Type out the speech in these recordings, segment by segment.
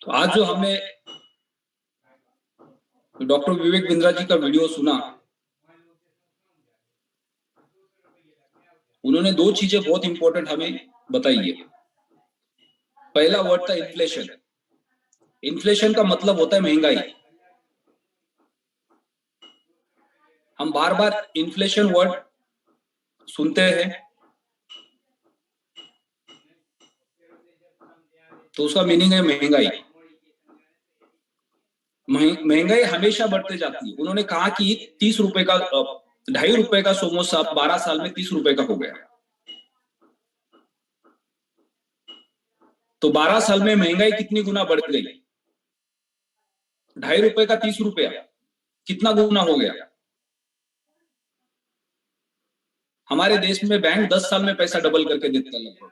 तो आज जो हमने डॉक्टर विवेक बिंद्रा जी का वीडियो सुना, उन्होंने दो चीजें बहुत इंपॉर्टेंट हमें बताई है। पहला वर्ड था इन्फ्लेशन। इन्फ्लेशन का मतलब होता है महंगाई। हम बार बार इन्फ्लेशन वर्ड सुनते हैं, तो उसका मीनिंग है महंगाई। महंगाई हमेशा बढ़ते जाती है। उन्होंने कहा कि 30 रुपए का 2.5 रुपए का समोसा 12 साल में 30 रुपए का हो गया। तो 12 साल में महंगाई कितनी गुना बढ़ गई? 2.5 रुपए का 30 रुपया कितना गुना हो गया? हमारे देश में बैंक 10 साल में पैसा डबल करके देता है लगभग।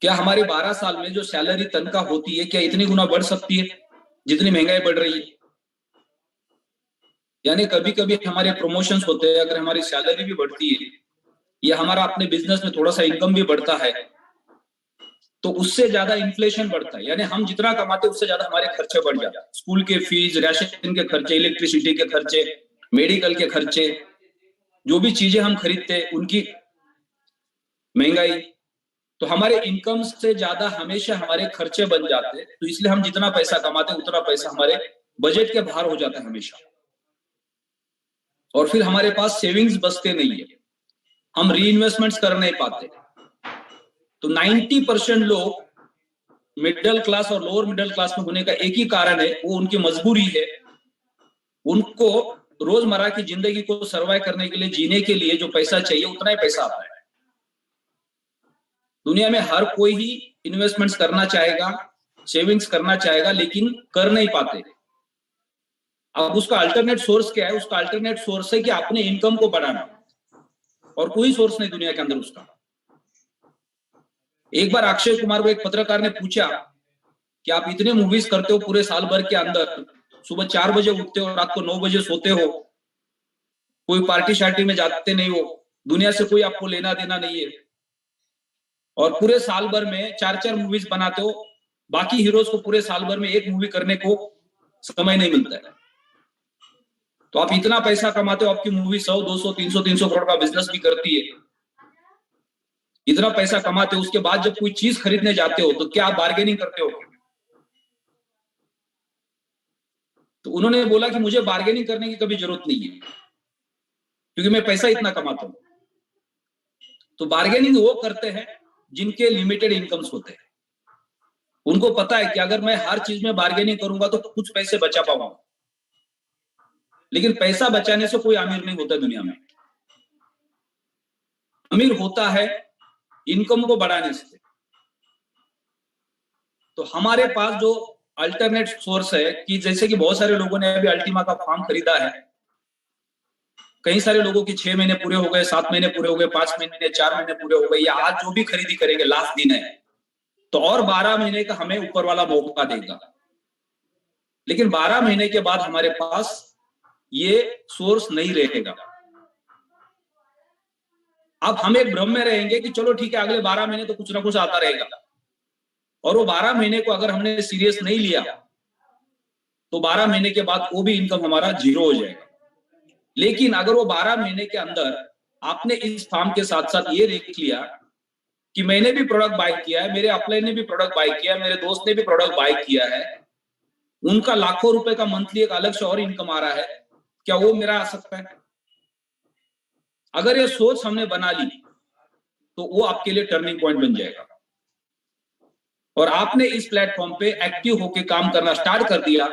क्या हमारी 12 साल में जो सैलरी तनख्वाह होती है, क्या इतनी गुना बढ़ सकती है जितनी महंगाई बढ़ रही है? यानी कभी कभी हमारे प्रमोशंस होते हैं, अगर हमारी सैलरी भी बढ़ती है या हमारा अपने बिजनेस में थोड़ा सा इनकम भी बढ़ता है, तो उससे ज्यादा इन्फ्लेशन बढ़ता है। यानी हम जितना कमाते हैं उससे ज्यादा हमारे खर्चे बढ़ जाते हैं। स्कूल के फीस, राशन के खर्चे, इलेक्ट्रिसिटी के खर्चे, मेडिकल के खर्चे, जो भी चीजें हम खरीदते हैं उनकी महंगाई। तो हमारे इनकम से ज्यादा हमेशा हमारे खर्चे बन जाते हैं। तो इसलिए हम जितना पैसा कमाते हैं उतना पैसा हमारे बजट के बाहर हो जाता है हमेशा, और फिर हमारे पास सेविंग्स बचते नहीं है, हम री इन्वेस्टमेंट्स कर नहीं पाते। तो 90% लोग मिडिल क्लास और लोअर मिडिल क्लास में होने का एक ही कारण है, वो उनकी मजबूरी है। उनको रोजमर्रा की जिंदगी को सर्वाइव करने के लिए, जीने के लिए जो पैसा चाहिए उतना ही पैसा आता है। दुनिया में हर कोई ही इन्वेस्टमेंट्स करना चाहेगा, सेविंग्स करना चाहेगा, लेकिन कर नहीं पाते। अब उसका अल्टरनेट सोर्स क्या है? उसका अल्टरनेट सोर्स है कि अपने इनकम को बढ़ाना, और कोई सोर्स नहीं दुनिया के अंदर उसका। एक बार अक्षय कुमार को एक पत्रकार ने पूछा कि आप इतने मूवीज करते हो पूरे साल भर के अंदर, सुबह 4 बजे उठते हो, रात को 9 बजे सोते हो, कोई पार्टी शार्टी में जाते नहीं हो, दुनिया से कोई आपको लेना देना नहीं है, और पूरे साल भर में 4-4 मूवीज बनाते हो, बाकी हीरोज को पूरे साल भर में एक मूवी करने को समय नहीं मिलता है। तो आप इतना पैसा कमाते हो, आपकी मूवी 100, 200, 300, 300 करोड़ का बिजनेस भी करती है। इतना पैसा कमाते हो, उसके बाद जब कोई चीज खरीदने जाते हो तो क्या आप बार्गेनिंग करते हो? तो उन्होंने बोला कि मुझे बार्गेनिंग करने की कभी जरूरत नहीं है, क्योंकि मैं पैसा इतना कमाता हूं। तो बार्गेनिंग वो करते हैं जिनके लिमिटेड इनकम्स होते हैं। उनको पता है कि अगर मैं हर चीज में बार्गेनिंग करूंगा तो कुछ पैसे बचा पाऊंगा। लेकिन पैसा बचाने से कोई अमीर नहीं होता दुनिया में। अमीर होता है इनकम को बढ़ाने से। तो हमारे पास जो अल्टरनेट सोर्स है, कि जैसे कि बहुत सारे लोगों ने अभी अल्टीमा का फॉर्म खरीदा है, कई सारे लोगों के 6 महीने पूरे हो गए, 7 महीने पूरे हो गए, 5 महीने, 4 महीने पूरे हो गए, या आज जो भी खरीदी करेंगे, लास्ट दिन है, तो और 12 महीने का हमें ऊपर वाला मौका देगा। लेकिन 12 महीने के बाद हमारे पास ये सोर्स नहीं रहेगा। अब हम एक भ्रम में रहेंगे कि चलो ठीक है, अगले 12 महीने तो कुछ ना कुछ आता रहेगा, और वो 12 महीने को अगर हमने सीरियस नहीं लिया तो 12 महीने के बाद वो भी इनकम हमारा जीरो हो जाएगा। लेकिन अगर वो 12 महीने के अंदर आपने इस फार्म के साथ साथ ये देख लिया कि मैंने भी प्रोडक्ट बाय किया है, मेरे अपलाइन ने भी प्रोडक्ट बाय किया है, मेरे दोस्त ने भी प्रोडक्ट बाय किया है, उनका लाखों रुपए का मंथली एक अलग से और इनकम आ रहा है, क्या वो मेरा आ सकता है? अगर ये सोच हमने बना ली तो वो आपके लिए टर्निंग पॉइंट बन जाएगा। और आपने इस प्लेटफॉर्म पे एक्टिव होकर काम करना स्टार्ट कर दिया,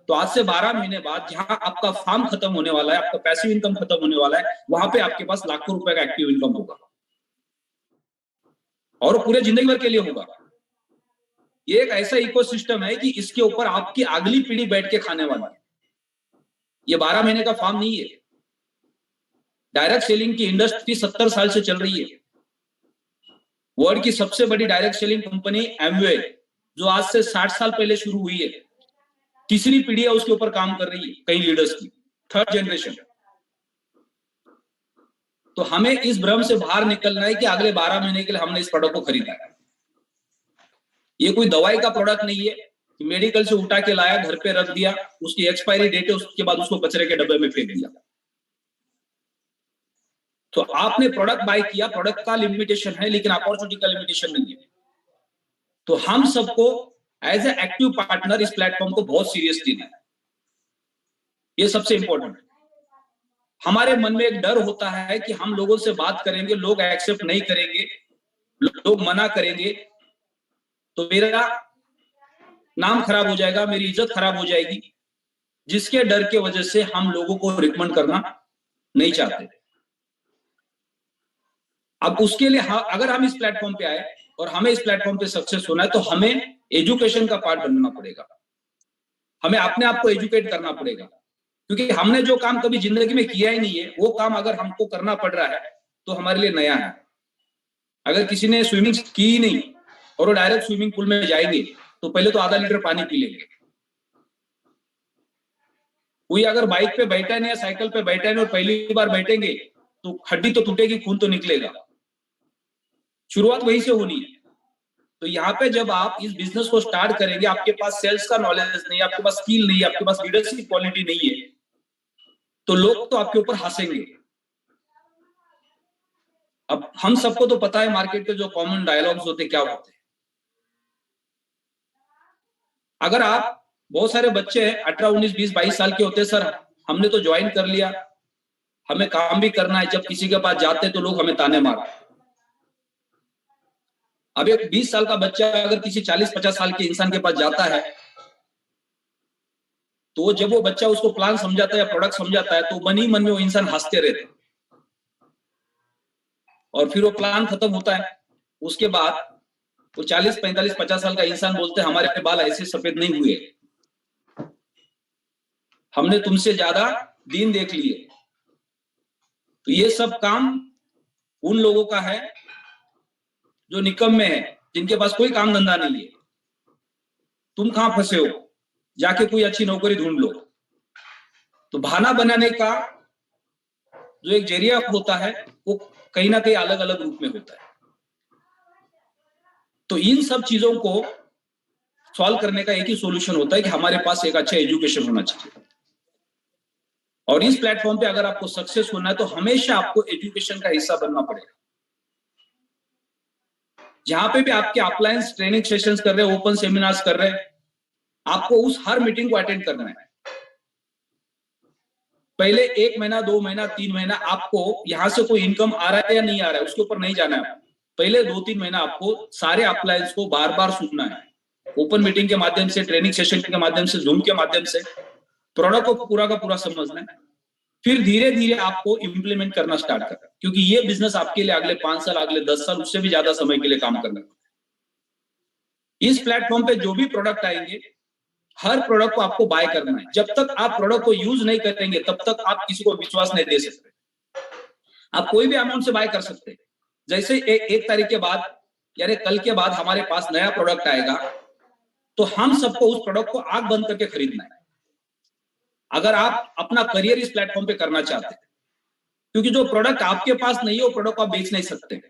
तो आज से 12 महीने बाद जहां आपका फार्म खत्म होने वाला है, आपका पैसिव इनकम खत्म होने वाला है, वहां पे आपके पास लाखों रुपए का एक्टिव इनकम होगा, और पूरे जिंदगी भर के लिए होगा। ये एक ऐसा इकोसिस्टम है कि इसके ऊपर आपकी अगली पीढ़ी बैठ के खाने वाली है। ये 12 महीने का फार्म नहीं है। डायरेक्ट सेलिंग की इंडस्ट्री 70 साल से चल रही है। वर्ल्ड की सबसे बड़ी डायरेक्ट सेलिंग कंपनी एमवे, जो आज से 60 साल पहले शुरू हुई है, तीसरी पीढ़ी है उसके ऊपर काम कर रही है, कई लीडर्स की, 3rd जनरेशन। तो हमें इस भ्रम से बाहर निकलना है कि अगले 12 महीने के लिए हमने इस प्रोडक्ट को खरीदा है। ये कोई दवाई का प्रोडक्ट नहीं है कि मेडिकल से उठा के लाया, घर पे रख दिया, उसकी एक्सपायरी डेट है, उसके बाद उसको कचरे के डब्बे में फेंक दिया। तो आपने प्रोडक्ट बाय किया, प्रोडक्ट का लिमिटेशन है लेकिन अपॉर्चुनिटी का लिमिटेशन नहीं है। तो हम सबको एज ए एक्टिव पार्टनर इस प्लेटफॉर्म को बहुत सीरियस लेना है, ये सबसे इंपॉर्टेंट है। हमारे मन में एक डर होता है कि हम लोगों से बात करेंगे, लोग एक्सेप्ट नहीं करेंगे, लोग मना करेंगे, तो मेरा नाम खराब हो जाएगा, मेरी इज्जत खराब हो जाएगी, जिसके डर के वजह से हम लोगों को रिकमेंड करना नहीं चाहते। अब उसके लिए अगर हम इस प्लेटफॉर्म पे आए और हमें इस प्लेटफॉर्म पे सक्सेस होना है तो हमें एजुकेशन का पार्ट बनना पड़ेगा, हमें अपने आप को एजुकेट करना पड़ेगा, क्योंकि हमने जो काम कभी जिंदगी में किया ही नहीं है वो काम अगर हमको करना पड़ रहा है तो हमारे लिए नया है। अगर किसी ने स्विमिंग की ही नहीं और वो डायरेक्ट स्विमिंग पूल में जाएंगे तो पहले तो आधा लीटर पानी पी लेंगे। कोई अगर बाइक पे बैठा नहीं या साइकिल पे बैठा नहीं और पहली बार बैठेंगे तो हड्डी तो टूटेगी, खून तो निकलेगा, शुरुआत वहीं से होनी है। तो यहाँ पे जब आप इस बिजनेस को स्टार्ट करेंगे, आपके पास सेल्स का नॉलेज नहीं है, आपके पास स्किल नहीं है, आपके पास लीडरशिप क्वालिटी नहीं है, तो लोग तो आपके ऊपर हंसेंगे। अब हम सबको तो पता है मार्केट के जो कॉमन डायलॉग्स होते क्या होते हैं। अगर आप बहुत सारे बच्चे हैं 18, 19, 20, 22 साल के होते हैं, सर हमने तो ज्वाइन कर लिया, हमें काम भी करना है, जब किसी के पास जाते तो लोग हमें ताने मारते। अब एक 20 साल का बच्चा अगर किसी 40-50 साल के इंसान के पास जाता है तो जब वो बच्चा उसको प्लान समझाता है या प्रोडक्ट समझाता है तो मन ही मन में वो इंसान हंसते रहते, और फिर वो प्लान खत्म होता है। उसके बाद वो 40, 45, 50 साल का इंसान बोलते हैं हमारे बाल ऐसे सफेद नहीं हुए, हमने तुमसे ज्यादा दिन देख लिए। तो ये सब काम उन लोगों का है जो निकम्मे है, जिनके पास कोई काम धंधा नहीं है। तुम कहां फंसे हो, जाके कोई अच्छी नौकरी ढूंढ लो। तो बहाना बनाने का जो एक जरिया होता है वो कहीं ना कहीं अलग अलग रूप में होता है। तो इन सब चीजों को सॉल्व करने का एक ही सॉल्यूशन होता है कि हमारे पास एक अच्छा एजुकेशन होना चाहिए। और इस प्लेटफॉर्म पे अगर आपको सक्सेस होना है तो हमेशा आपको एजुकेशन का हिस्सा बनना पड़ेगा। जहां पे भी आपके अपलायंस ट्रेनिंग सेशंस कर रहे हैं, ओपन सेमिनार्स कर रहे हैं, आपको उस हर मीटिंग को अटेंड करना है। पहले 1 महीना, 2 महीना, 3 महीना आपको यहां से कोई इनकम आ रहा है या नहीं आ रहा है उसके ऊपर नहीं जाना है। पहले 2-3 महीना आपको सारे अपलायंस को बार बार सुनना है, ओपन मीटिंग के माध्यम से, ट्रेनिंग सेशन के माध्यम से, जूम के माध्यम से प्रोडक्ट को पूरा का पूरा समझना है। फिर धीरे धीरे आपको इंप्लीमेंट करना स्टार्ट करना है, क्योंकि ये बिजनेस आपके लिए अगले 5 साल, अगले 10 साल, उससे भी ज्यादा समय के लिए काम करना है। इस प्लेटफॉर्म पे जो भी प्रोडक्ट आएंगे, हर प्रोडक्ट को आपको बाय करना है। जब तक आप प्रोडक्ट को यूज नहीं करेंगे तब तक आप किसी को विश्वास नहीं दे सकते। आप कोई भी अमाउंट से बाय कर सकते हैं। जैसे एक तारीख के बाद यानी कल के बाद हमारे पास नया प्रोडक्ट आएगा तो हम सबको उस प्रोडक्ट को आंख बंद करके खरीदना है, अगर आप अपना करियर इस प्लेटफॉर्म पे करना चाहते हैं। क्योंकि जो प्रोडक्ट आपके पास नहीं है वो प्रोडक्ट आप बेच नहीं सकते।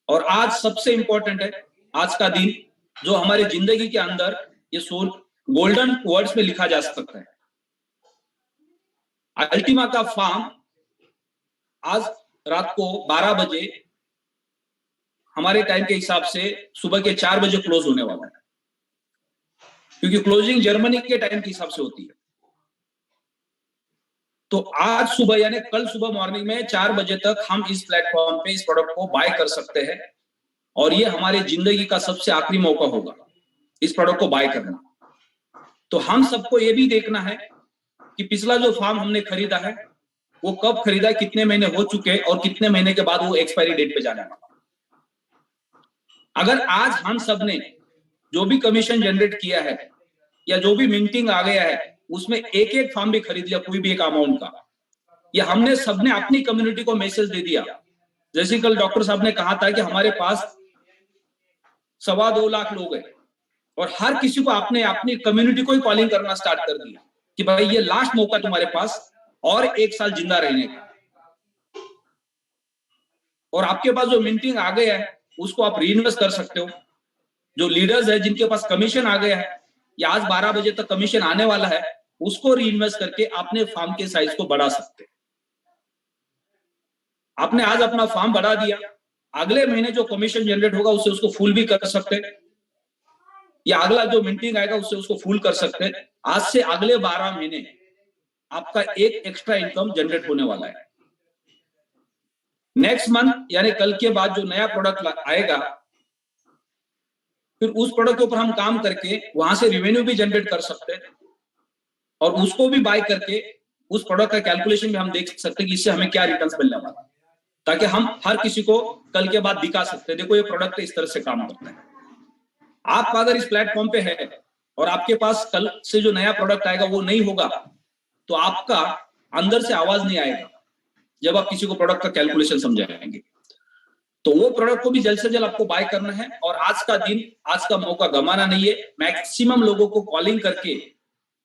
और आज सबसे इंपॉर्टेंट है, आज का दिन जो हमारी जिंदगी के अंदर ये गोल्डन वर्ड्स में लिखा जा सकता है। अल्टीमा का फार्म आज रात को 12 बजे हमारे टाइम के हिसाब से सुबह के 4 बजे क्लोज होने वाला है, क्योंकि क्लोजिंग जर्मनी के टाइम के हिसाब से होती है। तो आज सुबह यानी कल सुबह मॉर्निंग में 4 बजे तक हम इस प्लेटफॉर्म पे इस प्रोडक्ट को बाय कर सकते हैं, और ये हमारी जिंदगी का सबसे आखिरी मौका होगा इस प्रोडक्ट को बाय करना। तो हम सबको ये भी देखना है कि पिछला जो फार्म हमने खरीदा है वो कब खरीदा है, कितने महीने हो चुके हैं और कितने महीने के बाद वो एक्सपायरी डेट पे जाना है। अगर आज हम सब ने जो भी कमीशन जनरेट किया है या जो भी मिंटिंग आ गया है उसमें एक एक फार्म भी खरीद लिया, कोई भी एक अमाउंट का, या हमने सबने अपनी कम्युनिटी को मैसेज दे दिया। जैसे कल डॉक्टर साहब ने कहा था कि हमारे पास 2.25 लाख लोग हैं और हर किसी को आपने अपनी कम्युनिटी को ही कॉलिंग करना स्टार्ट कर दिया कि भाई ये लास्ट मौका तुम्हारे पास और 1 साल जिंदा रहने का। और आपके पास जो मिंटिंग आ गया है उसको आप रीइन्वेस्ट कर सकते हो। जो लीडर्स है जिनके पास कमीशन आ गया है या आज 12 बजे तक कमीशन आने वाला है, उसको रीइन्वेस्ट करके अपने फार्म के साइज को बढ़ा सकते हैं। आपने आज अपना फार्म बढ़ा दिया, अगले महीने जो कमीशन जनरेट होगा उससे उसको फुल भी कर सकते हैं, या अगला जो मिंटिंग आएगा उससे उसको फुल कर सकते हैं। आज से अगले 12 महीने आपका एक एक्स्ट्रा इनकम जनरेट होने वाला है। नेक्स्ट मंथ यानी कल के बाद जो नया प्रोडक्ट आएगा, फिर उस प्रोडक्ट के ऊपर हम काम करके वहां से रेवेन्यू भी जनरेट कर सकते हैं और उसको भी बाय करके उस प्रोडक्ट का कैलकुलेशन भी हम देख सकते हैं कि इससे हमें क्या रिटर्न्स मिलने वाला है, ताकि हम हर किसी को कल के बाद दिखा सकते हैं, देखो ये प्रोडक्ट इस तरह से काम करता है। आप अगर इस प्लेटफॉर्म पे है और आपके पास कल से जो नया प्रोडक्ट आएगा वो नहीं होगा, तो आपका अंदर से आवाज नहीं आएगा जब आप किसी को प्रोडक्ट का कैलकुलेशन समझाएंगे। तो वो प्रोडक्ट को भी जल्द से जल्द आपको बाय करना है और आज का दिन, आज का मौका गंवाना नहीं है। मैक्सिमम लोगों को कॉलिंग करके,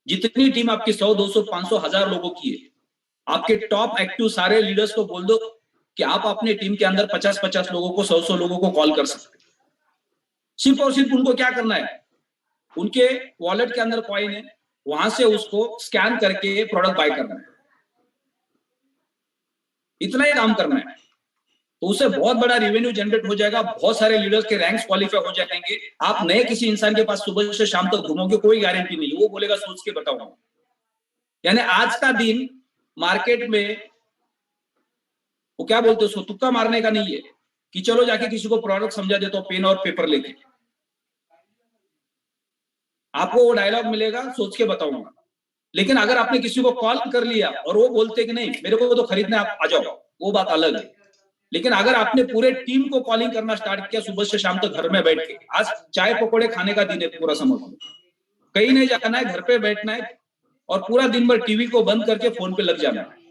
जितनी टीम आपकी 100, 200, 500, 1000 लोगों की है, आपके टॉप एक्टिव सारे लीडर्स को बोल दो कि आप अपने टीम के अंदर 50-50 लोगों को, 100-100 लोगों को कॉल कर सकते हैं। सिर्फ और सिर्फ उनको क्या करना है, उनके वॉलेट के अंदर कॉइन है, वहां से उसको स्कैन करके प्रोडक्ट बाय करना है, इतना ही काम करना है। तो उससे बहुत बड़ा रेवेन्यू जनरेट हो जाएगा, बहुत सारे लीडर्स के रैंक्स क्वालिफाई हो जाएंगे। आप नए किसी इंसान के पास सुबह से शाम तक घूमोगे, कोई गारंटी नहीं, वो बोलेगा सोच के बताऊंगा। यानी आज का दिन मार्केट में वो क्या बोलते हैं, उसको तुक्का मारने का नहीं है कि चलो जाके किसी को प्रोडक्ट समझा देता हूं पेन और पेपर लेके। आपको वो डायलॉग मिलेगा सोच के बताऊंगा, लेकिन अगर आपने किसी को कॉल कर लिया और वो बोलते कि नहीं मेरे को तो खरीदने आप आ जाओ, वो बात अलग है। लेकिन अगर आपने पूरे टीम को कॉलिंग करना स्टार्ट किया सुबह से शाम तक घर में बैठ के, आज चाय पकौड़े खाने का दिन है, पूरा समझ लो, कहीं नहीं जाना है, घर पे बैठना है और पूरा दिन भर टीवी को बंद करके फोन पे लग जाना है।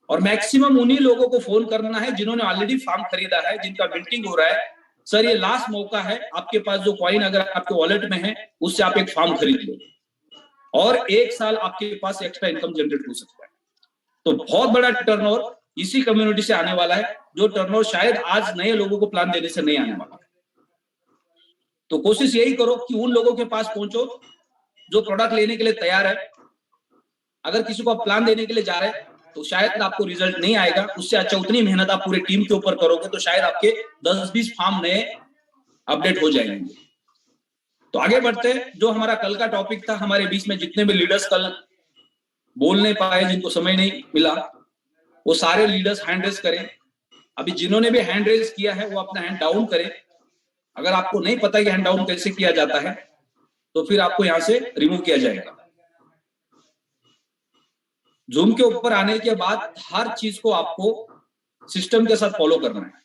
और मैक्सिमम उन्हीं लोगों को फोन करना है जिन्होंने ऑलरेडी फार्म खरीदा है, जिनका मिंटिंग हो रहा है। सर ये लास्ट मौका है, आपके पास जो कॉइन अगर आपके वॉलेट में है उससे आप एक फार्म खरीद लो और 1 साल आपके पास एक्स्ट्रा इनकम जनरेट हो सकता है। तो बहुत बड़ा टर्नओवर इसी कम्युनिटी से आने वाला है, जो टर्नओवर शायद आज नए लोगों को प्लान देने से नहीं आने वाला। तो कोशिश यही करो कि उन लोगों के पास पहुंचो जो प्रोडक्ट लेने के लिए तैयार है। अगर किसी को आप प्लान देने के लिए जा रहे हैं तो शायद आपको रिजल्ट नहीं आएगा, उससे अच्छा उतनी मेहनत आप पूरे टीम के ऊपर करोगे तो शायद आपके 10-20 फार्म नए अपडेट हो जाएंगे। तो आगे बढ़ते हैं, जो हमारा कल का टॉपिक था, हमारे बीच में जितने भी लीडर्स कल बोल नहीं पाए, जिनको समय नहीं मिला, वो सारे लीडर्स हैंड रेज करें। अभी जिन्होंने भी हैंड रेज किया है वो अपना हैंड डाउन करें। अगर आपको नहीं पता कि हैंड डाउन कैसे किया जाता है तो फिर आपको यहां से रिमूव किया जाएगा। जूम के ऊपर आने के बाद हर चीज को आपको सिस्टम के साथ फॉलो करना है।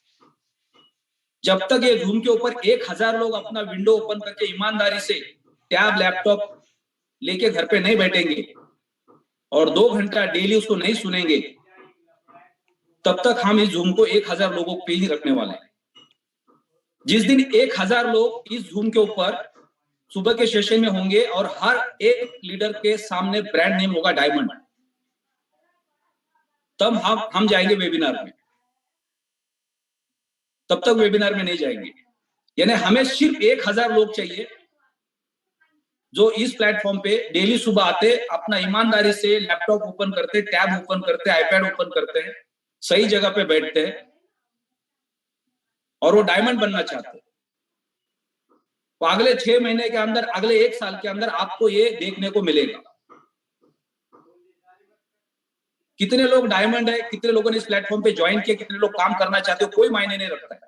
जब तक ये जूम के ऊपर 1000 लोग अपना विंडो ओपन करके ईमानदारी से टैब लैपटॉप लेके घर पे नहीं बैठेंगे और 2 घंटा डेली उसको नहीं सुनेंगे, तब तक हम इस जूम को 1000 लोगों पे ही रखने वाले हैं। जिस दिन 1000 लोग इस जूम के ऊपर सुबह के सेशन में होंगे और हर एक लीडर के सामने ब्रांड नेम होगा डायमंड, तब हम जाएंगे वेबिनार में, तब तक वेबिनार में नहीं जाएंगे। यानी हमें सिर्फ 1000 लोग चाहिए जो इस प्लेटफॉर्म पे डेली सुबह आते, अपना ईमानदारी से लैपटॉप ओपन करते, टैब ओपन करते, आईपैड ओपन करते हैं, सही जगह पे बैठते हैं और वो डायमंड बनना चाहते हैं। तो अगले 6 महीने के अंदर, अगले 1 साल के अंदर आपको ये देखने को मिलेगा। कितने लोग डायमंड है, कितने लोगों ने इस प्लेटफॉर्म पे ज्वाइन किया, कितने लोग काम करना चाहते हो, कोई मायने नहीं रखता है।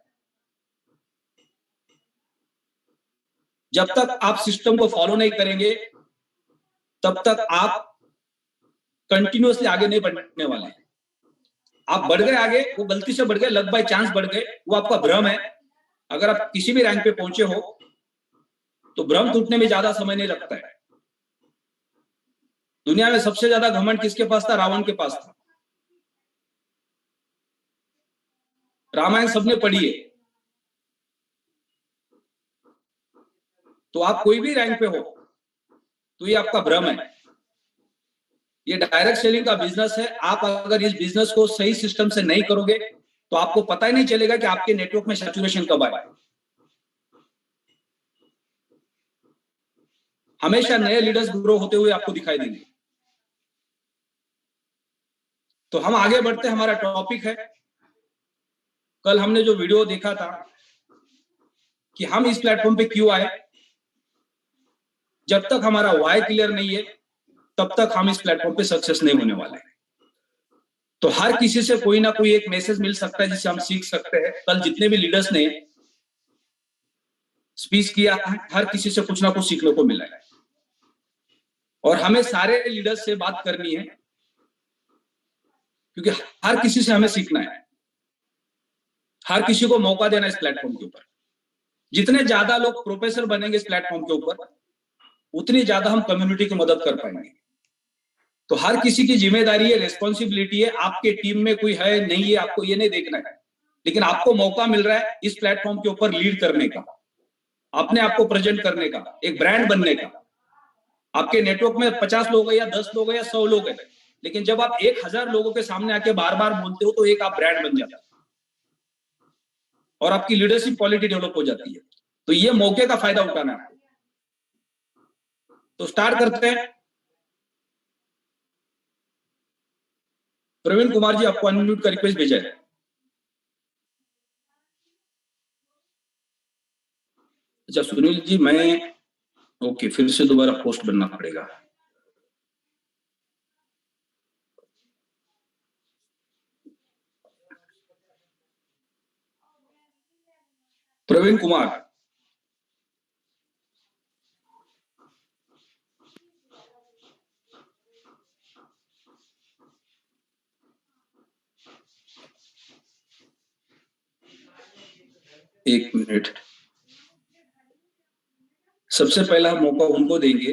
जब तक आप सिस्टम को फॉलो नहीं करेंगे तब तक आप कंटिन्यूअसली आगे नहीं बढ़ने वाले हैं। आप बढ़ गए आगे, वो गलती से बढ़ गए, लक बाय चांस बढ़ गए, वो आपका भ्रम है। अगर आप किसी भी रैंक पे पहुंचे हो तो भ्रम टूटने में ज्यादा समय नहीं लगता है। दुनिया में सबसे ज्यादा घमंड किसके पास था? रावण के पास था। रामायण सबने पढ़ी है। तो आप कोई भी रैंक पे हो तो ये आपका भ्रम है। ये डायरेक्ट सेलिंग का बिजनेस है। आप अगर इस बिजनेस को सही सिस्टम से नहीं करोगे तो आपको पता ही नहीं चलेगा कि आपके नेटवर्क में सैचुरेशन कब आए। हमेशा नए लीडर्स ग्रो होते हुए आपको दिखाई देंगे। तो हम आगे बढ़ते हैं, हमारा टॉपिक है, कल हमने जो वीडियो देखा था कि हम इस प्लेटफॉर्म पे क्यों आए। जब तक हमारा वाई क्लियर नहीं है तब तक हम इस प्लेटफॉर्म पे सक्सेस नहीं होने वाले हैं। तो हर किसी से कोई ना कोई एक मैसेज मिल सकता है जिससे हम सीख सकते हैं। कल जितने भी लीडर्स ने स्पीच किया है, हर किसी से कुछ ना कुछ सीखने को मिला है और हमें सारे लीडर्स से बात करनी है क्योंकि हर किसी से हमें सीखना है, हर किसी को मौका देना इस प्लेटफॉर्म के ऊपर। जितने ज्यादा लोग प्रोफेसर बनेंगे इस प्लेटफॉर्म के ऊपर उतनी ज्यादा हम कम्युनिटी की मदद कर पाएंगे। तो हर किसी की जिम्मेदारी है, रेस्पॉन्सिबिलिटी है। आपके टीम में कोई है नहीं है आपको ये नहीं देखना है, लेकिन आपको मौका मिल रहा है इस प्लेटफॉर्म के ऊपर लीड करने का, अपने आप को प्रेजेंट करने का, एक ब्रांड बनने का। आपके नेटवर्क में 50 लोग हैं या 10 लोग हैं या 100 लोग हैं, लेकिन जब आप 1000 लोगों के सामने आके बार बार बोलते हो तो एक आप ब्रांड बन जाता है और आपकी लीडरशिप क्वालिटी डेवलप हो जाती है। तो ये मौके का फायदा उठाना है। तो स्टार्ट करते हैं। प्रवीण कुमार जी, आपको अनम्यूट का रिक्वेस्ट भेजा है। अच्छा सुनील जी, मैं ओके, फिर से दोबारा पोस्ट बनना पड़ेगा। प्रवीण कुमार, एक मिनट। सबसे पहला मौका उनको देंगे।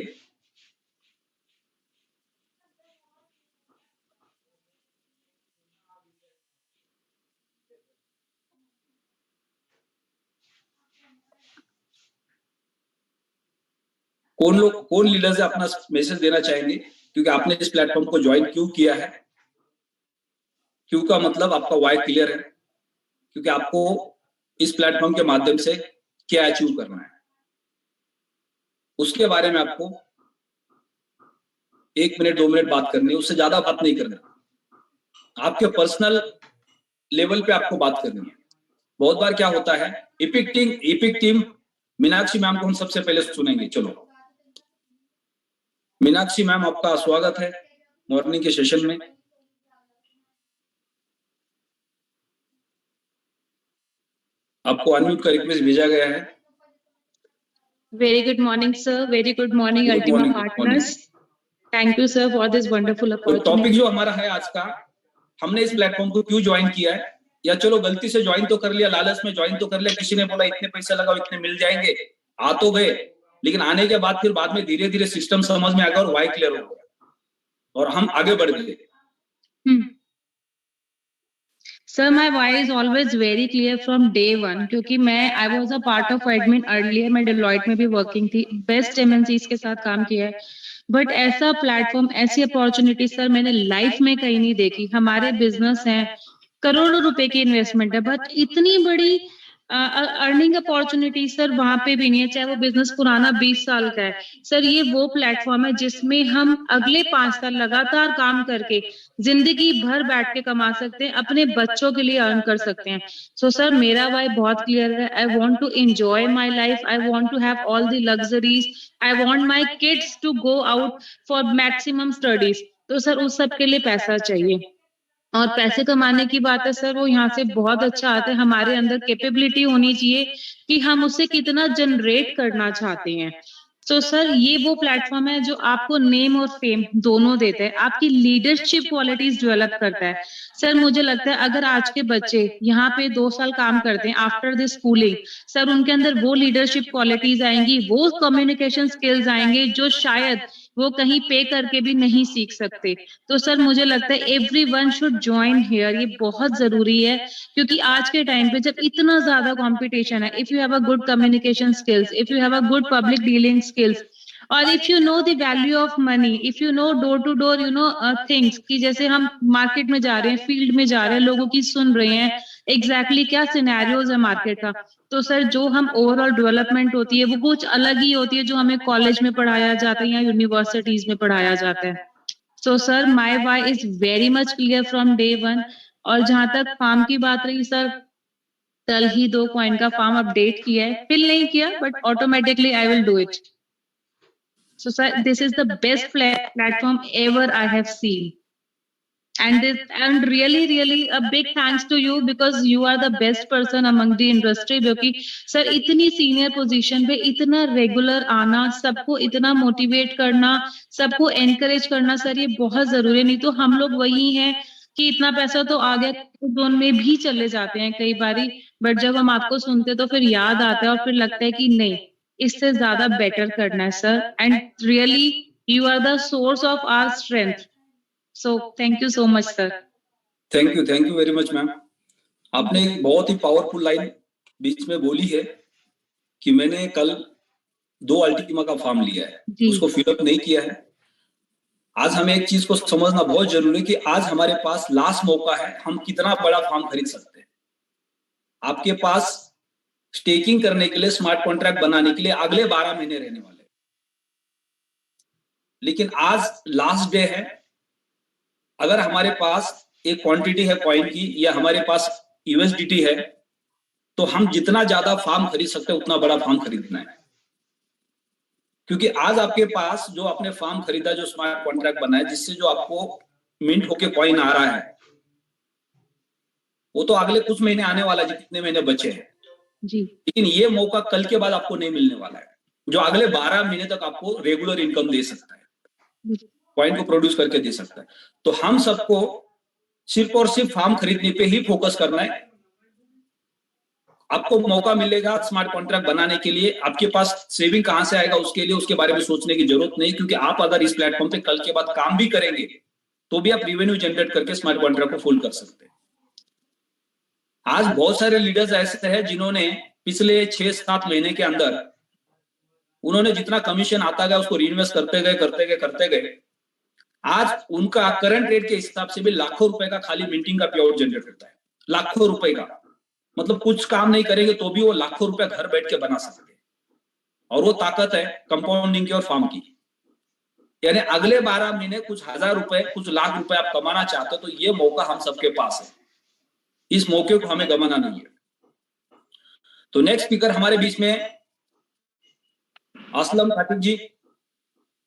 कौन लीडर से अपना मैसेज देना चाहेंगे, क्योंकि आपने इस प्लेटफॉर्म को ज्वाइन क्यों किया है। क्यों का मतलब आपका वाई क्लियर है, क्योंकि आपको इस प्लेटफॉर्म के माध्यम से क्या अचीव करना है, उसके बारे में आपको 1 मिनट 2 मिनट बात करनी है, उससे ज्यादा बात नहीं करना। आपके पर्सनल लेवल पे आपको बात करनी है। बहुत बार क्या होता है, इपिक टीम मीनाक्षी मैम को हम सबसे पहले सुनेंगे। चलो मीनाक्षी मैम, आपका स्वागत है मॉर्निंग के सेशन में। आपको अनम्यूट का रिक्वेस्ट भेजा गया है। Very good morning, sir. Very good morning, Ultima Partners. Thank you, sir, for this wonderful opportunity. तो टॉपिक जो हमारा है आज का, हमने इस प्लेटफॉर्म को क्यों ज्वाइन किया है, या चलो गलती से ज्वाइन तो कर लिया, लालच में ज्वाइन तो कर लिया, किसी ने बोला इतने पैसे लगाओ इतने मिल जाएंगे, आ तो गए, लेकिन आने के बाद फिर बाद में धीरे धीरे सिस्टम समझ में आ गया और वाई क्लियर हो गया और हम आगे बढ़ गए। Sir, my why is always very clear from day one, क्योंकि I was a part of admin earlier, मैं Deloitte में भी working थी, best MNCs के साथ काम किया है, बट ऐसा प्लेटफॉर्म, ऐसी अपॉर्चुनिटी सर मैंने लाइफ में कहीं नहीं देखी। हमारे बिजनेस हैं, करोड़ों रुपए की इन्वेस्टमेंट है, बट इतनी बड़ी अर्निंग अपॉर्चुनिटी सर वहां पे भी नहीं है, चाहे वो बिजनेस पुराना 20 साल का है। सर ये वो प्लेटफॉर्म है जिसमें हम अगले 5 साल लगातार काम करके जिंदगी भर बैठ के कमा सकते हैं, अपने बच्चों के लिए अर्न कर सकते हैं। सो सर मेरा वाई बहुत क्लियर है। I want to enjoy my life, I want to have all the luxuries, I want my kids to go out for maximum studies. तो सर उस सब के लिए पैसा चाहिए, और पैसे कमाने की बात है सर, वो यहाँ से बहुत अच्छा आता है। हमारे अंदर कैपेबिलिटी होनी चाहिए कि हम उसे कितना जनरेट करना चाहते हैं। तो सर ये वो प्लेटफॉर्म है जो आपको नेम और फेम दोनों देता है, आपकी लीडरशिप क्वालिटीज डेवलप करता है। सर मुझे लगता है अगर आज के बच्चे यहाँ पे 2 साल काम करते हैं आफ्टर द स्कूलिंग, सर उनके अंदर वो लीडरशिप क्वालिटीज आएंगी, वो कम्युनिकेशन स्किल्स आएंगे जो शायद वो कहीं पे करके भी नहीं सीख सकते। तो सर मुझे लगता है एवरीवन शुड ज्वाइन हियर, ये बहुत जरूरी है, क्योंकि आज के टाइम पे जब इतना ज्यादा कंपटीशन है, if you have a good communication skills, if you have a good public dealing skills, और if you know the value of money, if you know door to door, you know things, कि जैसे हम market में जा रहे हैं, field में जा रहे हैं, लोगों की सुन रहे हैं, एग्जैक्टली क्या सिनेरियोज है मार्केट का। तो सर जो हम ओवरऑल डेवलपमेंट होती है वो कुछ अलग ही होती है जो हमें कॉलेज में पढ़ाया जाता है या यूनिवर्सिटीज में पढ़ाया जाता है। So sir my why is very much clear from day one. और जहां तक फार्म की बात रही सर, कल ही 2 कॉइन का फार्म अपडेट किया है, फिल नहीं किया but automatically I will do it. So sir this is the best platform ever I have seen. And really a big thanks to you because you are the best person among the industry, क्योंकि sir इतनी senior position पे इतना regular आना, सबको इतना motivate करना, सबको encourage करना सर ये बहुत जरूरी है। नहीं तो हम लोग वही हैं कि इतना पैसा तो आ गया जोन में भी चले जाते हैं कई बारी, बट जब हम आपको सुनते तो फिर याद आता है और फिर लगता है कि नहीं इससे ज्यादा बेटर करना है sir. And really you are the source of our strength. So thank you so much sir. Thank you very much ma'am. आपने एक बहुत ही पावरफुल लाइन बीच में बोली है कि मैंने कल 2 अल्टीमा का फॉर्म लिया है, उसको फिलअप नहीं किया है। आज हमें एक चीज को समझना बहुत जरूरी है कि आज हमारे पास लास्ट मौका है, हम कितना बड़ा फॉर्म खरीद सकते हैं। आपके पास स्टेकिंग करने के लिए, स्मार्ट कॉन्ट्रैक्ट बनाने के लिए अगले 12 महीने रहने वाले, लेकिन आज लास्ट डे है। अगर हमारे पास एक क्वांटिटी है कॉइन की या हमारे पास यूएसडीटी है तो हम जितना ज्यादा फार्म खरीद सकते हैं उतना बड़ा फार्म खरीदना है। क्योंकि आज आपके पास जो आपने फार्म खरीदा, जो स्मार्ट कॉन्ट्रैक्ट बना है, जिससे जो आपको मिंट होके कॉइन आ रहा है, वो तो अगले कुछ महीने आने वाला है, जितने महीने बचे हैं जी। लेकिन ये मौका कल के बाद आपको नहीं मिलने वाला है, जो अगले 12 महीने तक आपको रेगुलर इनकम दे सकता है, कॉइन को प्रोड्यूस करके दे सकता है। तो हम सबको सिर्फ और सिर्फ फार्म खरीदने पे ही फोकस करना है। आपको मौका मिलेगा स्मार्ट कॉन्ट्रैक्ट बनाने के लिए, आपके पास सेविंग कहां से आएगा उसके लिए, उसके बारे में सोचने की जरूरत नहीं, क्योंकि आप अगर इस प्लेटफॉर्म पे कल के बाद काम भी करेंगे तो भी आप रेवेन्यू जनरेट करके स्मार्ट कॉन्ट्रैक्ट को फुल कर सकते हैं। आज बहुत सारे लीडर्स ऐसे हैं जिन्होंने पिछले 6-7 महीने के अंदर उन्होंने जितना कमीशन आता गया उसको रीइन्वेस्ट करते गए। आज उनका करंट रेट के हिसाब से भी लाखों रुपए का खाली मिंटिंग का पे आउट जनरेट होता है, लाखों रुपए का। मतलब कुछ काम नहीं करेंगे तो भी वो लाखों रुपए घर बैठ के बना सकते हैं। और वो ताकत है कंपाउंडिंग की और फार्म की। यानी अगले 12 महीने कुछ 1000 रुपए, कुछ लाख रुपए आप कमाना चाहते हो तो ये मौका हम सबके पास है, इस मौके को हमें गंवाना नहीं है। तो नेक्स्ट स्पीकर हमारे बीच में असलम खातिब जी,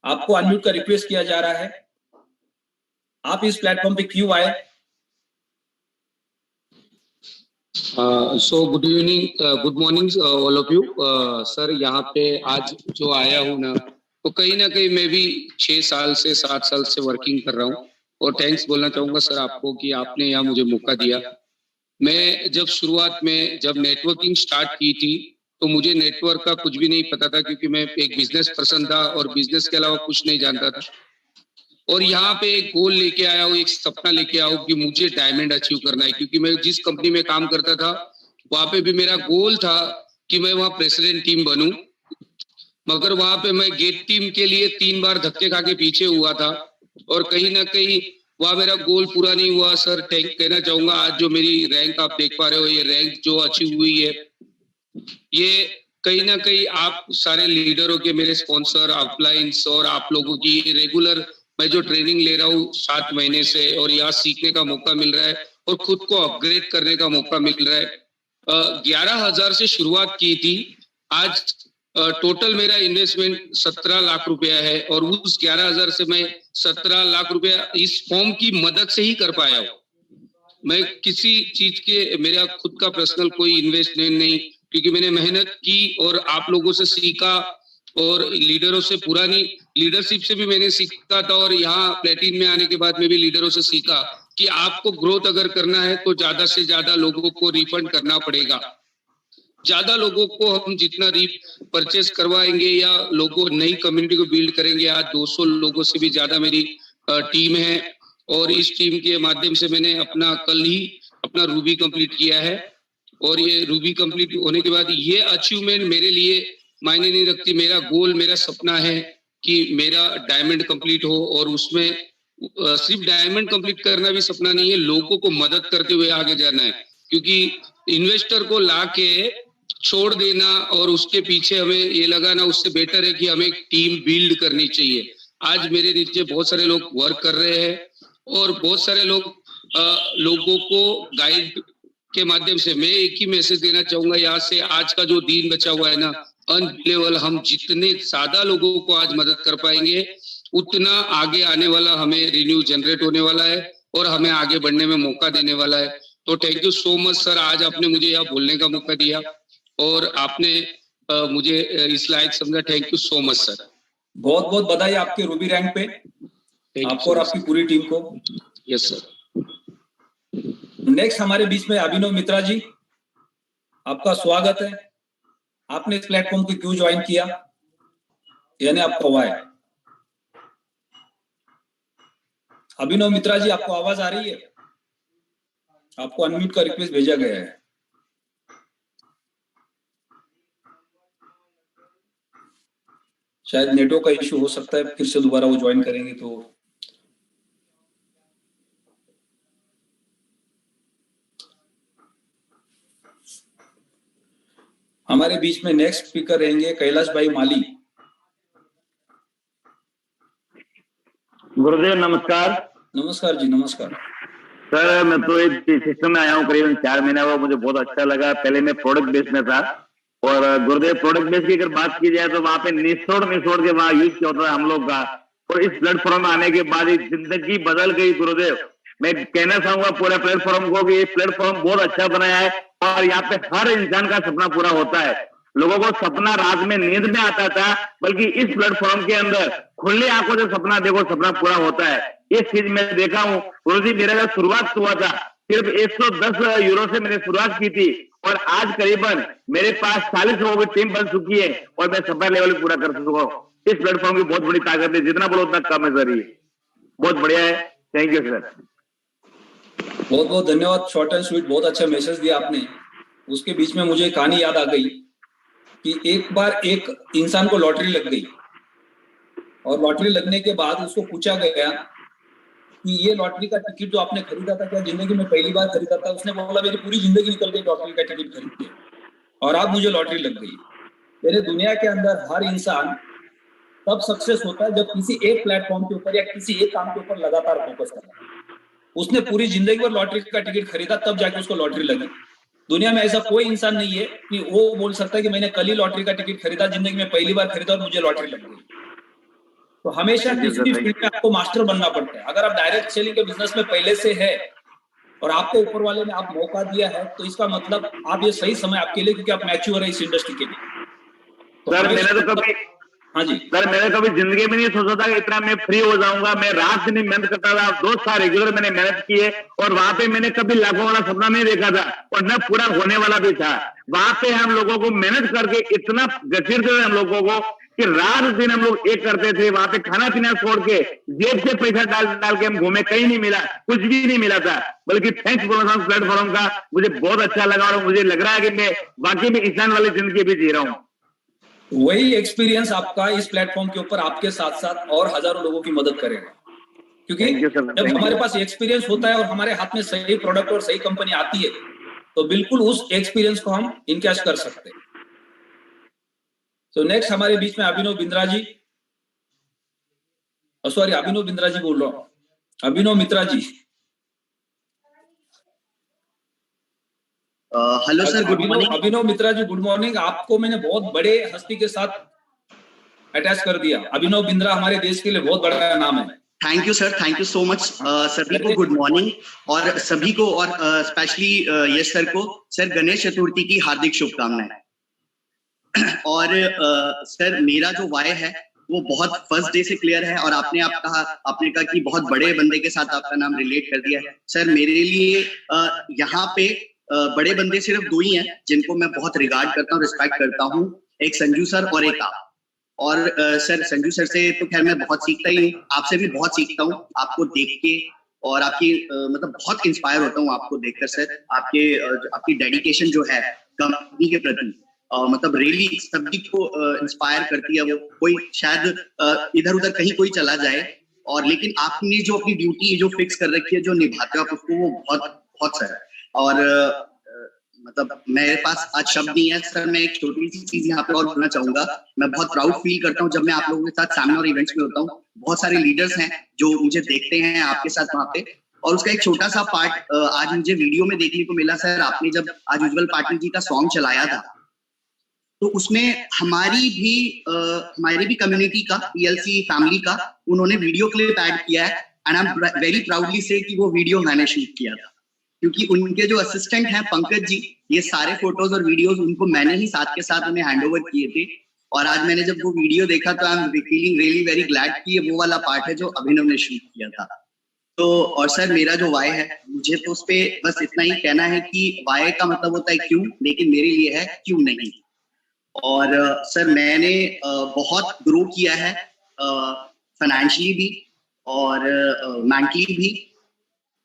आपको अनम्यूट का रिक्वेस्ट किया जा रहा है। आप इस प्लेटफॉर्म पे क्यों आए? So good evening, good morning all of you. Sir यहाँ पे आज जो आया हूँ ना, तो कहीं ना कहीं मैं भी 6 साल से 7 साल से वर्किंग कर रहा हूँ और थैंक्स बोलना चाहूंगा सर आपको कि आपने यहाँ मुझे मौका दिया। मैं जब शुरुआत में जब नेटवर्किंग स्टार्ट की थी तो मुझे नेटवर्क का कुछ भी नहीं पता था, क्योंकि मैं एक बिजनेस पर्सन था और बिजनेस के अलावा कुछ नहीं जानता था। और यहाँ पे एक गोल लेके आया हूँ, एक सपना लेके आया हूँ कि मुझे डायमंड अचीव करना है। क्योंकि मैं जिस कंपनी में काम करता था वहां पे भी मेरा गोल था कि मैं वहाँ प्रेसिडेंट टीम बनूं, मगर वहां पे मैं गेट टीम के लिए 3 बार धक्के खा के पीछे हुआ था और कहीं ना कहीं वहां मेरा गोल पूरा नहीं हुआ। सर कहना चाहूंगा आज जो मेरी रैंक आप देख पा रहे हो, ये रैंक जो अचीव हुई है, ये कहीं ना कहीं आप सारे लीडरों के, मेरे स्पॉन्सर, अपलाइंस और आप लोगों की रेगुलर मैं जो ट्रेनिंग ले रहा हूँ 7 महीने से, और यहाँ सीखने का मौका मिल रहा है और खुद को अपग्रेड करने का मौका मिल रहा है। 11,000 से शुरुआत की थी, आज टोटल मेरा इन्वेस्टमेंट 17 लाख रुपया है और उस 11,000 से मैं 17 लाख रुपया इस फॉर्म की मदद से ही कर पाया हूँ। मैं किसी चीज के, मेरा खुद का पर्सनल कोई इन्वेस्टमेंट नहीं, क्योंकि मैंने मेहनत की और आप लोगों से सीखा और लीडरों से, पुरानी लीडरशिप से भी मैंने सीखा था और यहाँ प्लेटिन में आने के बाद में भी लीडरों से सीखा कि आपको ग्रोथ अगर करना है तो ज्यादा से ज्यादा लोगों को रिफंड करना पड़ेगा। ज्यादा लोगों को हम जितना परचेस करवाएंगे या लोगों नई कम्युनिटी को बिल्ड करेंगे। आज 200 लोगों से भी ज्यादा मेरी टीम है और इस टीम के माध्यम से मैंने कल ही अपना रूबी कंप्लीट किया है और ये रूबी कंप्लीट होने के बाद ये अचीवमेंट मेरे लिए मायने नहीं रखती। मेरा गोल, मेरा सपना है कि मेरा डायमंड कंप्लीट हो और उसमें सिर्फ डायमंड कंप्लीट करना भी सपना नहीं है, लोगों को मदद करते हुए आगे जाना है। क्योंकि इन्वेस्टर को लाके छोड़ देना और उसके पीछे हमें ये लगाना, उससे बेटर है कि हमें एक टीम बिल्ड करनी चाहिए। आज मेरे नीचे बहुत सारे लोग वर्क कर रहे हैं और बहुत सारे लोगों को गाइड के माध्यम से मैं एक ही मैसेज देना चाहूंगा यहाँ से, आज का जो दिन बचा हुआ है ना, अनबिलीवेबल, हम जितने ज्यादा लोगों को आज मदद कर पाएंगे उतना आगे आने वाला हमें रिन्यू जनरेट होने वाला है और हमें आगे बढ़ने में मौका देने वाला है। तो thank you so much sir, आज आपने मुझे यहाँ बोलने का मौका दिया और आपने मुझे इस लायक समझा। Thank you so much sir. बहुत बहुत बधाई आपके रूबी रैंक पे, आपको और आपकी पूरी टीम को। Yes sir. नेक्स्ट हमारे बीच में अभिनव मित्रा जी, आपका स्वागत है। आपने इस प्लेटफॉर्म को क्यों ज्वाइन किया, यानी आपका वाई। अभिनव मित्रा जी, आपको आवाज आ रही है? आपको अनम्यूट का रिक्वेस्ट भेजा गया है। शायद नेटवर्क का इश्यू हो सकता है, फिर से दोबारा वो ज्वाइन करेंगे तो। हमारे बीच में नेक्स्ट स्पीकर रहेंगे कैलाश भाई माली। गुरुदेव नमस्कार। नमस्कार जी, नमस्कार सर। मैं तो एक सिस्टम में आया हूँ, करीबन 4 महीना हुआ, मुझे बहुत अच्छा लगा। पहले मैं प्रोडक्ट बेस में था और गुरुदेव प्रोडक्ट बेस की अगर बात की जाए तो वहां पे निचोड़ के वहां यूज किया होता है हम लोग का, और इस प्लेटफॉर्म में आने के बाद जिंदगी बदल गई गुरुदेव। मैं कहना चाहूंगा पूरे प्लेटफॉर्म को कि ये प्लेटफॉर्म बहुत अच्छा बनाया है और यहाँ पे हर इंसान का सपना पूरा होता है। लोगों को सपना रात में नींद में आता था, बल्कि इस प्लेटफॉर्म के अंदर खुली आंखों से सपना देखो, सपना पूरा होता है। इस चीज में देखा हूँ गुरुजी। मेरा जब शुरुआत हुआ था सिर्फ 110 यूरो से मैंने शुरुआत की थी और आज करीबन मेरे पास 40 लोगों की टीम बन चुकी है और मैं सफर लेवल पूरा कर चुका हूँ। इस प्लेटफॉर्म की बहुत बड़ी ताकत है, जितना बोलो उतना कम है सर। ये बहुत बढ़िया है, थैंक यू सर। बहुत बहुत धन्यवाद। शॉर्ट एंड स्वीट, बहुत अच्छा मैसेज दिया आपने। उसके बीच में मुझे एक कहानी याद आ गई कि एक बार एक इंसान को लॉटरी लग गई और लॉटरी लगने के बाद उसको पूछा गया कि ये लॉटरी का टिकट जो आपने खरीदा था, क्या जिंदगी में पहली बार खरीदा था? उसने बोला मेरी पूरी जिंदगी निकल गई लॉटरी का टिकट खरीद के, और अब मुझे लॉटरी लग गई। मेरे दुनिया के अंदर हर इंसान तब सक्सेस होता है जब किसी एक प्लेटफॉर्म के ऊपर या किसी एक काम के ऊपर लगातार फोकस करता है। उसने पूरी जिंदगी भर लॉटरी का टिकट खरीदा, तब जाके उसको लॉटरी लगी। दुनिया में ऐसा कोई इंसान नहीं है कि वो बोल सकता है कि मैंने कल ही लॉटरी का टिकट खरीदा, जिंदगी में पहली बार खरीदा और मुझे लॉटरी लग गई। तो हमेशा किसी भी फील्ड में आपको मास्टर बनना पड़ता है। अगर आप डायरेक्ट सेलिंग के बिजनेस में पहले से है और आपको ऊपर वाले ने आप मौका दिया है, तो इसका मतलब आप ये सही समय आपके लिए, क्योंकि आप मैच्योर है इस इंडस्ट्री के लिए। तो सर मैंने तो कभी हाँ जी सर, मैंने कभी जिंदगी में नहीं सोचा था कि इतना मैं फ्री हो जाऊंगा। मैं रात दिन मेहनत करता था, 2 साल रेगुलर मैंने मेहनत की है और वहां पे मैंने कभी लाखों वाला सपना नहीं देखा था और न पूरा होने वाला भी था। वहां पे हम लोगों को मेहनत करके इतना घसीटते थे हम लोगों को कि रात दिन हम लोग एक करते थे। वहां पे खाना पीना छोड़ के जेब से पैसा डाल के हम घूमे, कहीं नहीं मिला, कुछ भी नहीं मिला था। बल्कि थैंक्स बोलना था प्लेटफॉर्म का, मुझे बहुत अच्छा लगा और मुझे लग रहा है कि मैं वाकई में इंसान वाली जिंदगी भी जी रहा हूँ। वही एक्सपीरियंस आपका इस प्लेटफॉर्म के ऊपर आपके साथ साथ और हजारों लोगों की मदद करेगा, क्योंकि जब हमारे पास एक्सपीरियंस होता है और हमारे हाथ में सही प्रोडक्ट और सही कंपनी आती है, तो बिल्कुल उस एक्सपीरियंस को हम इनकैश कर सकते हैं। तो नेक्स्ट हमारे बीच में अभिनव बिंद्रा जी, सॉरी अभिनव बिंद्रा जी बोल रहा हूं, Abhinav Mitra ji. Hello sir, good morning. Abhinav Mitra ji good morning. आपको मैंने बहुत बड़े हस्ती के साथ अटैच कर दिया। अभिनव बिंद्रा हमारे देश के लिए बहुत बड़ा नाम है। Thank you sir, thank you so much. सभी को गुड मॉर्निंग और सभी को और स्पेशली यश सर को सर गणेश चतुर्थी की हार्दिक शुभकामनाएं। और सर मेरा जो वाय है वो बहुत फर्स्ट डे से क्लियर है और आपने कहा कि बहुत बड़े बंदे के साथ आपका नाम रिलेट कर दिया है। सर मेरे लिए यहाँ पे बड़े बंदे सिर्फ 2 ही हैं जिनको मैं बहुत रिगार्ड करता हूँ, रिस्पेक्ट करता हूँ, एक संजू सर और एक आप। और सर संजू सर से तो खैर मैं बहुत सीखता ही हूँ, आपसे भी बहुत सीखता हूँ, आपको देख के और आपकी मतलब बहुत इंस्पायर होता हूँ आपको देखकर सर। आपकी डेडिकेशन जो है कंपनी के प्रति मतलब रियली सभी को इंस्पायर करती है। वो कोई शायद इधर उधर कहीं कोई चला जाए और लेकिन आपने जो अपनी ड्यूटी जो फिक्स कर रखी है, जो निभाते हो आप उसको, वो बहुत बहुत सर। और मतलब मेरे पास आज शब्द नहीं है सर। मैं एक छोटी सी चीज यहाँ पे और बोलना चाहूंगा। मैं बहुत प्राउड फील करता हूँ जब मैं आप लोगों के साथ सेमिनार और इवेंट्स में होता हूँ। बहुत सारे लीडर्स हैं जो मुझे देखते हैं आपके साथ वहाँ पे, और उसका एक छोटा सा पार्ट आज मुझे वीडियो में देखने को मिला सर। आपने जब आज उज्जवल पाटिल जी का सॉन्ग चलाया था तो उसमें हमारी भी कम्युनिटी का, पीएलसी फैमिली का उन्होंने वीडियो क्लिप ऐड किया है। And I am very proudly से कि वो वीडियो मैंने शूट किया था, क्योंकि उनके जो असिस्टेंट हैं पंकज जी, ये सारे फोटोज और वीडियोस उनको मैंने ही साथ के साथ उन्हें हैंड ओवर किए थे। और आज मैंने जब वो वीडियो देखा तो I am feeling really very glad कि ये वो वाला पार्ट है जो अभिनव ने शूट किया था। तो और सर मेरा जो वाई है, मुझे तो उस पर बस इतना ही कहना है कि वाई का मतलब होता है क्यों, लेकिन मेरे लिए है क्यों नहीं। और सर मैंने बहुत ग्रो किया है फाइनेंशियली भी और मेंटली भी।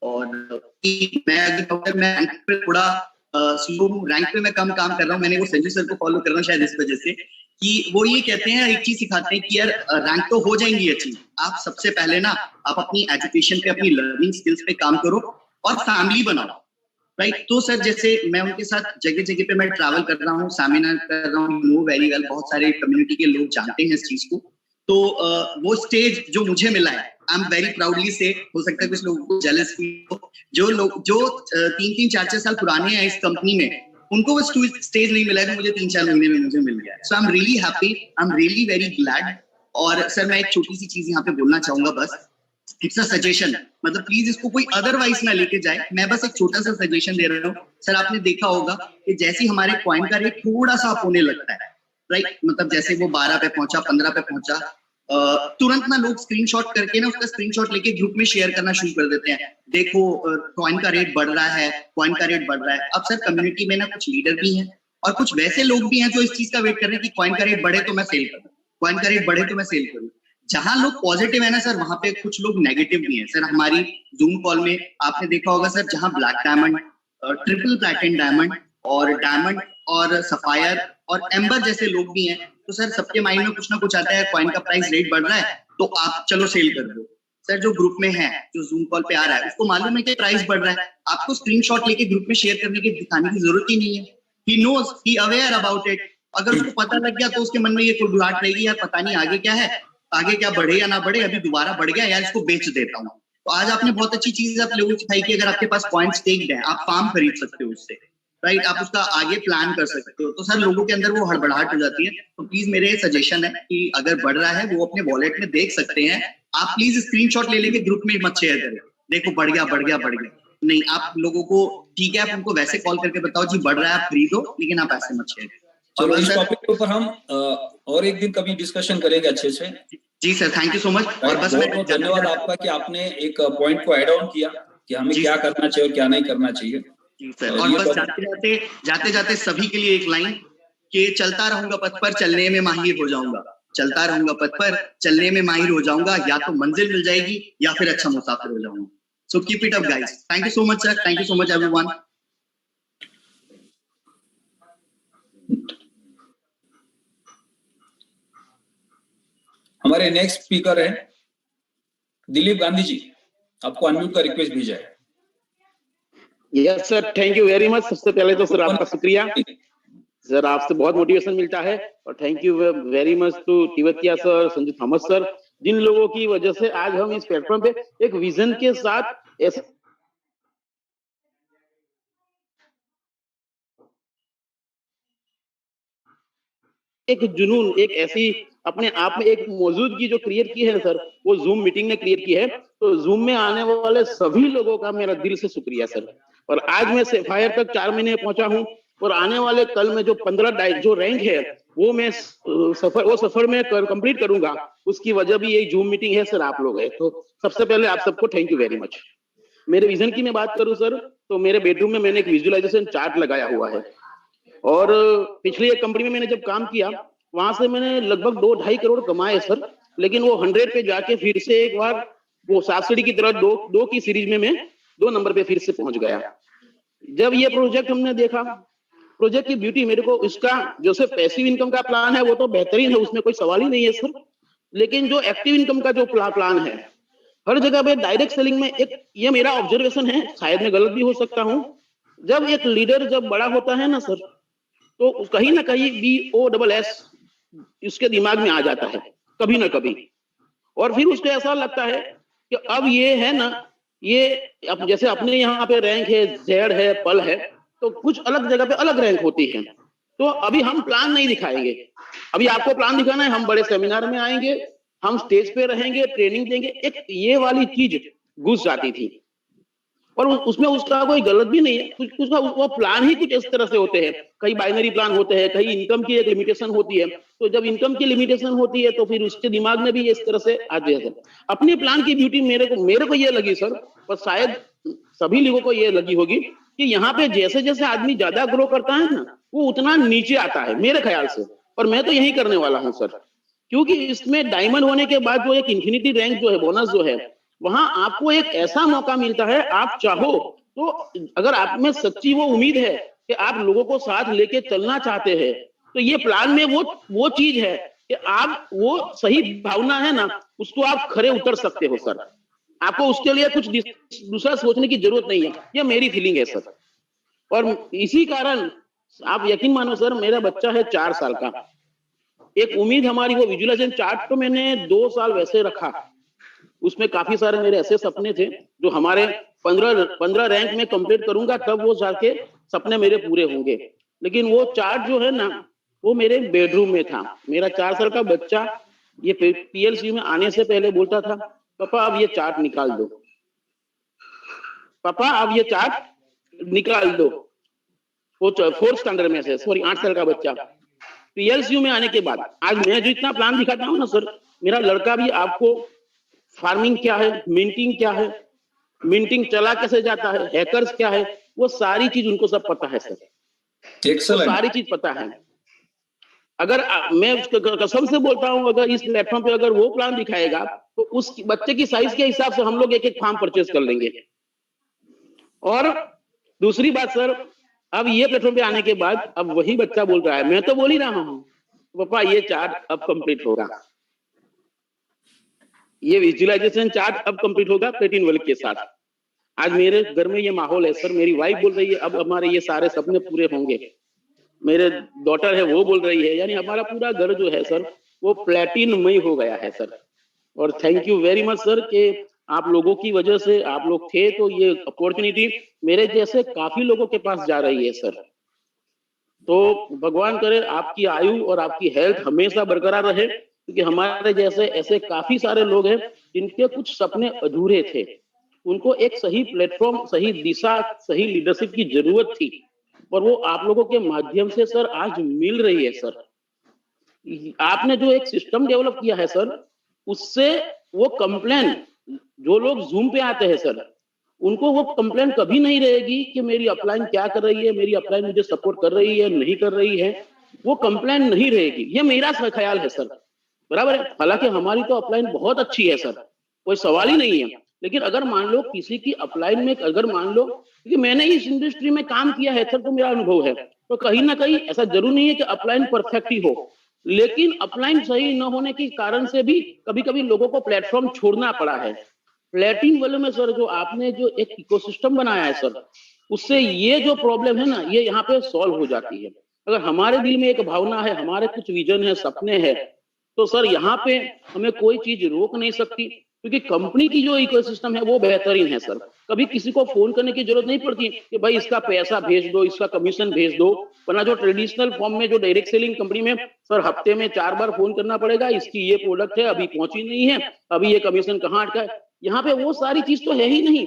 और मैं अगर मैं रैंक पे थोड़ा स्लो हूँ, रैंक पे मैं कम काम कर रहा हूँ। मैंने वो संजू सर को फॉलो कर रहा हूँ शायद इस वजह से कि वो ये कहते हैं, एक चीज सिखाते हैं कि यार रैंक तो हो जाएंगी अचीव, आप सबसे पहले ना आप अपनी एजुकेशन पे, अपनी लर्निंग स्किल्स पे काम करो और फैमिली बनाओ, राइट। तो सर जैसे मैं उनके साथ जगह जगह पे मैं ट्रैवल कर रहा हूँ, सेमिनार कर रहा हूँ, नो वेरी वेल, बहुत सारे कम्युनिटी के लोग जानते हैं इस चीज को। तो वो स्टेज जो मुझे मिला है, आई एम वेरी प्राउडली से, हो सकता है कुछ लोगों को जेलस फील हो, जो लोग जो 3-3, 4-4 साल पुराने हैं इस कंपनी में, उनको वो स्टेज नहीं मिला है, मुझे 3-4 महीने में मुझे मिल गया है। So I am really happy, I am really very glad. और सर मैं एक छोटी सी चीज यहाँ पे बोलना चाहूंगा, बस इट्स अ सजेशन, मतलब प्लीज इसको कोई अदरवाइज ना लेके जाए। मैं बस एक छोटा सा सजेशन दे रहा हूँ। सर आपने देखा होगा कि जैसे हमारे कॉइन का रेट थोड़ा सा अप होने लगता है, राइट, मतलब जैसे वो 12 पे पहुंचा, 15 पे पहुंचा, तुरंत ना लोग स्क्रीनशॉट करके ना उसका स्क्रीनशॉट लेके ग्रुप में शेयर करना शुरू कर देते हैं, देखो कॉइन का रेट बढ़ रहा है, कॉइन का रेट बढ़ रहा है। अब सर कम्युनिटी में ना कुछ लीडर भी हैं और कुछ वैसे लोग भी हैं जो इस चीज का वेट कर रहे हैं कि कॉइन का रेट बढ़े तो मैं सेल करूं, कॉइन का रेट बढ़े तो मैं सेल करूं। जहां लोग पॉजिटिव है ना सर, वहां पे कुछ लोग नेगेटिव भी हैं। सर हमारी जूम कॉल में आपने देखा होगा सर, जहां black diamond, triple platinum diamond और सफायर और एम्बर जैसे लोग भी हैं, तो सर सबके माइंड में कुछ ना कुछ आता है, कॉइन का प्राइस रेट बढ़ रहा है तो आप चलो सेल कर दो। सर जो ग्रुप में है, जो जूम कॉल पे आ रहा है, उसको मालूम है कि प्राइस बढ़ रहा है, आपको स्क्रीनशॉट लेके ग्रुप में शेयर करने की, दिखाने की जरूरत ही नहीं है। He knows, he aware about it. अगर उसको पता लग गया तो उसके मन में ये कुड़बुड़ाहट रहेगी, यार पता नहीं आगे क्या है, आगे क्या बढ़े या ना बढ़े, अभी दोबारा बढ़ गया यार, इसको बेच देता हूँ। तो आज आपने बहुत अच्छी चीज आप लोगों को सिखाई कि अगर आपके पास पॉइंट्स टेक्ड है, आप फार्म खरीद सकते हो उससे, राइट, आप उसका आगे प्लान कर सकते हो। तो सर लोगों के अंदर वो हड़बड़ाहट हो जाती है। तो प्लीज मेरे सजेशन है कि अगर बढ़ रहा है वो अपने वॉलेट में देख सकते हैं, आप प्लीज स्क्रीनशॉट ले लेके ग्रुप में मत शेयर करें, देखो बढ़ गया बढ़ गया बढ़ गया, नहीं, आप लोगों को ठीक है, आप उनको वैसे कॉल करके बताओ जी बढ़ रहा है, आप खरीदो, लेकिन आप ऐसे मत शेयर करो। चलो इस टॉपिक के ऊपर हम और एक दिन कभी डिस्कशन करेंगे अच्छे से। जी sir, thank you so much. और बस मैं धन्यवाद आपका कि आपने एक पॉइंट को ऐड ऑन किया कि हमें क्या करना चाहिए और क्या नहीं करना चाहिए। जी सर, और बस जाते जाते सभी के लिए एक लाइन कि चलता रहूंगा पथ पर, चलने में माहिर हो जाऊंगा, चलता रहूंगा पथ पर, चलने में माहिर हो जाऊंगा, या तो मंजिल मिल जाएगी या फिर अच्छा मुसाफिर हो जाऊंगा। So keep it up guys, thank you so much sir, thank you so much everyone. हमारे नेक्स्ट स्पीकर है दिलीप गांधी जी, आपको अनम्यूट का रिक्वेस्ट भेजा है। Yes sir, thank you very much. सबसे पहले तो सर आपका शुक्रिया सर, आपसे बहुत मोटिवेशन मिलता है, और thank you very much to Tiwatia sir, Sanju Thomas sir, जिन लोगों की वजह से आज हम इस प्लेटफॉर्म पे एक विजन के साथ एक जुनून, एक ऐसी अपने आप में एक मौजूदगी जो क्रिएट की है सर, वो जूम मीटिंग ने क्रिएट की है। तो जूम में आने वाले सभी लोगों का मेरा दिल से शुक्रिया सर। और आज मैं सफायर तक 4 महीने पहुंचा हूं, और आने वाले कल में जो 15 जो रैंक है वो मैं सफर में कंप्लीट करूंगा, उसकी वजह भी यही जूम मीटिंग है सर, आप लोग है। तो सबसे पहले आप सबको थैंक यू वेरी मच। मेरे विजन की मैं बात करूं सर, तो मेरे बेडरूम में मैंने एक विजुअलाइजेशन चार्ट लगाया हुआ है, और पिछली एक कंपनी में मैंने जब काम किया, वहां से मैंने लगभग 2-2.5 करोड़ कमाए सर, लेकिन वो 100 पे जाके फिर से एक बार वो 7 सीढ़ी की तरह 2 की सीरीज में मैं 2 नंबर पे फिर से पहुंच गया। जब ये प्रोजेक्ट हमने देखा, प्रोजेक्ट की ब्यूटी, मेरे को इसका जो से पैसिव इनकम का प्लान है वो तो बेहतरीन है, उसमें कोई सवाल ही नहीं है सर, लेकिन जो एक्टिव इनकम का जो प्लान है, हर जगह पे डायरेक्ट सेलिंग में एक, ये मेरा ऑब्जर्वेशन है, शायद मैं गलत भी हो सकता हूँ, जब एक लीडर जब बड़ा होता है ना सर, तो कहीं ना कहीं BOSS उसके दिमाग में आ जाता है कभी ना कभी, और फिर उसको ऐसा लगता है कि अब ये है ना, ये अब जैसे अपने यहाँ पे रैंक है, जेड है, पल है, तो कुछ अलग जगह पे अलग रैंक होती है। तो अभी हम प्लान नहीं दिखाएंगे, अभी आपको प्लान दिखाना है, हम बड़े सेमिनार में आएंगे, हम स्टेज पे रहेंगे, ट्रेनिंग देंगे, एक ये वाली चीज घुस जाती थी। और उसमें उसका कोई गलत भी नहीं है, कुछ उसका वो प्लान ही कुछ इस तरह से होते हैं, कई बाइनरी प्लान होते हैं, कहीं इनकम की एक लिमिटेशन होती है, तो जब इनकम की लिमिटेशन होती है तो फिर उसके दिमाग में भी ये इस तरह से आ जाता है। अपने प्लान की ब्यूटी मेरे को ये लगी सर, पर शायद सभी लोगों को ये लगी होगी कि यहाँ पे जैसे जैसे आदमी ज्यादा ग्रो करता है ना, वो उतना नीचे आता है मेरे ख्याल से, और मैं तो यही करने वाला हूँ सर, क्योंकि इसमें डायमंड होने के बाद जो एक इंफिनिटी रैंक जो है, बोनस जो है, वहां आपको एक ऐसा मौका मिलता है, आप चाहो तो, अगर आप में सच्ची वो उम्मीद है कि आप लोगों को साथ लेके चलना चाहते हैं, तो ये प्लान में वो चीज है कि आप वो सही भावना है ना, उसको आप खरे उतर सकते हो सर। आपको उसके लिए कुछ दूसरा सोचने की जरूरत नहीं है, ये मेरी फीलिंग है सर। और इसी कारण आप यकीन मानो सर, मेरा बच्चा है 4 साल का, एक उम्मीद हमारी वो विजुअलाइजेशन चार्ट तो मैंने 2 साल वैसे रखा, उसमें काफी सारे मेरे ऐसे सपने थे जो हमारे 15 रैंक में कंप्लीट करूंगा तब वो जाके सपने मेरे पूरे होंगे। लेकिन वो चार्ट जो है ना, वो मेरे बेडरूम में था। मेरा 4 साल का बच्चा ये PLC में आने से पहले बोलता था, पापा अब ये चार्ट निकाल दो, पापा अब ये चार्ट निकाल दो। वो 4th स्टैंडर्ड में से, सॉरी 8 साल का बच्चा। PLCU में आने के बाद आज मैं जो इतना प्लान दिखाता हूँ ना सर, मेरा लड़का भी आपको फार्मिंग क्या है, मिंटिंग क्या है, मिंटिंग चला कैसे जाता है, हैकर्स क्या है, वो सारी चीज उनको सब पता है सर, वो सारी चीज पता है। अगर मैं कसम से बोलता हूं, अगर इस प्लेटफॉर्म पे अगर वो प्लान दिखाएगा तो उस बच्चे की साइज के हिसाब से हम लोग एक फार्म परचेज कर लेंगे। और दूसरी बात सर, अब ये प्लेटफॉर्म पे आने के बाद अब वही बच्चा बोल रहा है, मैं तो बोल ही रहा हूँ पापा ये चार्ट अब कंप्लीट होगा, ये विजुअलाइजेशन चार्ट अब कंप्लीट होगा प्लेटिन वर्क के साथ। आज मेरे घर में ये माहौल है सर, मेरी वाइफ बोल रही है अब हमारे ये सारे सपने पूरे होंगे, मेरे डॉटर है वो बोल रही है, यानी हमारा पूरा घर जो है सर वो प्लेटिनमय हो गया है सर। और thank you very much sir कि आप लोगों की वजह से, आप लोग थे तो ये अपॉर्चुनिटी मेरे जैसे काफी लोगों के पास जा रही है सर। तो भगवान करे आपकी आयु और आपकी हेल्थ हमेशा बरकरार रहे, क्योंकि हमारे जैसे ऐसे काफी सारे लोग हैं जिनके कुछ सपने अधूरे थे, उनको एक सही प्लेटफॉर्म, सही दिशा, सही लीडरशिप की जरूरत थी, और वो आप लोगों के माध्यम से सर आज मिल रही है सर। आपने जो एक सिस्टम डेवलप किया है सर, उससे वो कंप्लेन, जो लोग जूम पे आते हैं सर, उनको वो कंप्लेन कभी नहीं रहेगी कि मेरी अपलाइन क्या कर रही है, मेरी अपलाइन मुझे सपोर्ट कर रही है नहीं कर रही है, वो कंप्लेन नहीं रहेगी। ये मेरा ख्याल है सर, बराबर है। हालांकि हमारी तो अपलाइन बहुत अच्छी है सर, कोई सवाल ही नहीं है, लेकिन अगर मान लो किसी की अपलाइन में, अगर मान लो, क्योंकि मैंने इस इंडस्ट्री में काम किया है सर, तो मेरा अनुभव है, तो कहीं ना कहीं ऐसा जरूर नहीं है कि अपलाइन परफेक्ट ही हो, लेकिन अपलाइन सही न होने के कारण से भी कभी कभी लोगों को प्लेटफॉर्म छोड़ना पड़ा है। प्लेटिन वाले में सर जो आपने जो एक इकोसिस्टम बनाया है सर, उससे ये जो प्रॉब्लम है ना, ये यहाँ पे सॉल्व हो जाती है। अगर हमारे दिल में एक भावना है, हमारे कुछ विजन है, सपने हैं, तो सर यहाँ पे हमें कोई चीज रोक नहीं सकती, क्योंकि कंपनी की जो इकोसिस्टम है वो बेहतरीन है सर। कभी किसी को फोन करने की जरूरत नहीं पड़ती कि भाई इसका पैसा भेज दो, इसका कमीशन भेज दो, वरना जो ट्रेडिशनल फॉर्म में, जो डायरेक्ट सेलिंग कंपनी में सर हफ्ते में 4 बार फोन करना पड़ेगा, इसकी ये प्रोडक्ट है अभी पहुंची नहीं है, अभी ये कमीशन कहाँ अटका है। यहाँ पे वो सारी चीज तो है ही नहीं।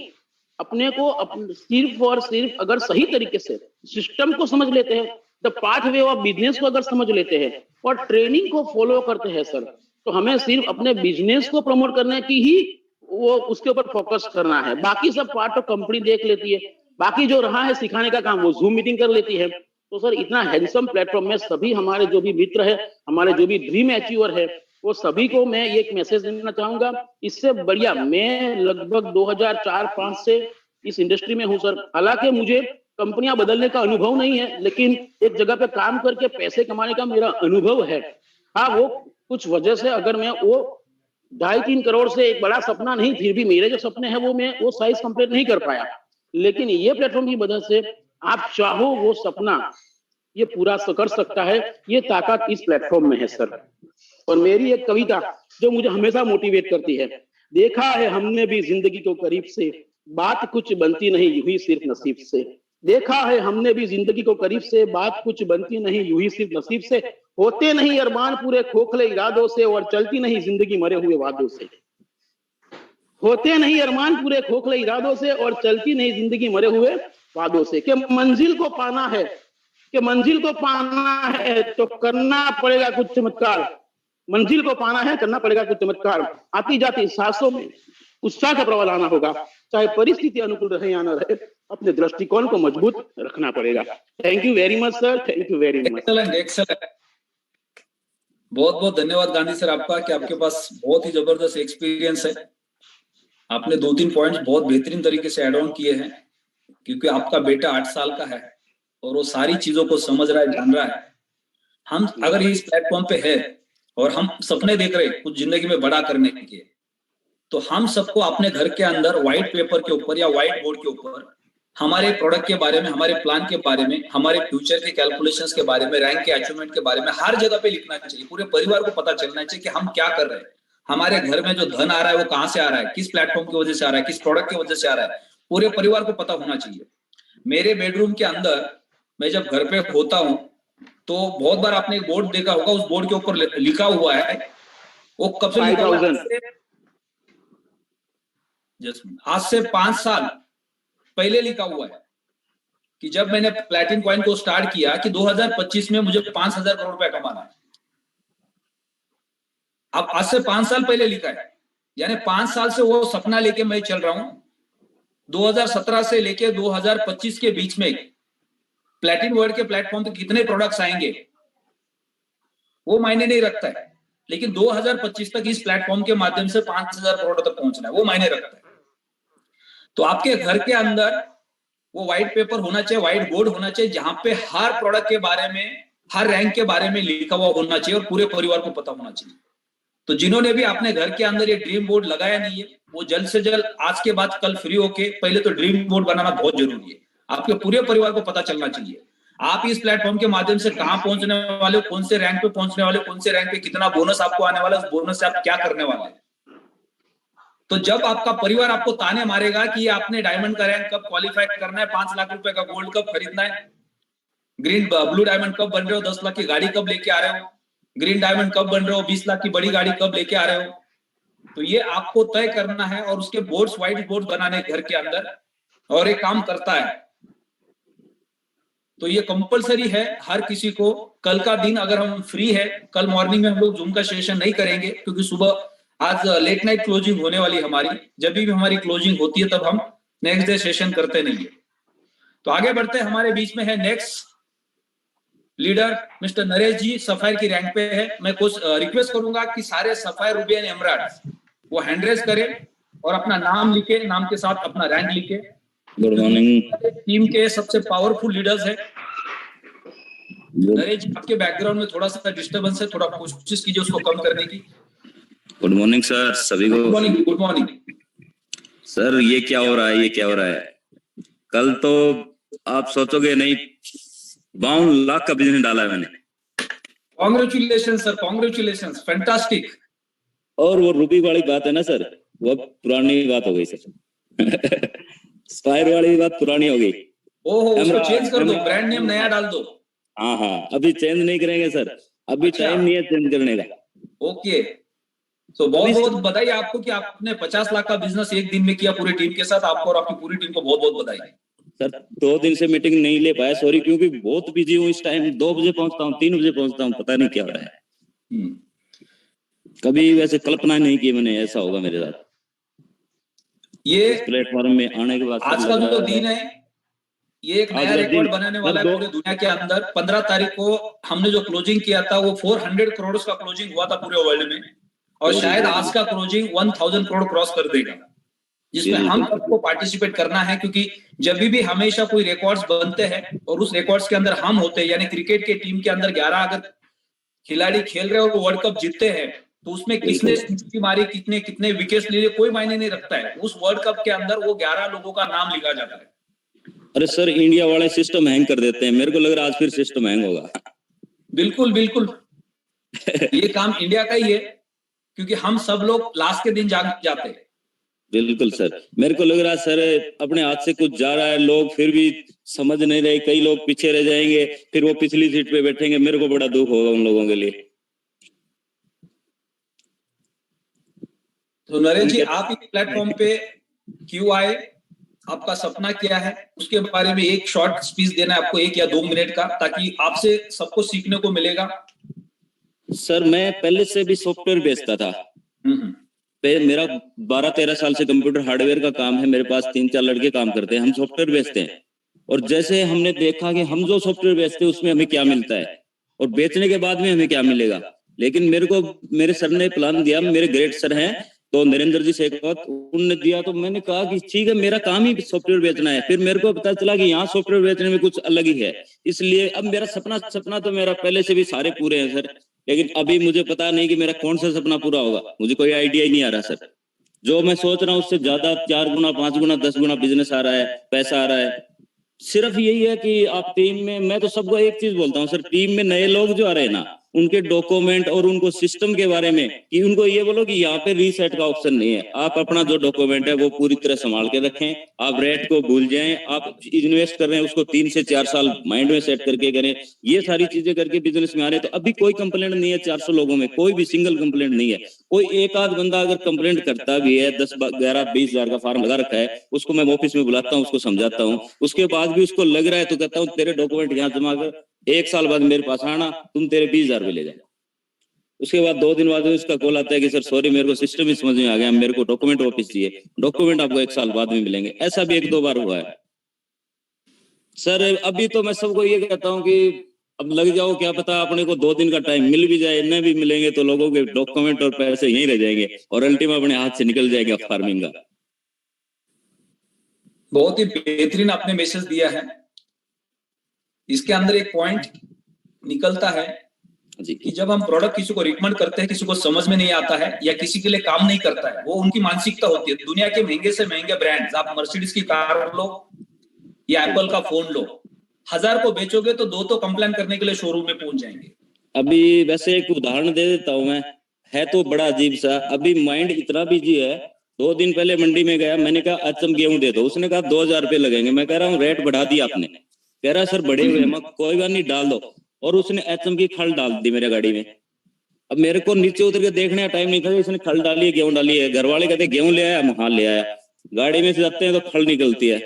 अपने को सिर्फ और सिर्फ अगर सही तरीके से सिस्टम को समझ लेते हैं, द पाथवे ऑफ बिजनेस को अगर समझ लेते हैं और ट्रेनिंग को फॉलो करते हैं सर, तो हमें सिर्फ अपने बिजनेस को प्रमोट करने की ही वो उसके ऊपर फोकस करना है। बाकी सब पार्ट तो कंपनी देख लेती है, बाकी जो रहा है सिखाने का काम वो जूम मीटिंग कर लेती है। तो सर इतना हैंडसम प्लेटफॉर्म में सभी हमारे जो भी मित्र है, हमारे जो भी ड्रीम अचीवर है, वो सभी को मैं एक मैसेज देना चाहूंगा। इससे बढ़िया मैं लगभग 2004-05 से इस इंडस्ट्री में हूँ सर। हालांकि मुझे कंपनियां बदलने का अनुभव नहीं है, लेकिन एक जगह पे काम करके पैसे कमाने का मेरा अनुभव है। हाँ, वो कुछ वजह से अगर मैं वो 2.5-3 करोड़ से एक बड़ा सपना नहीं, फिर भी मेरे जो सपने हैं वो मैं वो साइज कंप्लीट नहीं कर पाया, लेकिन ये प्लेटफॉर्म की वजह से आप चाहो वो सपना ये पूरा कर सकता है, ये ताकत इस प्लेटफॉर्म में है सर। और मेरी एक कविता जो मुझे हमेशा मोटिवेट करती है, देखा है हमने भी जिंदगी को करीब से, बात कुछ बनती नहीं यूं ही सिर्फ नसीब से। देखा है हमने भी जिंदगी को करीब से, बात कुछ बनती नहीं यूं ही सिर्फ नसीब से। होते नहीं अरमान पूरे खोखले इरादों से, और चलती नहीं जिंदगी मरे हुए वादों से। होते नहीं अरमान पूरे खोखले इरादों से, और चलती नहीं जिंदगी मरे हुए वादों से। कि मंजिल को पाना है, कि मंजिल को पाना है तो करना पड़ेगा कुछ चमत्कार। मंजिल को पाना है, करना पड़ेगा कुछ चमत्कार। आती जाती सांसों में उत्साह का प्रवाह लाना होगा, चाहे परिस्थिति अनुकूल रहे या न रहे, अपने दृष्टिकोण को मजबूत रखना पड़ेगा। Thank you very much sir, thank you very much. Excellent excellent, बहुत बहुत धन्यवाद गांधी सर आपका कि आपके पास बहुत ही जबरदस्त एक्सपीरियंस है। आपने 2-3 पॉइंट्स बहुत बेहतरीन तरीके से ऐड ऑन किए हैं, क्योंकि आपका बेटा 8 साल का है और वो सारी चीजों को समझ रहा है, जान रहा है। हम अगर इस प्लेटफॉर्म पे है और हम सपने देख रहे हैं कुछ जिंदगी में बड़ा करने के, तो हम सबको अपने घर के अंदर व्हाइट पेपर के ऊपर या व्हाइट बोर्ड के ऊपर हमारे प्रोडक्ट के बारे में, हमारे प्लान के बारे में, हमारे फ्यूचर के कैलकुलेशंस के बारे में, रैंक के अचीवमेंट के बारे में हर जगह पे लिखना चाहिए। पूरे परिवार को पता चलना चाहिए कि हम क्या कर रहे हैं, हमारे घर में जो धन आ रहा है वो कहाँ से आ रहा है, किस प्लेटफॉर्म की वजह से आ रहा है, किस प्रोडक्ट की वजह से आ रहा है, पूरे परिवार को पता होना चाहिए। मेरे बेडरूम के अंदर मैं जब घर पे होता हूँ तो बहुत बार आपने एक बोर्ड देखा होगा, उस बोर्ड के ऊपर लिखा हुआ है, वो कब से लिखा हुआ है? आज से 5 साल पहले लिखा हुआ है कि जब मैंने प्लैटिनम कॉइन को स्टार्ट किया कि 2025 में मुझे 5,000 करोड़ रुपया कमाना है। अब आज से 5 साल पहले लिखा है, यानी 5 साल से वो सपना लेके मैं चल रहा हूं। 2017 से लेके 2025 के बीच में प्लैटिनम वर्ल्ड के प्लेटफॉर्म पे कितने प्रोडक्ट्स आएंगे वो मायने नहीं रखता है, लेकिन 2025 तक इस प्लेटफॉर्म के माध्यम से 5,000 करोड़ तक पहुंचना है, वो मायने रखता है। तो आपके घर के अंदर वो व्हाइट पेपर होना चाहिए, व्हाइट बोर्ड होना चाहिए, जहां पे हर प्रोडक्ट के बारे में, हर रैंक के बारे में लिखा हुआ होना चाहिए और पूरे परिवार को पता होना चाहिए। तो जिन्होंने भी अपने घर के अंदर ये ड्रीम बोर्ड लगाया नहीं है, वो जल्द से जल्द आज के बाद कल फ्री होके पहले तो ड्रीम बोर्ड बनाना बहुत जरूरी है। आपके पूरे परिवार को पता चलना चाहिए आप इस प्लेटफॉर्म के माध्यम से कहां पहुंचने वाले हो, कौन से रैंक पे पहुंचने वाले, कौन से रैंक पे कितना बोनस आपको आने वाला है, उस बोनस से आप क्या करने वाले हैं। तो जब आपका परिवार आपको ताने मारेगा कि आपने डायमंड का रैंक कब क्वालिफाई करना है, 5 लाख रुपए का गोल्ड कब खरीदना है, ग्रीन ब्लू डायमंड कब बन रहे हो, 10 लाख की गाड़ी कब लेके आ रहे हो, ग्रीन डायमंड कब बन रहे हो, 20 लाख की बड़ी गाड़ी कब लेके आ रहे हो, तो ये आपको तय करना है। और उसके बोर्ड्स, व्हाइट बोर्ड बनाने घर के अंदर, और ये काम करता है तो ये कंपलसरी है हर किसी को। कल का दिन अगर हम फ्री है, कल मॉर्निंग में हम लोग जूम का सेशन नहीं करेंगे क्योंकि सुबह आज लेट नाइट क्लोजिंग होने वाली हमारी। जब भी हमारी क्लोजिंग होती है तब हम नेक्स्ट डे सेशन करते नहीं है। तो आगे बढ़ते हमारे बीच में है नेक्स्ट लीडर मिस्टर नरेश जी, सफायर की रैंक पे है। मैं कुछ रिक्वेस्ट करूंगा कि सारे सफायर, रूबी एंड एमराल्ड वो हैंड रेज करें और अपना नाम लिखे, नाम के साथ अपना रैंक लिखे। Good morning. टीम के सबसे पावरफुल लीडर्स है। नरेश जी, आपके बैकग्राउंड में थोड़ा सा डिस्टर्बेंस है, थोड़ा कोशिश कीजिए उसको कम करने की। गुड मॉर्निंग सर सभी को। Good morning. Good morning sir. ये क्या हो रहा है, ये क्या हो रहा है? कल तो आप सोचोगे नहीं 52 लाख का बिजनेस डाला है मैंने। Congratulation sir, congratulation, fantastic. और वो रूबी वाली बात है ना सर, वो पुरानी बात हो गई सर। स्पायर वाली बात पुरानी हो गई। ओहो, उसको चेंज कर दो, ब्रांड नेम नया डाल दो। हाँ हाँ, अभी चेंज नहीं करेंगे सर, अभी टाइम नहीं है चेंज करने का। ओके, तो बहुत बहुत बधाई आपको कि आपने 50 लाख का बिजनेस एक दिन में किया पूरी टीम के साथ। आपको और आपकी पूरी टीम को बहुत बहुत बधाई। सर 2 दिन से मीटिंग नहीं ले पाया, सॉरी, क्योंकि बहुत बिजी हूँ इस टाइम। 2 बजे पहुंचता हूँ, 3 बजे पहुंचता हूँ, पता नहीं क्या हो रहा है। कभी वैसे कल्पना नहीं की मैंने ऐसा होगा मेरे साथ। ये प्लेटफॉर्म में आने के बाद आज का जो दिन है, ये एक नया रिकॉर्ड बनाने वाला है पूरे दुनिया के अंदर। 15 तारीख को हमने जो क्लोजिंग किया था वो 400 करोड़ का क्लोजिंग हुआ था पूरे वर्ल्ड में, और शायद आज का क्लोजिंग 1000 करोड़ क्रॉस कर देगा, जिसमें हम सबको पार्टिसिपेट करना है। क्योंकि जब भी हमेशा कोई रिकॉर्ड्स बनते हैं और उस रिकॉर्ड्स के अंदर हम होते हैं, यानी क्रिकेट के टीम के अंदर 11 अगर खिलाड़ी खेल रहे और वो वर्ल्ड कप जीतते हैं तो उसमें किसने सेंचुरी मारी, कितने विकेट्स लिए, कोई मायने नहीं रखता है। उस वर्ल्ड कप के अंदर वो 11 लोगों का नाम लिखा जाता है। अरे सर, इंडिया वाले सिस्टम हैंग कर देते हैं, मेरे को लग रहा है आज फिर सिस्टम हैंग होगा। बिल्कुल बिल्कुल ये काम इंडिया का ही है, क्योंकि हम सब लोग लास्ट के दिन जाग जाते हैं। बिल्कुल सर, मेरे को लग रहा है सर अपने हाथ से कुछ जा रहा है, लोग फिर भी समझ नहीं रहे, कई लोग पीछे रह जाएंगे, फिर वो पिछली सीट पे बैठेंगे, मेरे को बड़ा दुख होगा उन लोगों के लिए। तो नरेश जी, आप इस प्लेटफॉर्म पे क्यों आए, आपका सपना क्या है, उसके बारे में एक शॉर्ट स्पीच देना है आपको, 1 या 2 मिनट का, ताकि आपसे सबको सीखने को मिलेगा। सर मैं पहले से भी सॉफ्टवेयर बेचता था, मेरा 12-13 साल से कंप्यूटर हार्डवेयर का काम है, मेरे पास 3-4 लड़के काम करते हैं, हम सॉफ्टवेयर बेचते हैं। और जैसे हमने देखा कि हम जो सॉफ्टवेयर बेचते हैं उसमें हमें क्या मिलता है और बेचने के बाद में हमें क्या मिलेगा, लेकिन मेरे को मेरे सर ने प्लान दिया, मेरे ग्रेट सर हैं तो नरेंद्र जी शेखावत, उन्होंने दिया, तो मैंने कहा कि ठीक है, मेरा काम ही सॉफ्टवेयर बेचना है। फिर मेरे को पता चला कि यहाँ सॉफ्टवेयर बेचने में कुछ अलग ही है, इसलिए अब मेरा सपना तो मेरा पहले से भी सारे पूरे हैं सर, लेकिन अभी मुझे पता नहीं कि मेरा कौन सा सपना पूरा होगा, मुझे कोई आइडिया ही नहीं आ रहा सर। जो मैं सोच रहा हूँ उससे ज्यादा 4 गुना 5 गुना 10 गुना बिजनेस आ रहा है, पैसा आ रहा है। सिर्फ यही है कि आप टीम में, मैं तो सबको एक चीज बोलता हूँ सर, टीम में नए लोग जो आ रहे हैं ना, उनके डॉक्यूमेंट और उनको सिस्टम के बारे में कि उनको ये बोलो कि यहाँ पे रीसेट का ऑप्शन नहीं है, आप अपना जो डॉक्यूमेंट है वो पूरी तरह संभाल के रखें, आप रेट को भूल जाएं, आप इन्वेस्ट कर रहे हैं उसको 3 से 4 साल माइंड में सेट करके करें, ये सारी चीजें करके बिजनेस में आ रहे हैं। तो अभी कोई कंप्लेंट नहीं है 400 लोगों में, कोई भी सिंगल कंप्लेंट नहीं है। कोई एक आध बंदा अगर कंप्लेंट करता भी है, 10 11 20 हजार का फार्म लगा रखा है, उसको मैं ऑफिस में बुलाता हूँ, उसको समझाता हूँ, उसके बाद भी उसको लग रहा है तो कहता हूँ तेरे डॉक्यूमेंट यहाँ जमा कर, 1 साल बाद मेरे पास आना, तुम तेरे 20,000 में ले जाए। उसके बाद 2 दिन बाद उसका कॉल आता है कि सर सॉरी, मेरे को सिस्टम ही समझ में आ गया, मेरे को डॉक्यूमेंट वापस चाहिए, डॉक्यूमेंट आपको 1 साल बाद में मिलेंगे। ऐसा भी 1-2 बार हुआ है सर। अभी तो मैं सबको ये कहता हूँ कि अब लग जाओ, क्या पता अपने को 2 दिन का टाइम मिल भी जाए, न भी मिलेंगे तो लोगों के डॉक्यूमेंट और पैसे यहीं रह जाएंगे और अल्टीमा अपने हाथ से निकल जाएगा फार्मिंग का। बहुत ही बेहतरीन आपने मैसेज दिया है। इसके अंदर एक पॉइंट निकलता है कि जब हम प्रोडक्ट किसी को रिकमेंड करते हैं, किसी को समझ में नहीं आता है या किसी के लिए काम नहीं करता है, वो उनकी मानसिकता होती है। दुनिया के महंगे से महंगे ब्रांड्स, आप मर्सिडीज की कार लो या एप्पल का फोन लो, 1000 को बेचोगे तो 2 तो कंप्लेन करने के लिए शोरूम में पहुंच जाएंगे। अभी वैसे एक उदाहरण दे देता हूं मैं, है तो बड़ा अजीब सा। अभी माइंड इतना बिजी है, 2 दिन पहले मंडी में गया, मैंने कहा अचम गेहूं दे दो, उसने कहा 2000 रुपए लगेंगे। मैं कह रहा हूँ रेट बढ़ा दिया आपने, कह रहा सर बढ़े हुए, मैं कोई बात नहीं डाल दो, और उसने एचएम की खल डाल दी मेरे गाड़ी में। अब मेरे को नीचे उतर के देखने का टाइम नहीं था, इसने खल डाली है, गेहूं डाली है। घर वाले कहते गेहूं ले आया, हाँ ले आया। गाड़ी में से जाते हैं तो खल निकलती है,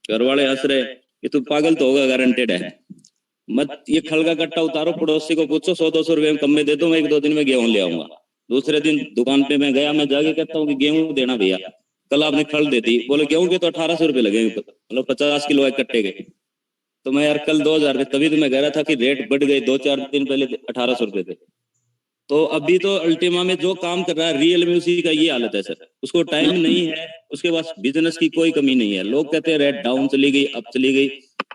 घर वाले हंस रहे, ये तो पागल तो होगा, गारंटेड है। मत ये खल का कट्टा उतारो, पड़ोसी को पूछो 100-200 रुपए में कम में दे दो, मैं 1-2 दिन में गेहूं ले आऊंगा। दूसरे दिन दुकान पे मैं गया, मैं जाके कहता हूँ कि गेहूं देना भैया, कल आपने खल दे दी। बोले गेहूं के तो 1800 रुपए लगेंगे, मतलब 50 किलो एक कट्टे के। तो मैं यार कल 2000 रुपए, तभी तो मैं कह रहा था कि रेट बढ़ गए, 2-4 दिन पहले 1800 रुपए थे। तो अभी तो अल्टीमा में जो काम कर रहा है रियल में उसी का ये हालत है सर। उसको टाइम नहीं है, उसके पास बिजनेस की कोई कमी नहीं है। लोग कहते हैं रेट डाउन चली गई, अप चली गई,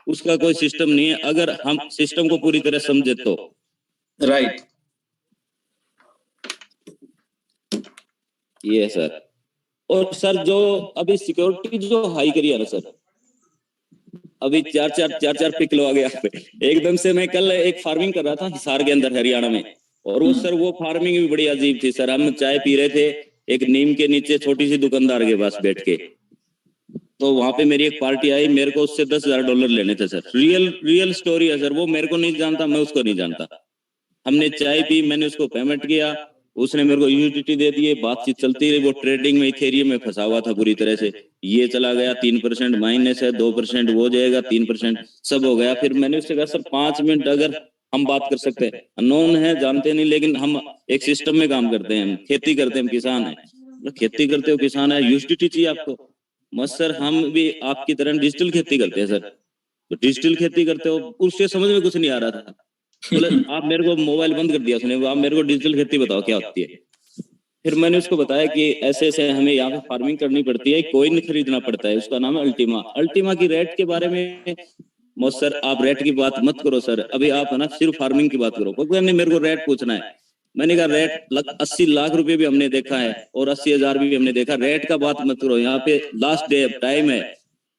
उसका कोई सिस्टम नहीं है। अगर हम सिस्टम को पूरी तरह समझे तो राइट, ये सर। और सर जो अभी सिक्योरिटी जो हाई करी है ना सर, अभी 4-4 पे किलो आ गया एकदम से। मैं कल एक फार्मिंग कर रहा था हिसार के अंदर हरियाणा में, और वो सर वो फार्मिंग भी बड़ी अजीब थी सर। हम चाय पी रहे थे एक नीम के नीचे छोटी सी दुकानदार के पास बैठ के, तो वहां पे मेरी एक पार्टी आई, मेरे को उससे $10,000 लेने थे सर। रियल स्टोरी है सर, वो मेरे को नहीं जानता, मैं उसको नहीं जानता। हमने चाय पी, मैंने उसको पेमेंट किया, उसने मेरे को यूटिलिटी दे दी, बातचीत चलती रही। वो ट्रेडिंग में इथेरियम में फंसा हुआ था पूरी तरह से, ये चला गया 3% माइनस है, 2% वो जाएगा, 3% सब हो गया। फिर मैंने उससे कहा सर 5 मिनट अगर हम बात कर सकते हैं, अननोन है, जानते नहीं, लेकिन हम एक सिस्टम में काम करते हैं, हम खेती करते हैं, हम किसान है, खेती करते हो, किसान है, यूटिलिटी चाहिए आपको। मत सर हम भी आपकी तरह डिजिटल खेती करते हैं सर। तो डिजिटल खेती करते हो, उससे समझ में कुछ नहीं आ रहा था। बोले आप मेरे को मोबाइल बंद कर दिया उसने, आप मेरे को डिजिटल खेती बताओ क्या होती है। फिर मैंने उसको बताया कि ऐसे ऐसे हमें यहाँ पे फार्मिंग करनी पड़ती है, कोइन खरीदना पड़ता है, उसका नाम है अल्टीमा। अल्टीमा की रेट के बारे में सर आप रेट की बात मत करो सर, अभी आप है ना सिर्फ फार्मिंग की बात करो। क्योंकि मेरे को रेट पूछना है, मैंने कहा रेट 80 लाख रुपए भी हमने देखा है और 80,000 भी हमने देखा, रेट का बात मत करो, यहाँ पे लास्ट डे टाइम है।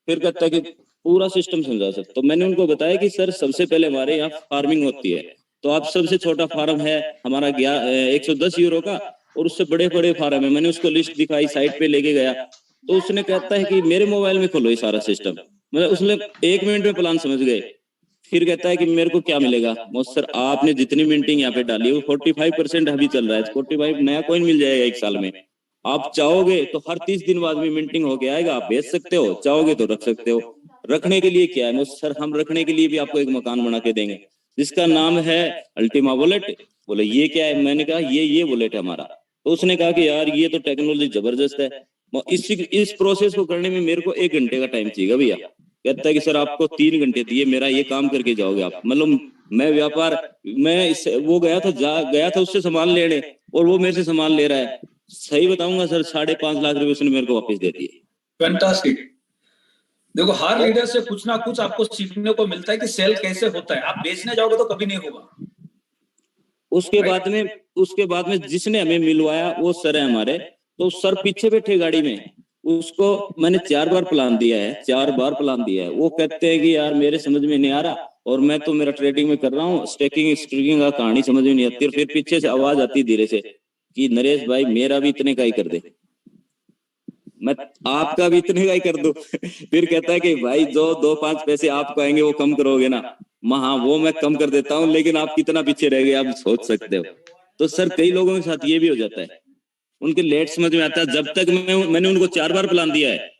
फिर कहता है कि पूरा सिस्टम समझा सर। तो मैंने उनको बताया कि सर सबसे पहले हमारे यहाँ फार्मिंग होती है, तो आप सबसे छोटा फार्म है हमारा 110 यूरो का, और उससे बड़े बड़े फार्म है। मैंने उसको लिस्ट दिखाई, साइट पे लेके गया, तो उसने कहता है कि मेरे मोबाइल में खोलो ये सारा सिस्टम। मतलब उसने 1 मिनट में प्लान समझ गए। फिर कहता है कि मेरे को क्या मिलेगा? सर आपने जितनी मिंटिंग यहाँ पे डाली है वो 45% अभी चल रहा है, 45 नया कॉइन मिल जाएगा 1 साल में। आप चाहोगे तो हर 30 दिन बाद भी मिंटिंग होके आएगा, आप बेच सकते हो, चाहोगे तो रख सकते हो। रखने के लिए क्या है? सर हम रखने के लिए भी आपको एक मकान बना के देंगे जिसका नाम है अल्टीमा वॉलेट। बोले ये क्या है? मैंने कहा ये वॉलेट है हमारा। तो उसने कहा कि यार ये तो टेक्नोलॉजी जबरदस्त है। इस प्रोसेस को करने में मेरे को 1 घंटे का टाइम चाहिए भैया। कहता है कि सर आपको 3 घंटे दिए, मेरा ये काम करके जाओगे आप। मतलब मैं व्यापार, वो गया था उससे सामान लेने, और वो मेरे से सामान ले रहा है। सही बताऊंगा सर 5.5 लाख रुपए उसने मेरे को वापस दे दिए। फैंटास्टिक। देखो हर लीडर से कुछ ना कुछ आपको सीखने को मिलता है कि सेल कैसे होता है। आप बेचने जाओगे तो कभी नहीं होगा। उसके बाद में जिसने हमें मिलवाया वो सर है हमारे। तो सर पीछे बैठे गाड़ी में, उसको मैंने 4 बार प्लान दिया है। वो कहते हैं कि यार मेरे समझ में नहीं आ रहा, और मैं तो मेरा ट्रेडिंग में कर रहा हूँ, स्टेकिंग का कहानी समझ में नहीं आती। और फिर पीछे से आवाज आती धीरे से कि नरेश भाई मेरा भी इतने का ही कर दे, मैं आपका भी इतने का ही कर दूं। फिर कहता है कि भाई जो 2-5 पैसे आपको आएंगे वो कम करोगे ना? हाँ वो मैं कम कर देता हूँ, लेकिन आप कितना पीछे रह गए आप सोच सकते हो। तो सर कई लोगों के साथ ये भी हो जाता है, उनके लेट समझ में आता है। जब तक मैंने उनको 4 बार प्लान दिया है,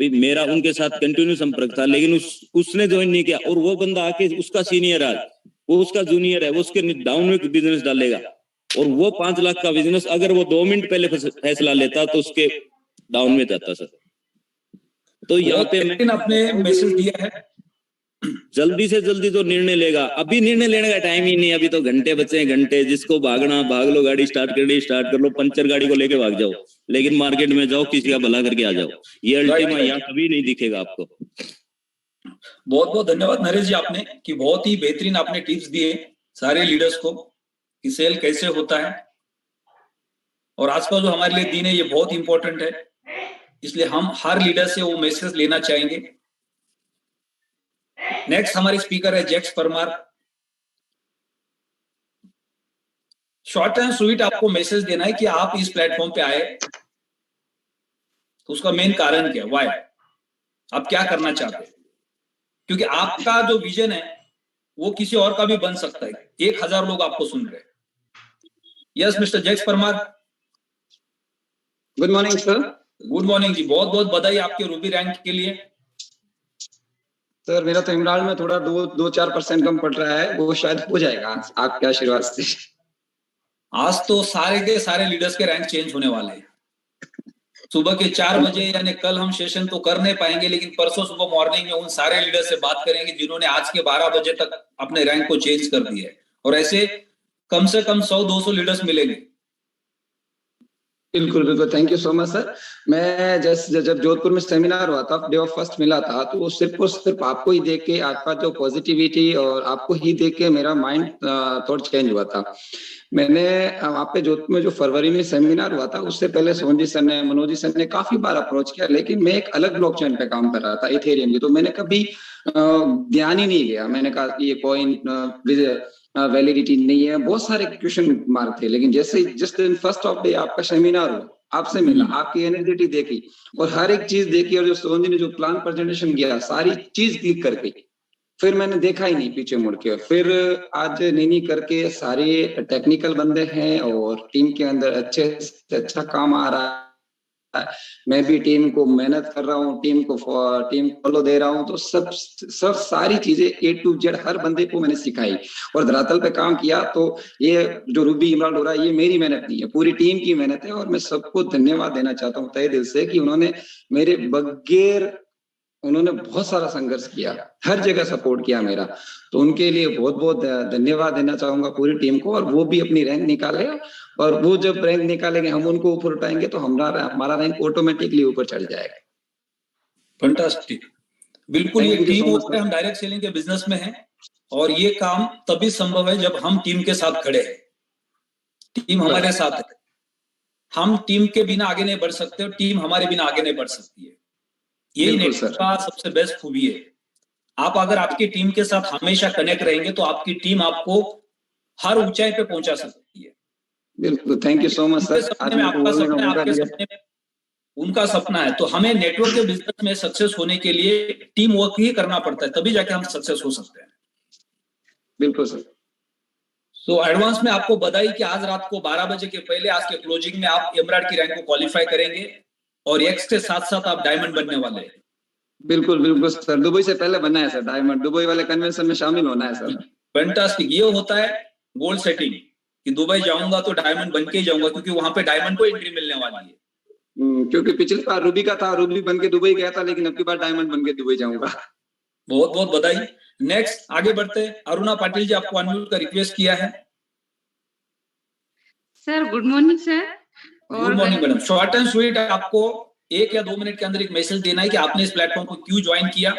मेरा उनके साथ कंटिन्यू संपर्क था, लेकिन उसने ज्वाइन नहीं किया। और वो बंदा आके उसका सीनियर आज, वो उसका जूनियर है, वो उसके डाउन में बिजनेस डालेगा, और वो 5 लाख का बिजनेस अगर वो 2 मिनट पहले फैसला लेता तो उसके डाउन में जाता सर। तो यहाँ पे आपने मैसेज दिया है, जल्दी से जल्दी तो निर्णय लेगा। अभी निर्णय लेने का टाइम ही नहीं, अभी तो घंटे बचे हैं, घंटे। जिसको भागना भाग लो, गाड़ी स्टार्ट कर लो, पंचर गाड़ी को लेके भाग जाओ, लेकिन मार्केट में जाओ, किसी का भला करके आ जाओ। ये अल्टीमा यहाँ कभी नहीं दिखेगा आपको। बहुत बहुत धन्यवाद नरेश जी आपने, कि बहुत ही बेहतरीन आपने टिप्स दिए सारे लीडर्स को कि सेल कैसे होता है। और आज का जो हमारे लिए दिन है ये बहुत इंपॉर्टेंट है, इसलिए हम हर लीडर से वो मैसेज लेना चाहेंगे। नेक्स्ट हमारे स्पीकर है जैक्स परमार। शॉर्ट एंड स्वीट आपको मैसेज देना है कि आप इस प्लेटफॉर्म पे आए तो उसका मेन कारण क्या है, व्हाई, आप क्या करना चाहते हैं। क्योंकि आपका जो विजन है वो किसी और का भी बन सकता है। 1000 लोग आपको सुन रहे हैं। Yes mister Jacks Parmar. Good morning sir. Good morning जी, बहुत बहुत बधाई आपके रूबी रैंक के लिए। सर मेरा तो इमरान में थोड़ा 2-4% कम पड़ रहा है, वो शायद हो जाएगा आपके आशीर्वाद से। आज तो सारे के सारे लीडर्स के रैंक चेंज होने वाले हैं। सुबह के 4 बजे, यानी कल हम सेशन तो कर नहीं पाएंगे, लेकिन परसों सुबह मॉर्निंग में उन सारे लीडर से बात करेंगे जिन्होंने आज के 12 बजे तक अपने रैंक को चेंज कर दिया है। और ऐसे कम से कम 100-200 लीडर्स मिलेंगे। बिल्कुल बिल्कुल, thank you so much sir. मैं जब जोधपुर में सेमिनार हुआ था, डे ऑफ फर्स्ट मिला था, तो वो सिर्फ और सिर्फ आपको ही देख के, आपका जो पॉजिटिविटी और आपको ही देख के मेरा माइंड थोड़ा चेंज हुआ था। मैंने आप पे जोधपुर में जो फरवरी में सेमिनार हुआ था, उससे पहले सोहन सर ने, मनोज जी सर ने काफी बार अप्रोच किया, लेकिन मैं एक अलग ब्लॉकचेन पे काम कर रहा था, इथेरियम की। तो मैंने कभी ध्यान ही नहीं गया। मैंने कहा ये कॉइन वैलिडिटी नहीं है, बहुत सारे क्वेश्चन मार्क थे। लेकिन जैसे जिस दिन फर्स्ट ऑफ डे आपका सेमिनार हुआ, आपसे मिला, आपकी एनर्जेटी देखी और हर एक चीज देखी, और जो सोहन जी ने जो प्लान प्रेजेंटेशन किया, सारी चीज क्लिक कर गई। फिर मैंने देखा ही नहीं पीछे मुड़ के। फिर आज नीनी करके सारे टेक्निकल बंदे हैं और टीम के अंदर अच्छे से अच्छा काम आ रहा है। मैं भी टीम को मेहनत कर रहा हूँ, टीम फॉलो दे रहा हूँ। तो सब सारी चीजें A to Z हर बंदे को मैंने सिखाई और धरातल पे काम किया। तो ये जो रूबी इमरान हो रहा है, ये मेरी मेहनत नहीं है, पूरी टीम की मेहनत है। और मैं सबको धन्यवाद देना चाहता हूँ तहे दिल से कि उन्होंने मेरे बगैर, उन्होंने बहुत सारा संघर्ष किया, हर जगह सपोर्ट किया मेरा। तो उनके लिए बहुत बहुत धन्यवाद देना चाहूंगा पूरी टीम को। और वो भी अपनी रैंक निकाले, और वो जब रैंक निकालेंगे, हम उनको ऊपर उठाएंगे, तो हमारा रैंक ऑटोमेटिकली ऊपर चढ़ जाएगा। फैंटास्टिक। बिल्कुल, ये टीम होता है। हम डायरेक्ट सेलिंग के बिजनेस में हैं, और ये काम तभी संभव है जब हम टीम के साथ खड़े हैं, टीम हमारे साथ है। हम टीम के बिना आगे नहीं बढ़ सकते और टीम हमारे बिना आगे नहीं बढ़ सकती है। यही नेटवर्क का सबसे बेस्ट खूबी है आप अगर आपकी टीम के साथ हमेशा कनेक्ट रहेंगे तो आपकी टीम आपको हर ऊंचाई पे पहुंचा सकती है। बिल्कुल, thank you so much sir. सपने में आपका सपना है, आपके सपने में उनका सपना है, तो हमें नेटवर्क के बिजनेस में सक्सेस होने के लिए टीम वर्क ही करना पड़ता है, तभी जाके हम सक्सेस हो सकते हैं। बिल्कुल सर। तो एडवांस में आपको बधाई कि आज रात को 12 बजे के पहले आज के क्लोजिंग में आप एमराल्ड की रैंक को क्वालिफाई करेंगे और एक्स के साथ साथ आप डायमंड बनने वाले हैं। बिल्कुल बिल्कुल सर, दुबई से पहले बनना है सर डायमंड, दुबई वाले कन्वेंशन में शामिल होना है सर। फैंटास्टिक, ये होता है गोल सेटिंग कि दुबई जाऊंगा तो डायमंड बन के ही जाऊंगा, क्योंकि वहां पे डायमंड को एंट्री मिलने वाली है। क्योंकि पिछली बार रूबी का था, रूबी बन के दुबई गया था, लेकिन अब की बार डायमंड बन के दुबई जाऊंगा। बहुत बहुत बधाई। नेक्स्ट आगे बढ़ते हैं। अरुणा पाटिल जी, आपको अनम्यूट का रिक्वेस्ट किया है। Sir good morning sir. Good morning madam. Short and sweet, आपको 1 या 2 मिनट के अंदर एक मैसेज देना है कि आपने इस प्लेटफॉर्म को क्यों ज्वाइन किया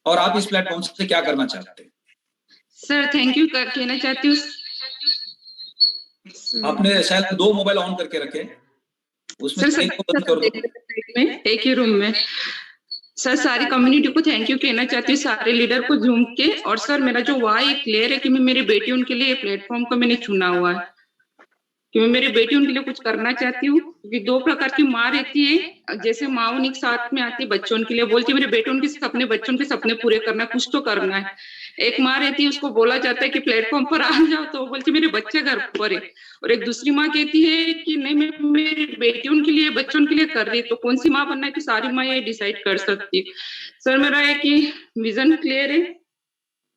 और आप इस प्लेटफॉर्म से क्या करना चाहते हैं। सर थैंक यू कहना चाहती हूँ। आपने शायद 2 मोबाइल ऑन करके रखे, उसमें सर, एक को बंद कर दो। एक ही रूम में। सर सारी कम्युनिटी को थैंक यू कहना चाहती हूँ, सारे लीडर को झूम के। और सर मेरा जो वाई क्लियर है कि मैं मेरी बेटी उनके लिए प्लेटफॉर्म को मैंने चुना हुआ है, कि मैं मेरी बेटी उनके लिए कुछ करना चाहती हूँ। क्योंकि 2 प्रकार की माँ रहती है, जैसे माँ उनके साथ में आती है बच्चों उनके लिए, बोलती है मेरे बेटे उनके सपने, बच्चों के सपने पूरे करना, कुछ तो करना है। एक माँ रहती है, उसको बोला जाता है कि प्लेटफॉर्म पर आ जाओ, तो वो बोलती है मेरे बच्चे घर पर है। और एक दूसरी माँ कहती है कि नहीं मैं मेरी बेटी उनके लिए, बच्चों उनके लिए कर रही है। तो कौन सी माँ बनना है, तो सारी माँ ये डिसाइड कर सकती है। सर मेरा है कि विजन क्लियर है,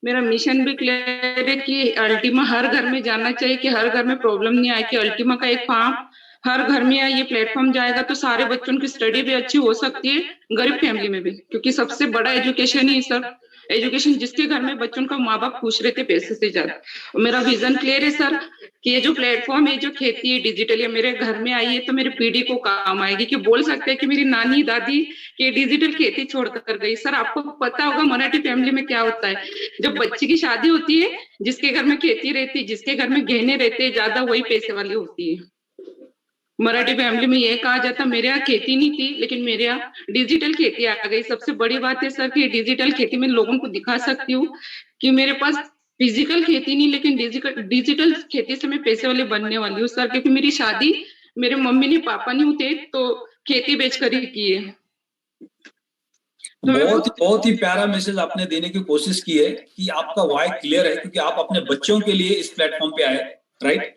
मेरा मिशन भी क्लियर है कि अल्टीमा हर घर में जाना चाहिए, कि हर घर में प्रॉब्लम नहीं आए, कि अल्टीमा का एक फॉर्म हर घर में ये प्लेटफॉर्म जाएगा तो सारे बच्चों की स्टडी भी अच्छी हो सकती है, गरीब फैमिली में भी। क्योंकि सबसे बड़ा एजुकेशन ही सर, एजुकेशन जिसके घर में बच्चों का माँ बाप खुश रहते पैसे से ज्यादा। और मेरा विजन क्लियर है सर कि ये जो प्लेटफॉर्म है, जो खेती है डिजिटल, ये मेरे घर में आई है तो मेरी पीढ़ी को काम आएगी। कि बोल सकते हैं कि मेरी नानी दादी ये डिजिटल खेती छोड़ कर गई। सर आपको पता होगा मराठी फैमिली में क्या होता है, जब बच्ची की शादी होती है, जिसके घर में खेती रहती है, जिसके घर में गहने रहते हैं ज्यादा, वही पैसे वाली होती है। मराठी फैमिली में ये कहा जाता मेरे यहाँ खेती नहीं थी, लेकिन मेरे यहाँ डिजिटल खेती आ गई। सबसे बड़ी बात है सर कि डिजिटल खेती में लोगों को दिखा सकती हूँ कि मेरे पास फिजिकल खेती नहीं, लेकिन डिजिटल खेती से मैं पैसे वाले बनने वाली हूँ सर। क्योंकि मेरी शादी मेरे मम्मी ने पापा नहीं होते तो खेती बेच कर ही की है। बहुत ही प्यारा मैसेज आपने देने की कोशिश की है कि आपका वाई क्लियर है, क्योंकि आप अपने बच्चों के लिए इस प्लेटफॉर्म पे आए, राइट।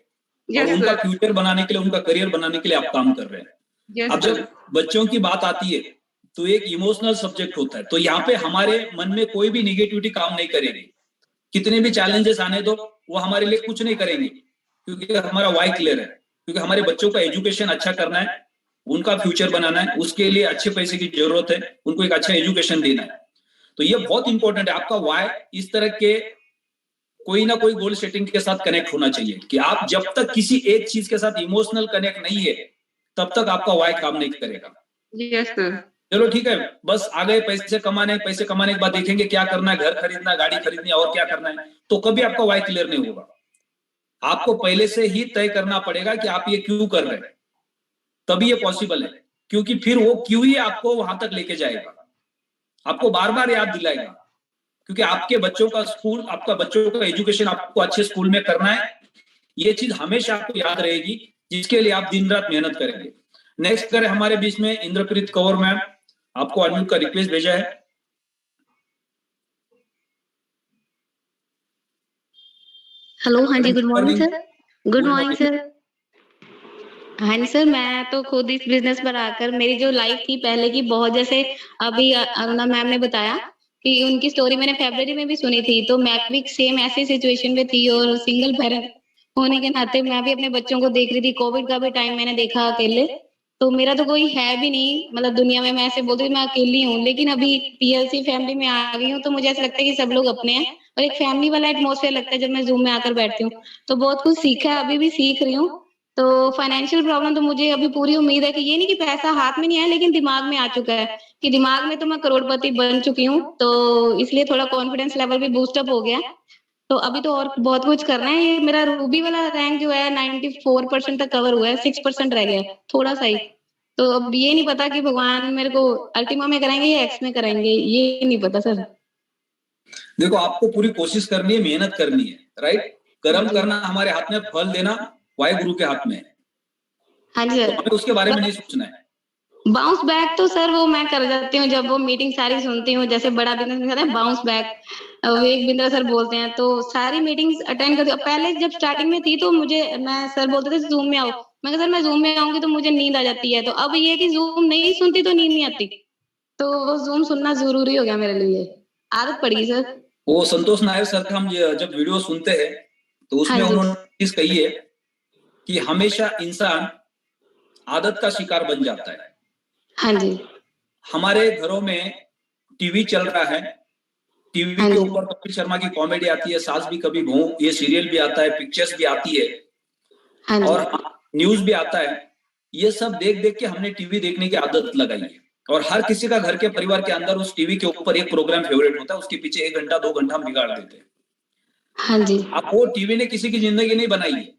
और उनका फ्यूचर बनाने के लिए, उनका करियर बनाने के लिए आप काम कर रहे हैं। अब जब बच्चों की बात आती है तो एक इमोशनल सब्जेक्ट होता है, तो यहाँ पे हमारे मन में कोई भी निगेटिविटी काम नहीं करेगी। कितने भी चैलेंजेस आने दो, वो हमारे लिए कुछ नहीं करेंगे, क्योंकि हमारा वाई क्लियर है। क्योंकि हमारे बच्चों का एजुकेशन अच्छा करना है, उनका फ्यूचर बनाना है, उसके लिए अच्छे पैसे की जरूरत है, उनको एक अच्छा एजुकेशन देना है। तो ये बहुत इंपॉर्टेंट है। आपका वाई इस तरह के कोई ना कोई गोल सेटिंग के साथ कनेक्ट होना चाहिए कि आप जब तक किसी एक चीज के साथ इमोशनल कनेक्ट नहीं है, तब तक आपका वाई काम नहीं करेगा। Yes sir. चलो ठीक है, बस आ गए पैसे कमाने के बाद देखेंगे क्या करना है, घर खरीदना, गाड़ी खरीदनी, और क्या करना है, तो कभी आपका वाई क्लियर नहीं होगा। आपको पहले से ही तय करना पड़ेगा कि आप ये क्यों कर रहे हैं, तभी ये पॉसिबल है। क्योंकि फिर वो क्यों ही आपको वहां तक लेके जाएगा, आपको बार बार याद दिलाएगा। क्योंकि आपके बच्चों का स्कूल, आपका बच्चों का एजुकेशन आपको अच्छे स्कूल में करना है, ये चीज हमेशा आपको याद रहेगी, जिसके लिए आप दिन रात मेहनत करेंगे। नेक्स्ट करें हमारे बीच में इंद्रप्रीत कौर मैम, आपको अनम्यूट का रिक्वेस्ट भेजा है। हेलो, हाँ जी, good morning sir. Good morning sir. हाँ जी सर, मैं तो खुद इस बिजनेस पर आकर मेरी जो लाइफ थी पहले की, बहुत जैसे अभी अरुणा मैम ने बताया कि उनकी स्टोरी मैंने फरवरी में भी सुनी थी, तो मैं भी सेम ऐसी सिचुएशन में थी। और सिंगल पेरेंट होने के नाते मैं भी अपने बच्चों को देख रही थी। कोविड का भी टाइम मैंने देखा अकेले, तो मेरा तो कोई है भी नहीं, मतलब दुनिया में मैं ऐसे बोलती हूँ मैं अकेली हूँ। लेकिन अभी पीएलसी फैमिली में आ गई हूँ, तो मुझे ऐसा लगता है कि सब लोग अपने हैं और एक फैमिली वाला एटमॉस्फेयर लगता है जब मैं जूम में आकर बैठती हूँ। तो बहुत कुछ सीखा है, अभी भी सीख रही हूँ। तो फाइनेंशियल प्रॉब्लम तो मुझे अभी पूरी उम्मीद है कि ये नहीं कि पैसा हाथ में नहीं है, लेकिन दिमाग में आ चुका है कि दिमाग में तो मैं करोड़पति बन चुकी हूँ, तो इसलिए थोड़ा कॉन्फिडेंस लेवल भी बूस्टअप हो गया। तो अभी तो और बहुत कुछ करना है। ये मेरा रूबी वाला रैंक जो है 94% तक कवर हुआ है, 6% रह गया थोड़ा सा ही। तो अब ये नहीं पता कि भगवान मेरे को अल्टीमा में कराएंगे या एक्स में कराएंगे, ये नहीं पता सर। देखो, आपको पूरी कोशिश करनी है, मेहनत करनी है, राइट। कर्म करना हमारे हाथ में, फल देना वाहिगुरु के हाथ में है। हाँ जी तो सर। हमें उसके बारे में नहीं सोचना है। बाउंस बैक तो सर वो मैं कर जाती हूँ जब वो मीटिंग सारी सुनती हूँ, जैसे बड़ा बिजनेस करते हैं bounce back, Vivek Bindra sir बोलते हैं, तो सारी मीटिंग्स अटेंड करती हूँ। पहले जब स्टार्टिंग में थी तो मुझे, मैं सर बोलते थे जूम में आओ, मैं कहा सर मैं जूम में आऊंगी तो मुझे नींद आ जाती है, तो अब ये कि जूम नहीं सुनती तो नींद नहीं आती, तो वो जूम सुनना जरूरी हो गया मेरे लिए, आदत पड़ गई सर। वो संतोष नायर सर का हम जब वीडियो सुनते हैं तो उसमें हाँ जी। उन्होंने चीज कही है कि हमेशा इंसान आदत का शिकार बन जाता है। हाँ जी। हमारे घरों में टीवी चल रहा है, टीवी हाँ के जी। ऊपर कपिल शर्मा की कॉमेडी आती है, सास भी कभी बहू, ये सीरियल भी आता है, पिक्चर्स भी आती है, हाँ जी। और न्यूज भी आता है। ये सब देख देख के हमने टीवी देखने की आदत लगाई है, और हर किसी का घर के परिवार के अंदर उस टीवी के ऊपर एक प्रोग्राम फेवरेट होता है, उसके पीछे 1 घंटा 2 घंटा हम बिगाड़ देते हैं। हाँ जी। अब वो टीवी ने किसी की जिंदगी नहीं बनाई है,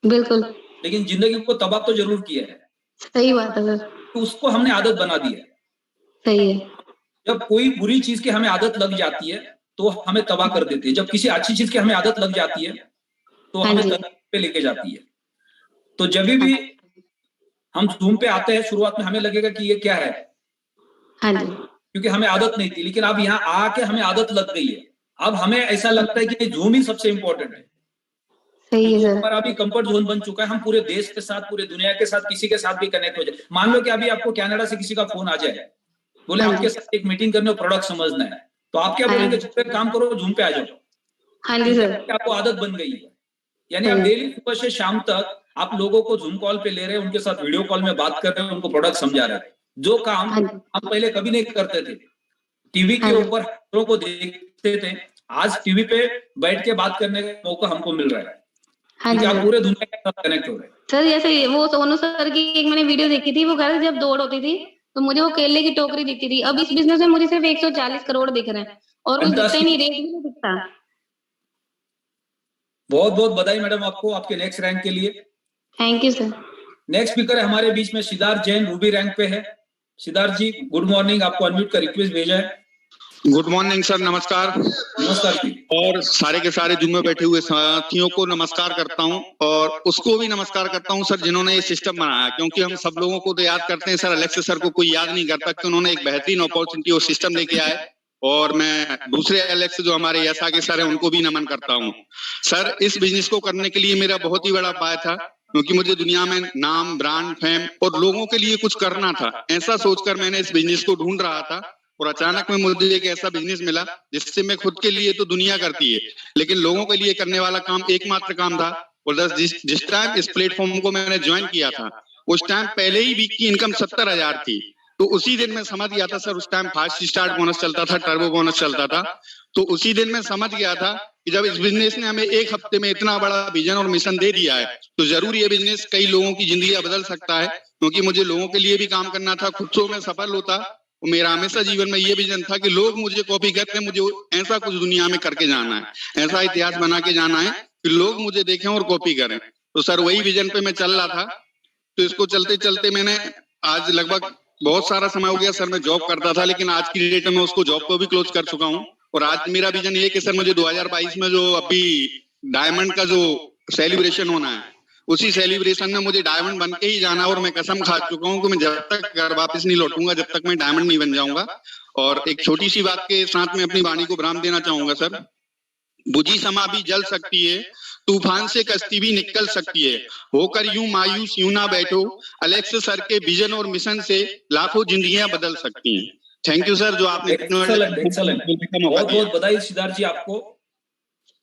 बिल्कुल लेकिन जिंदगी को तबाह तो जरूर किया है। सही बात है सर। तो उसको हमने आदत बना दी है। सही है। जब कोई बुरी चीज की हमें आदत लग जाती है तो हमें तबाह कर देती है, जब किसी अच्छी चीज की हमें आदत लग जाती है तो हाँ हमें जी। तरक्की पे लेके जाती है। तो जब भी हम जूम पे आते हैं, शुरुआत में हमें लगेगा कि ये क्या है, हाँ जी। क्योंकि हमें आदत नहीं थी, लेकिन अब यहाँ आके हमें आदत लग गई है। अब हमें ऐसा लगता है कि जूम ही सबसे इंपॉर्टेंट है। सही है तो सर। हमारा अभी कंफर्ट जोन बन चुका है, हम पूरे देश के साथ, पूरे दुनिया के साथ, किसी के साथ भी कनेक्ट हो जाए। मान लो कि अभी आपको कनाडा से किसी का फोन आ जाए, बोले हाँ आपके जी। साथ एक मीटिंग करने और प्रोडक्ट समझना है, तो आप क्या हाँ बोलेंगे, जी। चुप एक काम करो, जूम पे आ जाओ, हाँ जी क्योंकि सर। आपको आदत बन गई है। यानी आप सही। डेली सुबह से शाम तक आप लोगों को जूम कॉल पे ले रहे हैं, उनके साथ वीडियो कॉल में बात कर रहे हैं, उनको प्रोडक्ट समझा रहे हैं, जो काम हाँ जी। हम पहले कभी नहीं करते थे। टीवी के हाँ जी। ऊपर खबरों को देखते थे, आज टीवी पे बैठ के बात करने का मौका हमको मिल रहा है, हाँ क्योंकि जी आप सर। पूरे दुनिया के साथ कनेक्ट हो रहे हैं। सर जैसे वो सोनू सर की एक मैंने वीडियो देखी थी, वो कह रहे थे जब दौड़ होती थी तो मुझे वो केले की टोकरी दिखती थी, अब इस बिजनेस में मुझे सिर्फ 140 करोड़ दिख रहे हैं और कुछ दिखता ही नहीं, रेट भी नहीं दिखता। बहुत बहुत बधाई मैडम आपको, आपके नेक्स्ट रैंक के लिए। Thank you sir. Next speaker है हमारे बीच में सिद्धार्थ जैन, रूबी रैंक पे है। सिद्धार्थ जी गुड मॉर्निंग, आपको अनम्यूट का रिक्वेस्ट भेजा है। गुड मॉर्निंग सर, नमस्कार। नमस्कार जी। और सारे के सारे जुम्मे बैठे हुए साथियों को नमस्कार करता हूं, और उसको भी नमस्कार करता हूं सर जिन्होंने ये सिस्टम बनाया, क्योंकि हम सब लोगों को तो याद करते हैं सर, अलेक्स सर को कोई याद नहीं करता कि उन्होंने एक बेहतरीन अपॉर्चुनिटी और सिस्टम लेके आए। और मैं दूसरे एलेक्स जो हमारे यशा के सर हैं उनको भी नमन करता हूं। सर इस बिजनेस को करने के लिए मेरा बहुत ही बड़ा पाय था, क्योंकि मुझे दुनिया में नाम, ब्रांड, फेम और लोगों के लिए कुछ करना था। ऐसा सोचकर मैंने इस बिजनेस को ढूंढ रहा था, और अचानक में मुझे एक ऐसा बिजनेस मिला जिससे मैं खुद के लिए तो दुनिया करती है, लेकिन लोगों के लिए करने वाला काम एकमात्र काम था। और जिस टाइम इस प्लेटफॉर्म को मैंने ज्वाइन किया था, उस टाइम पहले ही वीक की इनकम 70,000 थी। तो उसी दिन मैं समझ गया था सर, उस टाइम फास्ट स्टार्ट बोनस चलता था, टर्बो बोनस चलता था। तो उसी दिन मैं समझ गया था कि जब इस बिजनेस ने हमें 1 हफ्ते में इतना बड़ा विजन और मिशन दे दिया है, तो जरूर ये बिजनेस कई लोगों की जिंदगी बदल सकता है। क्योंकि मुझे लोगों के लिए भी काम करना था, खुद तो मैं सफल होता। मेरा हमेशा जीवन में ये विजन था कि लोग मुझे कॉपी करते हैं, मुझे ऐसा कुछ दुनिया में करके जाना है, ऐसा इतिहास बना के जाना है कि लोग मुझे देखें और कॉपी करें। तो सर वही विजन पे मैं चल रहा था। तो इसको चलते चलते मैंने आज लगभग बहुत सारा समय हो गया सर, मैं जॉब करता था, लेकिन आज की डेट में उसको जॉब को भी क्लोज कर चुका हूँ। और आज मेरा विजन ये कि सर मुझे 2022 में जो अभी डायमंड का जो सेलिब्रेशन होना है, उसी सेलिब्रेशन में मुझे डायमंड बन के ही जाना है। और मैं कसम खा चुका हूँ कि मैं जब तक घर वापस नहीं लौटूंगा, जब तक मैं डायमंड नहीं बन जाऊंगा। और एक छोटी सी बात के साथ में अपनी वाणी को विराम देना चाहूंगा सर। बुझी समा भी जल सकती है, तूफान से कश्ती भी निकल सकती है, होकर यूं मायूस यूं ना बैठो, अलेक्स सर के विजन और मिशन से लाखों जिंदगियां बदल सकती हैं। थैंक यू सर, जो आपने बहुत बहुत बधाई सिद्धार्थ जी आपको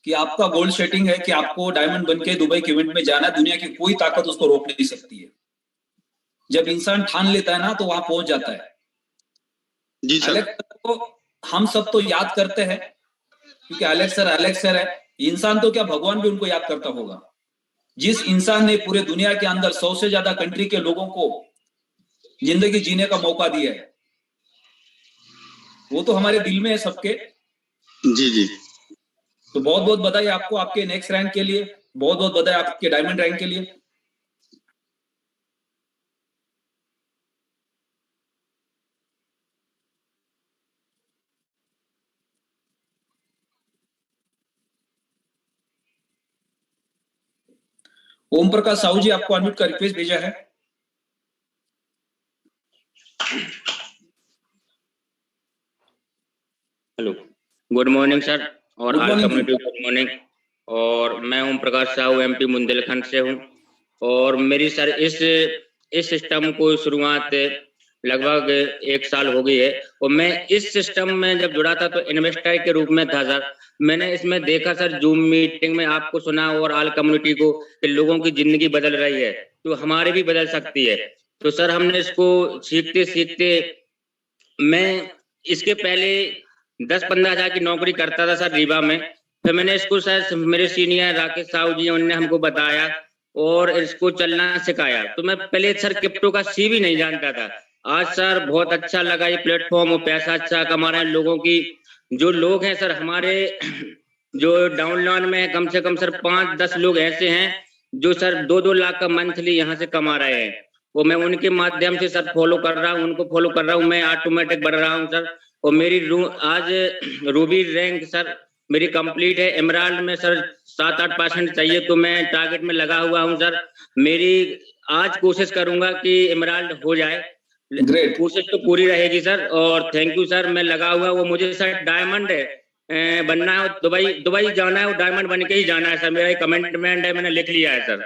कि आपका गोल सेटिंग है कि आपको डायमंड बन के दुबई के इवेंट में जाना। दुनिया की कोई ताकत उसको रोक नहीं सकती है। जब इंसान ठान लेता है ना तो वहां पहुंच जाता है। जी सर। अलेक्स को हम सब तो याद करते हैं क्योंकि अलेक्स सर है। इंसान तो क्या, भगवान भी उनको याद करता होगा। जिस इंसान ने पूरे दुनिया के अंदर 100 से ज्यादा कंट्री के लोगों को जिंदगी जीने का मौका दिया है, वो तो हमारे दिल में है सबके। जी जी। तो बहुत बहुत बधाई आपको आपके नेक्स्ट रैंक के लिए, बहुत बहुत बधाई आपके डायमंड रैंक के लिए। ओम प्रकाश साहू जी, आपको अनम्यूट का रिक्वेस्ट भेजा है। हेलो, गुड मॉर्निंग सर और Good all morning. Community good morning. और मैं ओम प्रकाश साहू एमपी बुंदेलखंड से हूँ। और मेरी सर इस सिस्टम को शुरुआत लगभग 1 साल हो गई है। और मैं इस सिस्टम में जब जुड़ा था तो इन्वेस्टर के रूप में था सर। मैंने इसमें देखा सर, जूम मीटिंग में आपको सुना और ऑल कम्युनिटी को कि लोगों की जिंदगी बदल रही है तो हमारी भी बदल सकती है। तो सर हमने इसको सीखते सीखते, मैं इसके पहले 10-15 हजार की नौकरी करता था सर रीवा में। फिर मैंने इसको सर मेरे सीनियर राकेश साहू जी उन्होंने हमको बताया और इसको चलना सिखाया। तो मैं पहले सर क्रिप्टो का सी भी नहीं जानता था। आज सर बहुत अच्छा लगा ये प्लेटफॉर्म और पैसा अच्छा कमा रहे हैं लोगों की। जो लोग हैं सर हमारे जो डाउनलाइन में कम से कम सर 5-10 लोग ऐसे हैं जो सर 2-2 लाख का मंथली यहाँ से कमा रहे हैं। वो मैं उनके माध्यम से सर फॉलो कर रहा हूँ, उनको फॉलो कर रहा हूँ, मैं ऑटोमेटिक बढ़ रहा हूँ सर। और मेरी आज रूबी रैंक सर मेरी कंप्लीट है। एमराल्ड में सर 7-8% चाहिए तो मैं टारगेट में लगा हुआ हूँ सर। मेरी आज कोशिश करूंगा कि एमराल्ड हो जाए। ग्रेट, कोशिश तो पूरी रहेगी सर। और थैंक यू सर, मैं लगा हुआ वो मुझे सर डायमंड बनना है, दुबई जाना है, वो डायमंड बन के ही जाना है सर। मेरा एक कमिटमेंट है, मैंने लिख लिया है सर।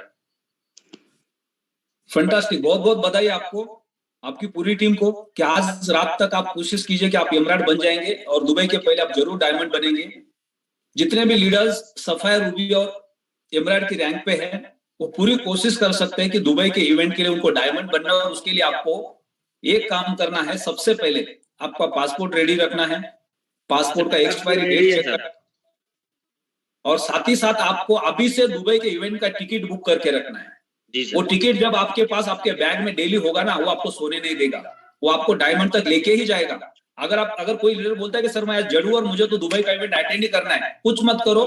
फैंटास्टिक, बहुत बहुत बधाई आपको, आपकी पूरी टीम को कि आज रात तक आप कोशिश कीजिए कि आप एमराल्ड बन जाएंगे और दुबई के पहले आप जरूर डायमंड बनेंगे। जितने भी लीडर्स सफायर, रूबी और एमराल्ड की रैंक पे हैं वो पूरी कोशिश कर सकते हैं कि दुबई के इवेंट के लिए उनको डायमंड बनना है। और उसके लिए आपको एक काम करना है, सबसे पहले आपका पासपोर्ट रेडी रखना है, पासपोर्ट का एक्सपायरी डेट चेक करना, और साथ ही साथ आपको अभी से दुबई के इवेंट का टिकट बुक करके रखना है। वो टिकट जब आपके पास आपके बैग में डेली होगा ना, वो आपको सोने नहीं देगा, वो आपको डायमंड तक लेके ही जाएगा। अगर कोई लीडर बोलता है कि सर मैं आज जड़ू और मुझे तो दुबई का इवेंट अटेंड ही करना है, कुछ मत करो,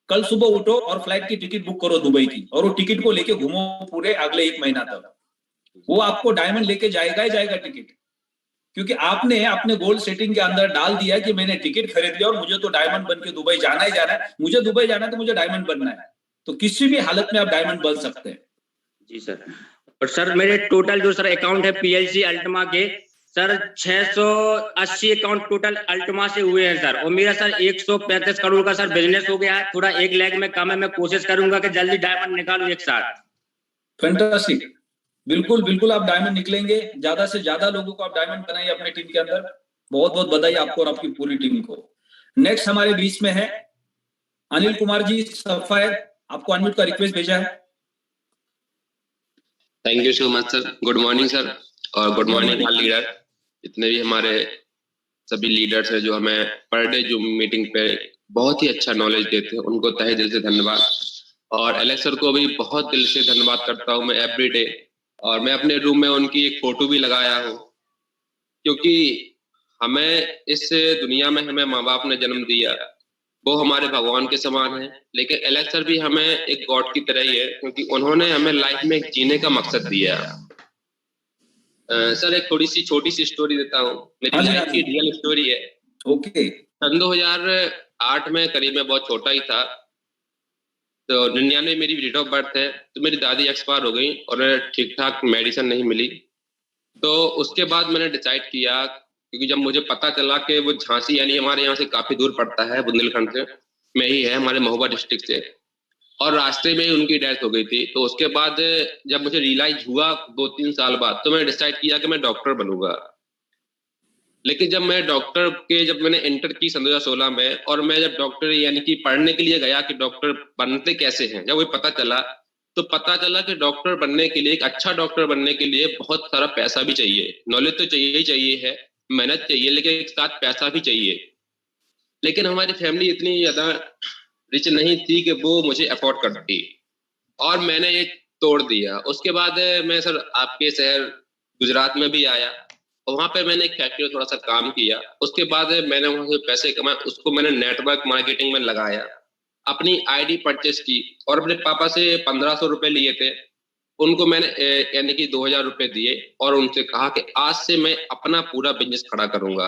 कल सुबह उठो और फ्लाइट की टिकट बुक करो दुबई की, और वो टिकट को लेके घूमो पूरे अगले 1 महीना तक। वो आपको डायमंड लेके जाएगा ही जाएगा टिकट, क्योंकि आपने अपने गोल सेटिंग के अंदर डाल दिया कि मैंने टिकट खरीद लिया और मुझे तो डायमंड बन के दुबई जाना ही जाना है। मुझे दुबई जाना है तो मुझे डायमंड बनना है, तो किसी भी हालत में आप डायमंड बन सकते हैं। जी सर। और सर मेरे टोटल जो सर अकाउंट है पीएलसी अल्टमा के सर 680 अकाउंट टोटल अल्टमा से हुए हैं सर। और मेरा सर 135 करोड़ का सर बिजनेस हो गया है, थोड़ा 1 लाख में कम है। मैं कोशिश करूंगा कि जल्दी डायमंड निकालूं एक साथ। फैंटास्टिक, बिल्कुल बिल्कुल आप डायमंड निकलेंगे। ज्यादा से ज्यादा लोगों को आप डायमंड बनाइए अपने टीम के अंदर। बहुत बहुत बधाई आपको और आपकी पूरी टीम को। नेक्स्ट हमारे बीच में है अनिल कुमार जी सफायर, आपको अनम्यूट का रिक्वेस्ट भेजा है। Thank you so much sir. Good morning sir और गुड मॉर्निंग ऑल लीडर। जितने भी हमारे सभी लीडर्स हैं जो हमें पर डे जूम मीटिंग पे बहुत ही अच्छा नॉलेज देते हैं, उनको तहे दिल से धन्यवाद। और एलेक्स सर को भी बहुत दिल से धन्यवाद करता हूँ मैं एवरी डे। और मैं अपने रूम में उनकी एक फोटो भी लगाया हूँ, क्योंकि हमें इस दुनिया में हमें माँ बाप ने जन्म दिया, वो हमारे भगवान के समान है। लेकिन एलेक्स सर भी हमें एक गॉड की तरह ही है, क्योंकि उन्होंने हमें लाइफ में जीने का मकसद दिया। सर एक थोड़ी सी छोटी सी स्टोरी देता हूँ, मेरी लाइफ की रियल स्टोरी है। ओके। सन 2008 में करीब मैं बहुत छोटा ही था, तो 99 मेरी डेट ऑफ बर्थ है। तो मेरी दादी एक्सपायर हो गई और ठीक ठाक मेडिसिन नहीं मिली। तो उसके बाद मैंने डिसाइड किया, क्योंकि जब मुझे पता चला कि वो झांसी यानी हमारे यहाँ से काफी दूर पड़ता है, बुंदेलखंड से में ही है, हमारे महोबा डिस्ट्रिक्ट से, और रास्ते में ही उनकी डेथ हो गई थी। तो उसके बाद जब मुझे रियलाइज हुआ 2-3 साल बाद, तो मैंने डिसाइड किया कि मैं डॉक्टर बनूंगा। लेकिन जब मैंने एंटर की सन 2016 में, और मैं जब डॉक्टर यानी कि पढ़ने के लिए गया कि डॉक्टर बनते कैसे हैं, जब वो पता चला कि डॉक्टर बनने के लिए, एक अच्छा डॉक्टर बनने के लिए बहुत सारा पैसा भी चाहिए। नॉलेज तो चाहिए ही चाहिए है, मेहनत चाहिए, लेकिन एक साथ पैसा भी चाहिए। लेकिन हमारी फैमिली इतनी ज्यादा रिच नहीं थी कि वो मुझे अफोर्ड करती, और मैंने ये तोड़ दिया। उसके बाद मैं सर आपके शहर गुजरात में भी आया, और वहाँ पे मैंने एक फैक्ट्री में थोड़ा सा काम किया। उसके बाद मैंने वहाँ से पैसे कमाए, उसको मैंने नेटवर्क मार्केटिंग में लगाया, अपनी आईडी परचेस की, और अपने पापा से 1500 रुपए लिए थे, उनको मैंने यानी कि 2000 रुपए दिए, और उनसे कहा कि आज से मैं अपना पूरा बिजनेस खड़ा करूंगा।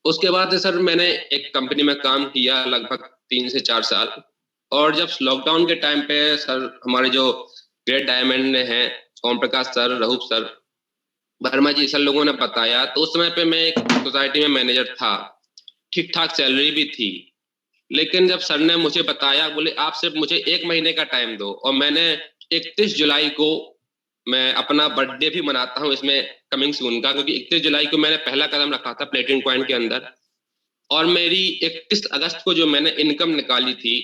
उसके बाद सर मैंने एक कंपनी में काम किया लगभग 3 से 4 साल, और जब लॉकडाउन के टाइम पे सर हमारे जो ग्रेट डायमंड हैं ओम प्रकाश सर, रहूप सर, वर्मा जी, सर लोगों ने बताया, तो उस समय पे मैं एक सोसाइटी में मैनेजर था, ठीक ठाक सैलरी भी थी। लेकिन जब सर ने मुझे बताया, बोले आप सिर्फ मुझे 1 महीने का टाइम दो, और मैंने 31 जुलाई को, मैं अपना बर्थडे भी मनाता हूँ इसमें कमिंग सून का, क्योंकि 31 जुलाई को मैंने पहला कदम रखा था प्लेटिंग पॉइंट के अंदर, और मेरी 31 अगस्त को जो मैंने इनकम निकाली थी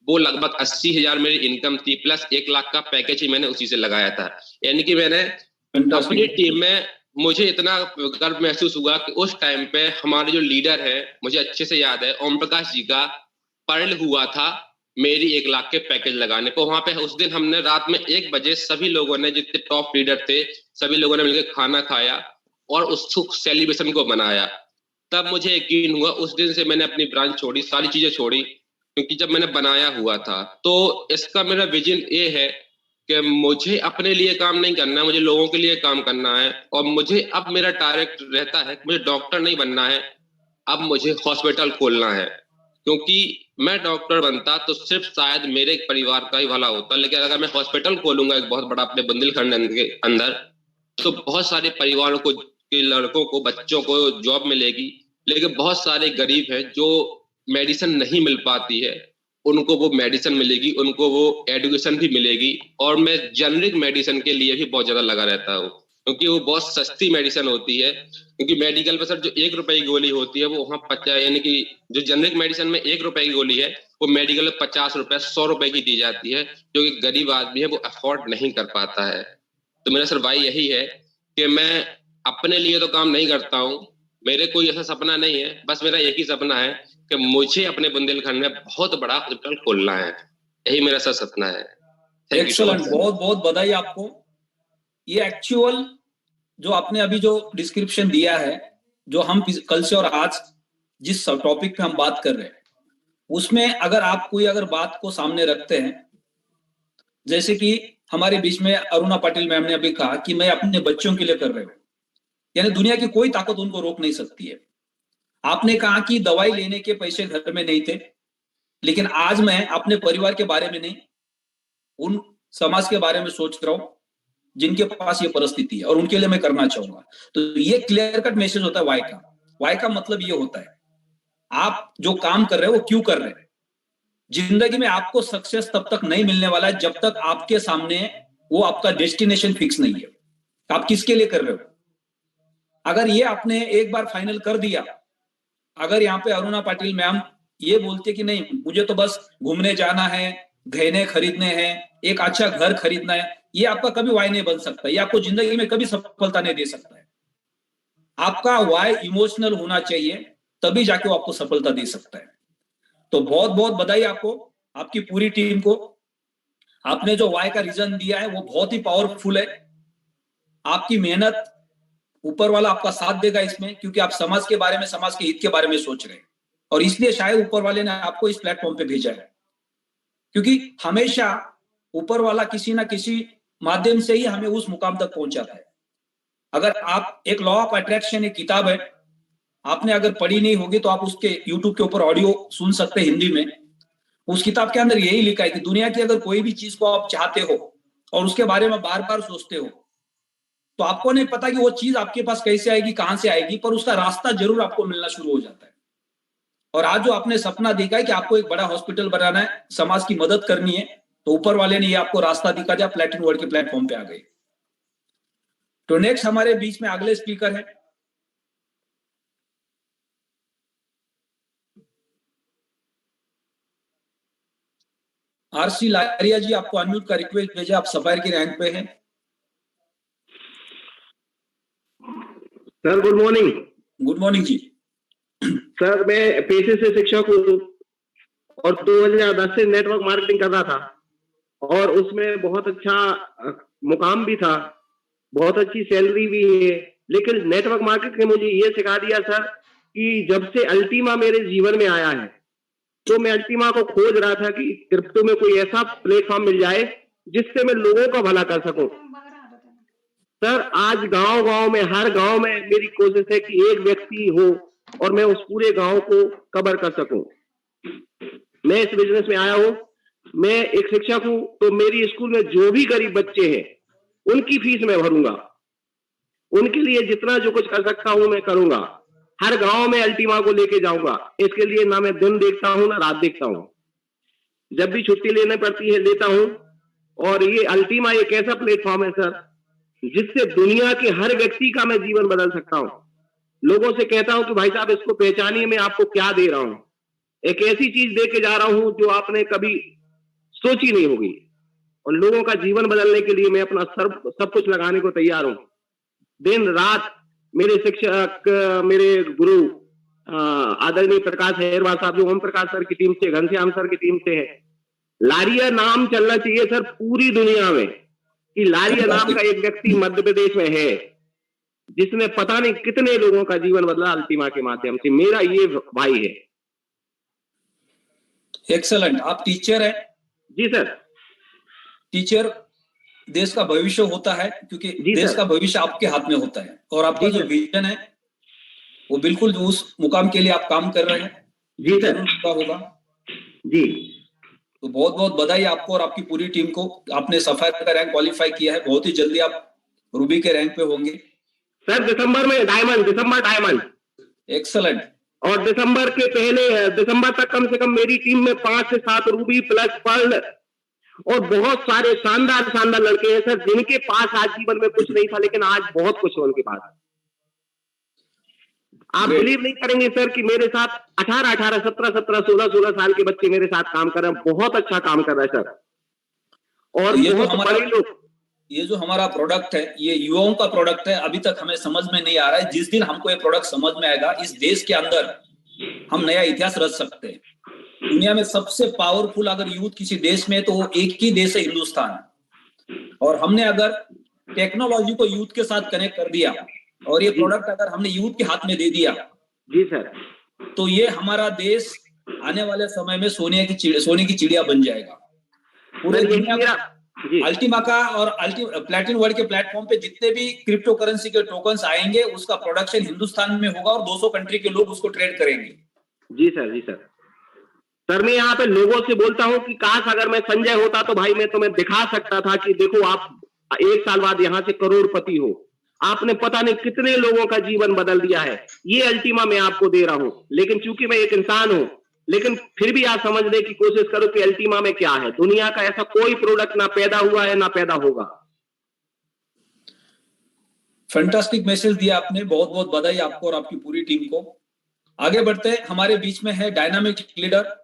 वो लगभग 80,000 मेरी इनकम थी, प्लस 1 लाख का पैकेज ही मैंने उसी से लगाया था। यानी कि मैंने अपनी टीम में, मुझे इतना गर्व महसूस हुआ कि उस टाइम पे हमारे जो लीडर है, मुझे अच्छे से याद है, ओम प्रकाश जी का पर्ल हुआ था मेरी 1 लाख के पैकेज लगाने को। वहां पे उस दिन हमने रात में 1 बजे सभी लोगों ने, जितने टॉप लीडर थे सभी लोगों ने मिलकर खाना खाया और उस सेलिब्रेशन को मनाया। तब मुझे यकीन हुआ, उस दिन से मैंने अपनी ब्रांच छोड़ी, सारी चीजें छोड़ी, क्योंकि जब मैंने बनाया हुआ था। तो इसका मेरा विजन ये है कि मुझे अपने लिए काम नहीं करना है, मुझे लोगों के लिए काम करना है। और मुझे अब मेरा टारगेट रहता है, मुझे डॉक्टर नहीं बनना है, अब मुझे हॉस्पिटल खोलना है। क्योंकि मैं डॉक्टर बनता तो सिर्फ शायद मेरे परिवार का ही भला होता, लेकिन अगर मैं हॉस्पिटल खोलूंगा एक बहुत बड़ा अपने बुंदेलखंड के अंदर, तो बहुत सारे परिवारों को, के लड़कों को, बच्चों को जॉब मिलेगी। लेकिन बहुत सारे गरीब हैं जो मेडिसिन नहीं मिल पाती है, उनको वो मेडिसिन मिलेगी, उनको वो एडुकेशन भी मिलेगी। और मैं जेनरिक मेडिसिन के लिए भी बहुत ज्यादा लगा रहता हूँ, क्योंकि वो बहुत सस्ती मेडिसिन होती है। क्योंकि मेडिकल पर सर जो 1 रुपए की गोली होती है वो वहाँ 50, यानी कि जो जेनरिक मेडिसिन में 1 रुपए की गोली है वो मेडिकल में 50 रुपए 100 रुपए की दी जाती है, जो कि गरीब आदमी है वो अफोर्ड नहीं कर पाता है। तो मेरा सर भाई यही है कि मैं अपने लिए तो काम नहीं करता हूँ, मेरे कोई ऐसा सपना नहीं है, बस मेरा एक ही सपना है कि मुझे अपने बुंदेलखंड में बहुत बड़ा हॉस्पिटल खोलना है। यही मेरा सर सपना है। एक्सीलेंट, बहुत बहुत बधाई आपको। ये एक्चुअल जो आपने अभी जो डिस्क्रिप्शन दिया है, जो हम कल से और आज जिस टॉपिक पे हम बात कर रहे हैं, उसमें अगर आप कोई अगर बात को सामने रखते हैं, जैसे कि हमारे बीच में अरुणा पाटिल मैम ने अभी कहा कि मैं अपने बच्चों के लिए कर रही हूँ, यानी दुनिया की कोई ताकत उनको रोक नहीं सकती है। आपने कहा कि दवाई लेने के पैसे घर में नहीं थे, लेकिन आज मैं अपने परिवार के बारे में नहीं, उन समाज के बारे में सोच रहा हूं जिनके पास ये परिस्थिति है, और उनके लिए मैं करना चाहूंगा। तो ये क्लियर कट मैसेज होता है वाई का। वाई का मतलब ये होता है, आप जो काम कर रहे हो वो क्यों कर रहे हैं। जिंदगी में आपको सक्सेस तब तक नहीं मिलने वाला है जब तक आपके सामने वो आपका डेस्टिनेशन फिक्स नहीं है, आप किसके लिए कर रहे हो। अगर ये आपने एक बार फाइनल कर दिया, अगर यहाँ पे अरुणा पाटिल मैम ये बोलते कि नहीं मुझे तो बस घूमने जाना है, गहने खरीदने हैं, एक अच्छा घर खरीदना है, ये आपका कभी वाई नहीं बन सकता, ये आपको जिंदगी में कभी सफलता नहीं दे सकता है। आपका वाई इमोशनल होना चाहिए, तभी जाके वो आपको सफलता दे सकता है। तो बहुत बहुत बधाई आपको, आपकी पूरी टीम को। आपने जो वाई का रीजन दिया है वो बहुत ही पावरफुल है। आपकी मेहनत, ऊपर वाला आपका साथ देगा इसमें, क्योंकि आप समाज के बारे में, समाज के हित के बारे में सोच रहे हैं, और इसलिए शायद ऊपर वाले ने आपको इस प्लेटफॉर्म पे भेजा है। क्योंकि हमेशा ऊपर वाला किसी ना किसी माध्यम से ही हमें उस मुकाम तक पहुंचाता है। अगर आप, एक लॉ ऑफ अट्रैक्शन एक किताब है, आपने अगर पढ़ी नहीं होगी तो आप उसके यूट्यूब के ऊपर ऑडियो सुन सकते हैं हिंदी में। उस किताब के अंदर यही लिखा है कि दुनिया की अगर कोई भी चीज को आप चाहते हो और उसके बारे में बार बार सोचते हो, तो आपको नहीं पता कि वो चीज आपके पास कैसे आएगी, कहां से आएगी, पर उसका रास्ता जरूर आपको मिलना शुरू हो जाता है। और आज जो आपने सपना देखा है कि आपको एक बड़ा हॉस्पिटल बनाना है, समाज की मदद करनी है, तो ऊपर वाले ने ये आपको रास्ता दिखा दिया, प्लेटिन वर्ल्ड के प्लेटफॉर्म पे आ गए। तो नेक्स्ट हमारे बीच में अगले स्पीकर है आरसी लारिया जी। आपको अनम्यूट का रिक्वेस्ट भेजा, आप सफायर की रैंक पे हैं। Sir good morning. Good morning जी। सर मैं पेशे से शिक्षक हूँ और 2010 से नेटवर्क मार्केटिंग कर रहा था, और उसमें बहुत अच्छा मुकाम भी था, बहुत अच्छी सैलरी भी है। लेकिन नेटवर्क मार्केटिंग ने मुझे ये सिखा दिया सर कि जब से अल्टीमा मेरे जीवन में आया है, तो मैं अल्टीमा को खोज रहा था कि क्रिप्टो में कोई ऐसा प्लेटफॉर्म मिल जाए जिससे मैं लोगों का भला कर सकूं। सर आज गांव-गांव में, हर गांव में मेरी कोशिश है कि एक व्यक्ति हो और मैं उस पूरे गांव को कवर कर सकूं। मैं इस बिजनेस में आया हूं मैं एक शिक्षक हूं, तो मेरी स्कूल में जो भी गरीब बच्चे हैं उनकी फीस मैं भरूंगा, उनके लिए जितना जो कुछ कर सकता हूं मैं करूंगा। हर गांव में अल्टीमा को लेके जाऊंगा। इसके लिए ना मैं दिन देखता हूं ना रात देखता हूं, जब भी छुट्टी लेने पड़ती है लेता हूं। और ये अल्टीमा एक ऐसा प्लेटफॉर्म है सर जिससे दुनिया के हर व्यक्ति का मैं जीवन बदल सकता हूं। लोगों से कहता हूं कि भाई साहब इसको पहचानिए, मैं आपको क्या दे रहा हूं। एक ऐसी चीज दे के जा रहा हूं जो आपने कभी सोची नहीं होगी, और लोगों का जीवन बदलने के लिए मैं अपना सब कुछ लगाने को तैयार हूं। दिन रात मेरे शिक्षक, मेरे गुरु आदरणीय प्रकाश हेरवार साहब, जो ओम प्रकाश सर की टीम से, घनश्याम सर की टीम से है, लारिया नाम चलना चाहिए सर पूरी दुनिया में, कि लारिया नाम का एक व्यक्ति मध्य प्रदेश में है जिसने पता नहीं कितने लोगों का जीवन बदला अल्टीमा के माध्यम से। मेरा ये भाई है। एक्सेलेंट। आप टीचर हैं? जी सर। टीचर देश का भविष्य होता है, क्योंकि देश का भविष्य आपके हाथ में होता है, और आपका जो विजन है वो बिल्कुल उस मुकाम के लिए आप काम कर रहे हैं। जी सर। होगा जी। तो बहुत बहुत बधाई आपको और आपकी पूरी टीम को। आपने सफायर का रैंक क्वालिफाई किया है, बहुत ही जल्दी आप रूबी के रैंक पे होंगे सर। दिसंबर में डायमंड। एक्सेलेंट। और दिसंबर के पहले, दिसंबर तक कम से कम मेरी टीम में 5 से 7 रूबी प्लस पर्ल और बहुत सारे शानदार लड़के हैं सर, जिनके पास आज जीवन में कुछ नहीं था लेकिन आज बहुत कुछ है उनके पास। आप बिलीव नहीं करेंगे सर कि मेरे साथ 18, 17, 16 साल के बच्चे मेरे साथ काम कर रहे हैं। बहुत अच्छा काम कर रहे हैं सर। और ये बहुत बड़े लोग। ये जो हमारा प्रोडक्ट है ये युवाओं का प्रोडक्ट है। अभी तक हमें समझ में नहीं आ रहा है, जिस दिन हमको ये प्रोडक्ट समझ में आएगा इस देश के अंदर हम नया इतिहास रच सकते हैं। दुनिया में सबसे पावरफुल अगर यूथ किसी देश में है तो वो एक ही देश है, हिंदुस्तान। और हमने अगर टेक्नोलॉजी को यूथ के साथ कनेक्ट कर दिया और ये प्रोडक्ट अगर हमने यूथ के हाथ में दे दिया, जी सर, तो ये हमारा देश आने वाले समय में सोने की चिड़िया बन जाएगा। पूरे दुनिया का अल्टीमा का और प्लैटिनम वर्ल्ड के प्लेटफॉर्म पे जितने भी क्रिप्टो करेंसी के टोकन्स आएंगे उसका प्रोडक्शन हिंदुस्तान में होगा और 200 कंट्री के लोग उसको ट्रेड करेंगे। जी सर। जी सर। सर मैं यहाँ पे लोगों से बोलता हूँ कि काश अगर मैं संजय होता तो भाई मैं तुम्हें दिखा सकता था कि देखो आप 1 साल बाद यहाँ से करोड़पति हो। आपने पता नहीं कितने लोगों का जीवन बदल दिया है। ये अल्टीमा मैं आपको दे रहा हूँ, लेकिन चूंकि मैं एक इंसान हूँ, लेकिन फिर भी आप समझने की कोशिश करो कि अल्टीमा में क्या है। दुनिया का ऐसा कोई प्रोडक्ट ना पैदा हुआ है ना पैदा होगा। फैंटास्टिक मैसेज दिया आपने, बहुत बहुत बधाई आपको और आपकी पूरी टीम को। आगे बढ़ते हैं, हमारे बीच में है डायनामिक लीडर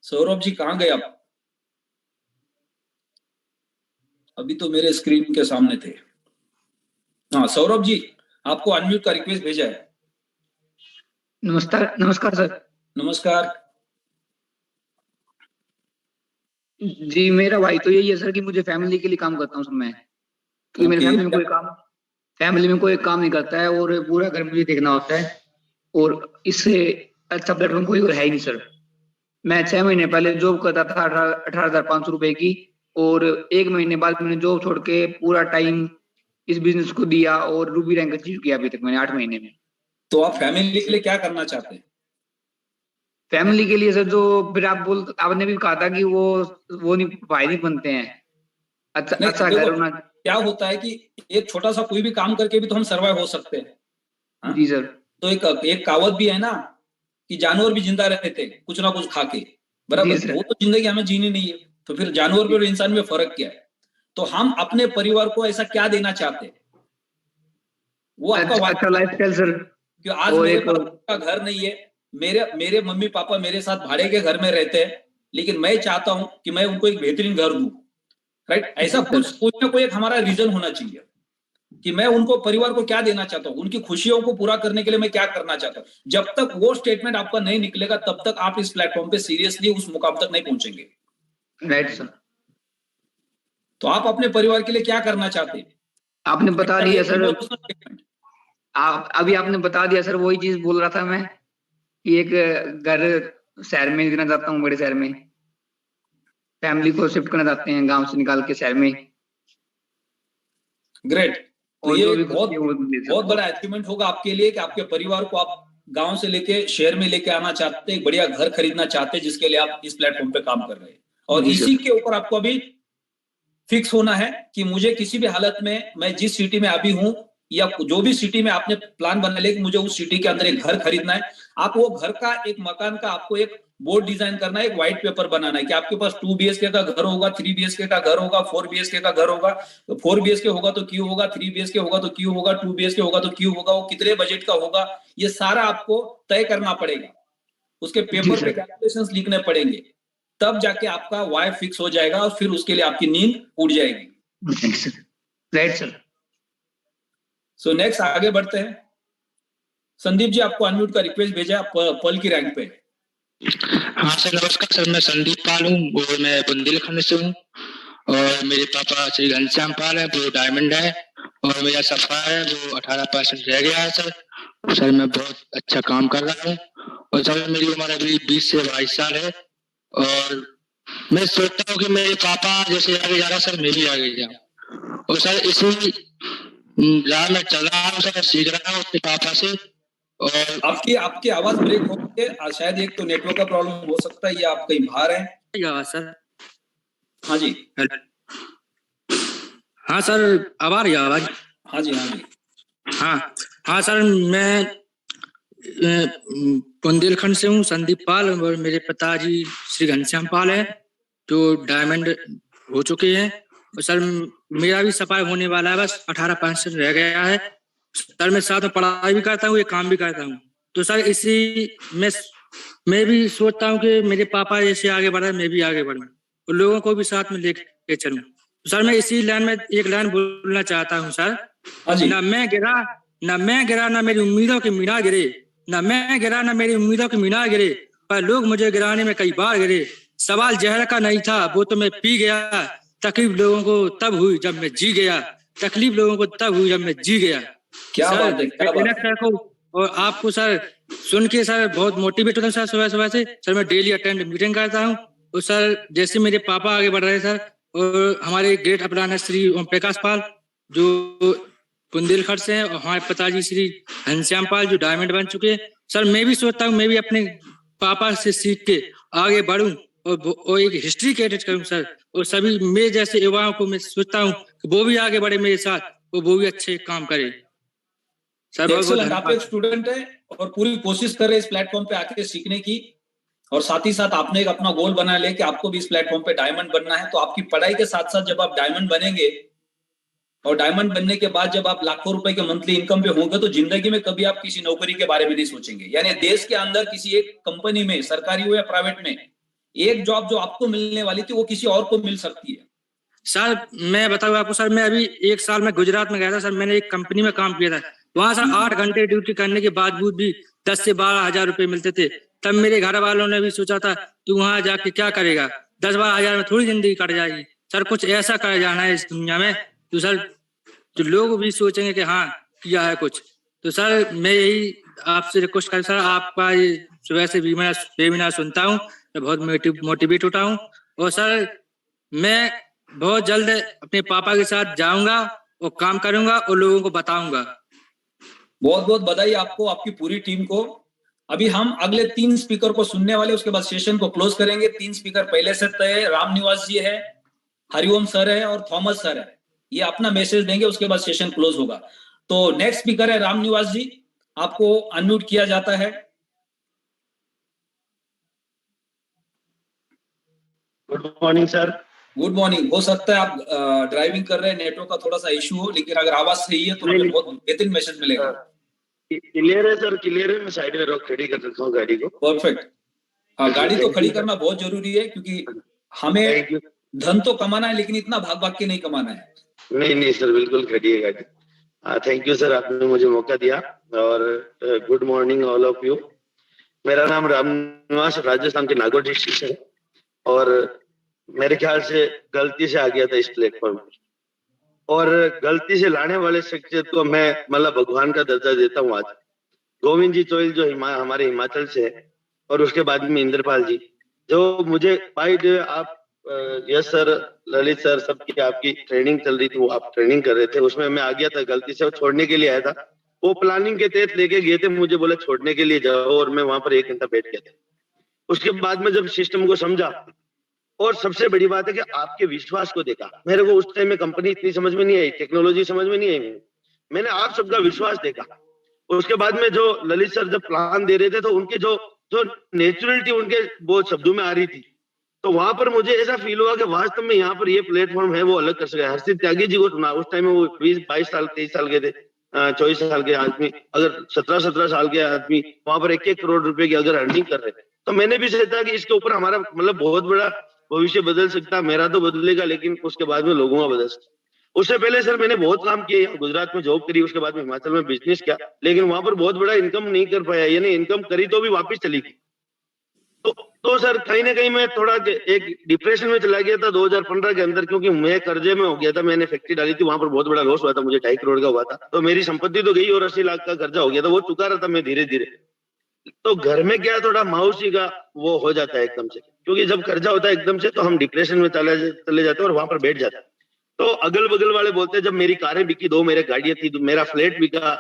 सौरभ जी। कहां गए आप? अभी तो मेरे स्क्रीन के सामने थे। हाँ सौरभ जी, आपको अनम्यूट का रिक्वेस्ट भेजा है। नमस्कार सर। नमस्कार जी। मेरा भाई तो यही है सर कि मुझे फैमिली के लिए काम करता हूँ सर मैं, क्योंकि मेरी फैमिली में कोई काम नहीं करता है और पूरा घर मुझे देखना होता है, और इससे अच्छा प्लेटफॉर्म कोई और है ही नहीं सर। मैं 6 महीने पहले जॉब करता था 18,500 रुपए की, और 1 महीने बाद मैंने जॉब छोड़ के पूरा टाइम इस बिजनेस को दिया और रूबी रैंक अचीव किया अभी तक मैंने 8 महीने में। तो आप फैमिली के लिए क्या करना चाहते हैं? फैमिली के लिए सर जो फिर आपने भी कहा था कि वो नहीं भाई नहीं बनते हैं, अच्छा घर होना। क्या होता है कि एक छोटा सा कोई भी काम करके भी तो हम सर्वाइव हो सकते हैं। जी सर। तो एक कहावत भी है ना कि जानवर भी जिंदा रहते हैं कुछ ना कुछ खा के, बराबर। वो तो जिंदगी हमें जीनी नहीं है, तो फिर जानवर में और इंसान में फर्क क्या है? तो हम अपने परिवार को ऐसा क्या देना चाहते हैं? वो अच्छा लाइफस्टाइल सर। आज मेरे पास घर नहीं है, मेरे मम्मी पापा मेरे साथ भाड़े के घर में रहते हैं, लेकिन मैं चाहता हूं कि मैं उनको एक बेहतरीन घर दूं, राइट? ऐसा कुछ कोई ना कोई एक हमारा रीजन होना चाहिए कि मैं उनको परिवार को क्या देना चाहता हूँ, उनकी खुशियों को पूरा करने के लिए मैं क्या करना चाहता हूँ। जब तक वो स्टेटमेंट आपका नहीं निकलेगा तब तक आप इस प्लेटफॉर्म पे सीरियसली उस मुकाम तक नहीं पहुंचेंगे। Right sir. तो आप अपने परिवार के लिए क्या करना चाहते हैं? आपने बता दिया सर। अभी आपने बता दिया सर, वही चीज बोल रहा था मैं कि एक घर शहर में देना चाहता हूँ, बड़े शहर में फैमिली को शिफ्ट करना चाहते हैं गांव से निकाल के शहर में। ग्रेट। तो ये बहुत बड़ा अचीवमेंट होगा आपके लिए कि आपके परिवार को आप गांव से लेके शहर में लेके आना चाहते हैं, एक बढ़िया घर खरीदना चाहते हैं, जिसके लिए आप इस प्लेटफॉर्म पे काम कर रहे हैं। और इसी के ऊपर आपको अभी फिक्स होना है कि मुझे किसी भी हालत में, मैं जिस सिटी में अभी हूं या जो भी सिटी में आपने प्लान बना लिया कि मुझे उस सिटी के अंदर एक घर खरीदना है, आप वो घर का, एक मकान का आपको एक बोर्ड डिजाइन करना है, एक व्हाइट पेपर बनाना है कि आपके पास 2 BHK का घर होगा, 3 BHK का घर होगा, 4 BHK का घर होगा। तो 4 BHK होगा तो क्यों होगा, 3 BHK होगा तो क्यों होगा, 2 BHK होगा तो क्यों होगा, वो कितने बजट का होगा, ये सारा आपको तय करना पड़ेगा। उसके पेपर पे कैलकुलेशंस लिखने पड़ेंगे, तब जाके आपका वाई फिक्स हो जाएगा और फिर उसके लिए आपकी नींद उड़ जाएगी। Right sir. सो नेक्स्ट आगे बढ़ते हैं। संदीप जी, आपको अनम्यूट का रिक्वेस्ट भेजा है, पर्ल की रैंक पे। हाँ सर, नमस्कार सर, मैं संदीप पाल हूँ और मैं बुंदेलखंड से हूँ और मेरे पापा श्री घनश्याम पाल है, वो डायमंड है और मेरा सफायर है वो 18% रह गया है सर। सर मैं बहुत अच्छा काम कर रहा हूँ और सर मेरी उम्र अभी 20 से 22 साल है और मैं सोचता हूँ कि मेरे पापा जैसे आगे जा रहा सर, मैं भी आगे जाऊँ और सर इसी राह में चल रहा हूँ सर, सीख रहा हूँ अपने पापा से। और आपकी आवाज ब्रेक हो रही है, शायद एक तो नेटवर्क का प्रॉब्लम हो सकता है या आप कहीं बाहर हैं। आवाज सर? हाँ जी, हाँ सर, अब आ रही है आवाज? हाँ जी, हाँ जी, हाँ हाँ सर, मैं बुंदेलखंड से हूँ, संदीप पाल, और मेरे पिताजी श्री घनश्याम पाल है जो डायमंड हो चुके हैं और सर मेरा भी सफाई होने वाला है, बस 18% रह गया है सर। मैं साथ में पढ़ाई भी करता हूँ, ये काम भी करता हूँ, तो सर इसी मैं भी सोचता हूँ कि मेरे पापा जैसे आगे बढ़े मैं भी आगे बढ़ूँ और लोगों को भी साथ में लेके चलूँ। तो सर मैं इसी लाइन में एक लाइन बोलना चाहता हूँ सर, ना मैं गिरा ना मेरी उम्मीदों की मीनार गिरे, ना मैं गिरा ना मेरी उम्मीदों की मीनार गिरे, पर लोग मुझे गिराने में कई बार गिरे। सवाल जहर का नहीं था वो तो मैं पी गया, तकलीफ लोगों को तब हुई जब मैं जी गया, तकलीफ लोगों को तब हुई जब मैं जी गया। क्या बात है, क्या बात है। और आपको सर सुन के सर बहुत मोटिवेट होता है सर, सुबह सुबह से सर मैं डेली अटेंड मीटिंग करता हूँ और सर जैसे मेरे पापा आगे बढ़ रहे हैं सर, और हमारे ग्रेट अपराना श्री ओम प्रकाश पाल जो बुंदेलखंड से हैं और हमारे पिताजी श्री घनश्याम पाल जो डायमंड बन चुके हैं सर, मैं भी सोचता हूँ मैं भी अपने पापा से सीख के आगे बढ़ूं और एक हिस्ट्री क्रिएट करूं सर, और सभी मेरे जैसे युवाओं को मैं सोचता हूँ कि वो भी आगे बढ़े मेरे साथ और वो भी अच्छे काम करे सर। एक्सीलेंट, आप एक स्टूडेंट है और पूरी कोशिश कर रहे हैं इस प्लेटफॉर्म पे आके सीखने की, और साथ ही साथ आपने एक अपना गोल बना लिया कि आपको भी इस प्लेटफॉर्म पे डायमंड बनना है। तो आपकी पढ़ाई के साथ साथ जब आप डायमंड बनेंगे और डायमंड बनने के बाद जब आप लाखों रुपए के मंथली इनकम पे होंगे तो जिंदगी में कभी आप किसी नौकरी के बारे में नहीं सोचेंगे। यानी देश के अंदर किसी एक कंपनी में, सरकारी हो या प्राइवेट में, एक जॉब जो आपको मिलने वाली थी वो किसी और को मिल सकती है। सर मैं बताऊँ आपको सर, मैं अभी 1 साल में गुजरात में गया था सर, मैंने एक कंपनी में काम किया था, वहां सर 8 घंटे ड्यूटी करने के बावजूद भी 10 से 12 हजार रुपए मिलते थे। तब मेरे घर वालों ने भी सोचा था तू वहां जाके क्या करेगा, 10-12 हजार में थोड़ी जिंदगी कट जाएगी सर, कुछ ऐसा कर जाना है इस दुनिया में तो सर जो लोग भी सोचेंगे कि हाँ किया है कुछ। तो सर मैं यही आपसे रिक्वेस्ट कर सर, आपका ये सुबह से वेबिनार सुनता हूँ, मैं बहुत मोटिवेट होता हूँ और सर मैं बहुत जल्द अपने पापा के साथ जाऊंगा और काम करूंगा और लोगों को बताऊंगा। बहुत बहुत बधाई आपको, आपकी पूरी टीम को। अभी हम अगले 3 स्पीकर को सुनने वाले, उसके बाद सेशन को क्लोज करेंगे। 3 स्पीकर पहले से तय है, राम निवास जी है, हरिओम सर है और थॉमस सर है। ये अपना मैसेज देंगे, उसके बाद सेशन क्लोज होगा। तो नेक्स्ट स्पीकर है राम निवास जी, आपको अनम्यूट किया जाता है। Good morning sir. Good morning. हो सकता है आप ड्राइविंग कर रहे हैं, नेटवर्क का थोड़ा सा इशू हो, लेकिन अगर आवाज सही है तो हमें बहुत बेहतरीन मैसेज मिलेगा। क्लियर है सर, क्लियर है। मैं साइड में रोक खड़ी कर देता हूँ गाड़ी को। परफेक्ट। हाँ, गाड़ी तो खड़ी करना बहुत जरूरी है क्योंकि हमें धन तो कमाना है लेकिन इतना भाग भाग के नहीं कमाना है। नहीं सर, बिल्कुल खड़ी है गाड़ी। थैंक यू सर, आपने मुझे मौका दिया। और good morning all of you. मेरा नाम राम निवास राजस्थान के नागौर डिस्ट्रिक्ट से है और मेरे ख्याल से गलती से आ गया था इस प्लेटफॉर्म पर, और गलती से लाने वाले शख्सियत को मैं मतलब भगवान का दर्जा देता हूँ। आज गोविंद जी चोइल जो हमारे हिमाचल से है और उसके बाद में इंद्रपाल जी जो मुझे आप यस सर, ललित सर, सबकी आपकी ट्रेनिंग चल रही थी, वो आप ट्रेनिंग कर रहे थे, उसमें मैं आ गया था गलती से, छोड़ने के लिए आया था वो प्लानिंग के तहत लेके गए थे, मुझे बोला छोड़ने के लिए जाओ, और मैं वहां पर 1 घंटा बैठ गया था। उसके बाद में जब सिस्टम को समझा, और सबसे बड़ी बात है कि आपके विश्वास को देखा। मेरे को उस टाइम में कंपनी इतनी समझ में नहीं आई, टेक्नोलॉजी समझ में नहीं आई, मैंने आप सबका विश्वास देखा। उसके बाद में जो ललित सर जब प्लान दे रहे थे, तो उनके जो नेचुरलिटी उनके वो शब्दों में आ रही थी, तो वहां पर मुझे ऐसा फील हुआ कि वास्तव में यहाँ पर ये प्लेटफॉर्म है वो अलग कर सके। हर्षित त्यागी जी को सुना, उस टाइम में वो 22 साल 23 साल के थे, 24 साल के आदमी, अगर 17 साल के आदमी वहां पर 1-1 करोड़ रुपए की अगर अर्निंग कर रहे थे, तो मैंने भी सोचा कि इसके ऊपर हमारा मतलब बहुत बड़ा भविष्य बदल सकता। मेरा तो बदलेगा, लेकिन उसके बाद में लोगों का बदल सकता। उससे पहले सर मैंने बहुत काम किए, गुजरात में जॉब करी, उसके बाद में हिमाचल में बिजनेस किया, लेकिन वहां पर बहुत बड़ा इनकम नहीं कर पाया, यानी इनकम करी तो भी वापस चली गई। तो सर कहीं ना कहीं मैं थोड़ा एक डिप्रेशन में चला गया था 2015 के अंदर, क्योंकि मैं कर्जे में हो गया था। मैंने फैक्ट्री डाली थी, वहां पर बहुत बड़ा लॉस हुआ था, मुझे 2.5 करोड़ का हुआ था। तो मेरी संपत्ति तो गई और 80 लाख का कर्जा हो गया था, वो चुका रहा था मैं धीरे धीरे। तो घर में क्या थोड़ा मायूसी का वो हो जाता है एकदम से, क्योंकि जब कर्जा होता है एकदम से तो हम डिप्रेशन में चले जाते हैं और वहां पर बैठ जाते हैं। तो अगल बगल वाले बोलते हैं, जब मेरी कारें बिकी, 2 मेरे गाड़ियां थी, मेरा फ्लैट बिका,